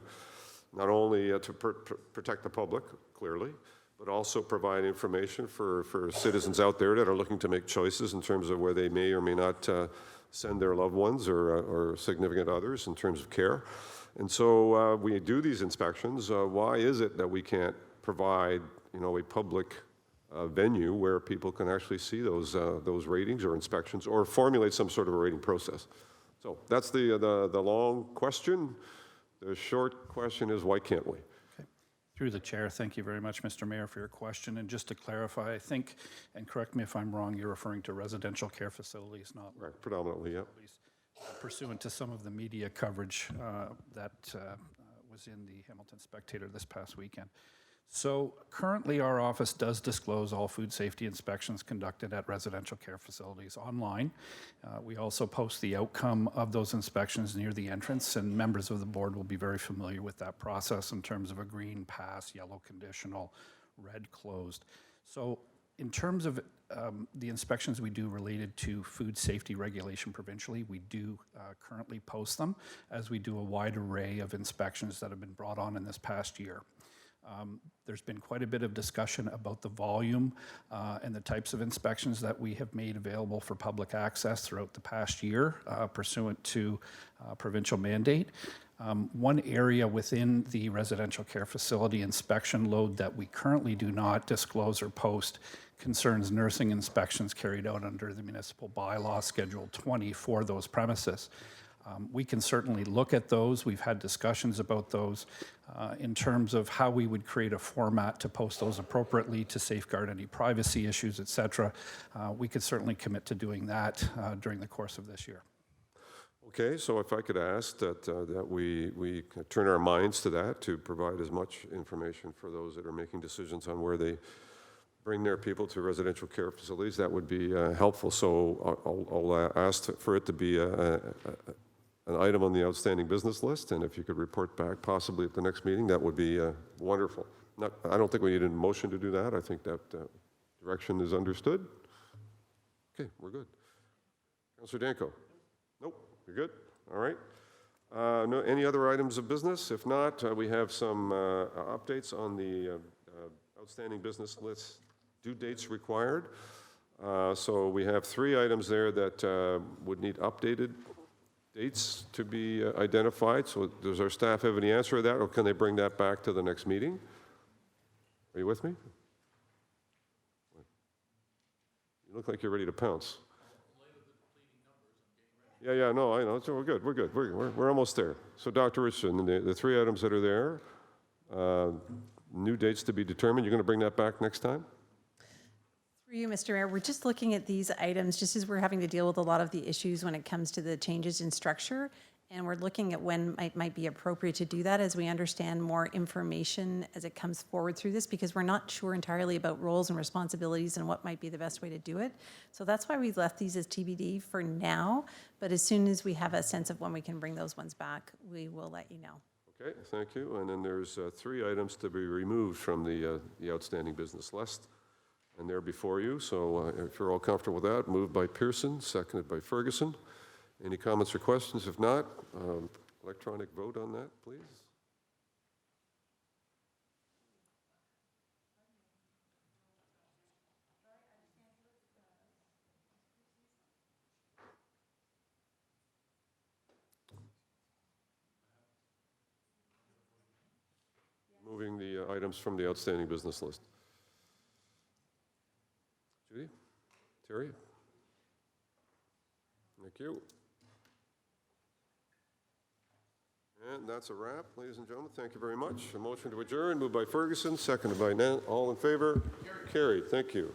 not only to protect the public, clearly, but also provide information for citizens out there that are looking to make choices in terms of where they may or may not send their loved ones or significant others in terms of care. And so we do these inspections. Why is it that we can't provide, you know, a public venue where people can actually see those ratings or inspections or formulate some sort of a rating process? So that's the long question. The short question is, why can't we? Through the chair, thank you very much, Mr. Mayor, for your question. And just to clarify, I think, and correct me if I'm wrong, you're referring to residential care facilities, not right, predominantly, yeah. Pursuant to some of the media coverage that was in the Hamilton Spectator this past weekend. So currently our office does disclose all food safety inspections conducted at residential care facilities online. We also post the outcome of those inspections near the entrance, and members of the board will be very familiar with that process in terms of a green pass, yellow conditional, red closed. So in terms of the inspections we do related to food safety regulation provincially, we do currently post them as we do a wide array of inspections that have been brought on in this past year. There's been quite a bit of discussion about the volume and the types of inspections that we have made available for public access throughout the past year pursuant to provincial mandate. One area within the residential care facility inspection load that we currently do not disclose or post concerns nursing inspections carried out under the municipal bylaw Schedule 20 for those premises. We can certainly look at those. We've had discussions about those in terms of how we would create a format to post those appropriately to safeguard any privacy issues, et cetera. We could certainly commit to doing that during the course of this year. Okay, so if I could ask that we turn our minds to that, to provide as much information for those that are making decisions on where they bring their people to residential care facilities, that would be helpful. So I'll ask for it to be an item on the outstanding business list, and if you could report back possibly at the next meeting, that would be wonderful. I don't think we need a motion to do that. I think that direction is understood. Okay, we're good. Councillor Danko? Nope, you're good? All right. No, any other items of business? If not, we have some updates on the outstanding business list due dates required. So we have 3 items there that would need updated dates to be identified. So does our staff have any answer to that, or can they bring that back to the next meeting? Are you with me? You look like you're ready to pounce. Yeah, no, I know. So we're good. We're almost there. So Dr. Richardson, the 3 items that are there, new dates to be determined. You're going to bring that back next time? Through you, Mr. Mayor, we're just looking at these items just as we're having to deal with a lot of the issues when it comes to the changes in structure. And we're looking at when it might be appropriate to do that as we understand more information as it comes forward through this, because we're not sure entirely about roles and responsibilities and what might be the best way to do it. So that's why we've left these as TBD for now. But as soon as we have a sense of when we can bring those ones back, we will let you know. Okay, thank you. And then there's 3 items to be removed from the outstanding business list, and they're before you. So if you're all comfortable with that, moved by Pearson, seconded by Ferguson. Any comments or questions? If not, electronic vote on that, please. Moving the items from the outstanding business list. Judy? Terry? Thank you. And that's a wrap, ladies and gentlemen. Thank you very much. A motion to adjourn, moved by Ferguson, seconded by Nan. All in favor? Carried. Thank you.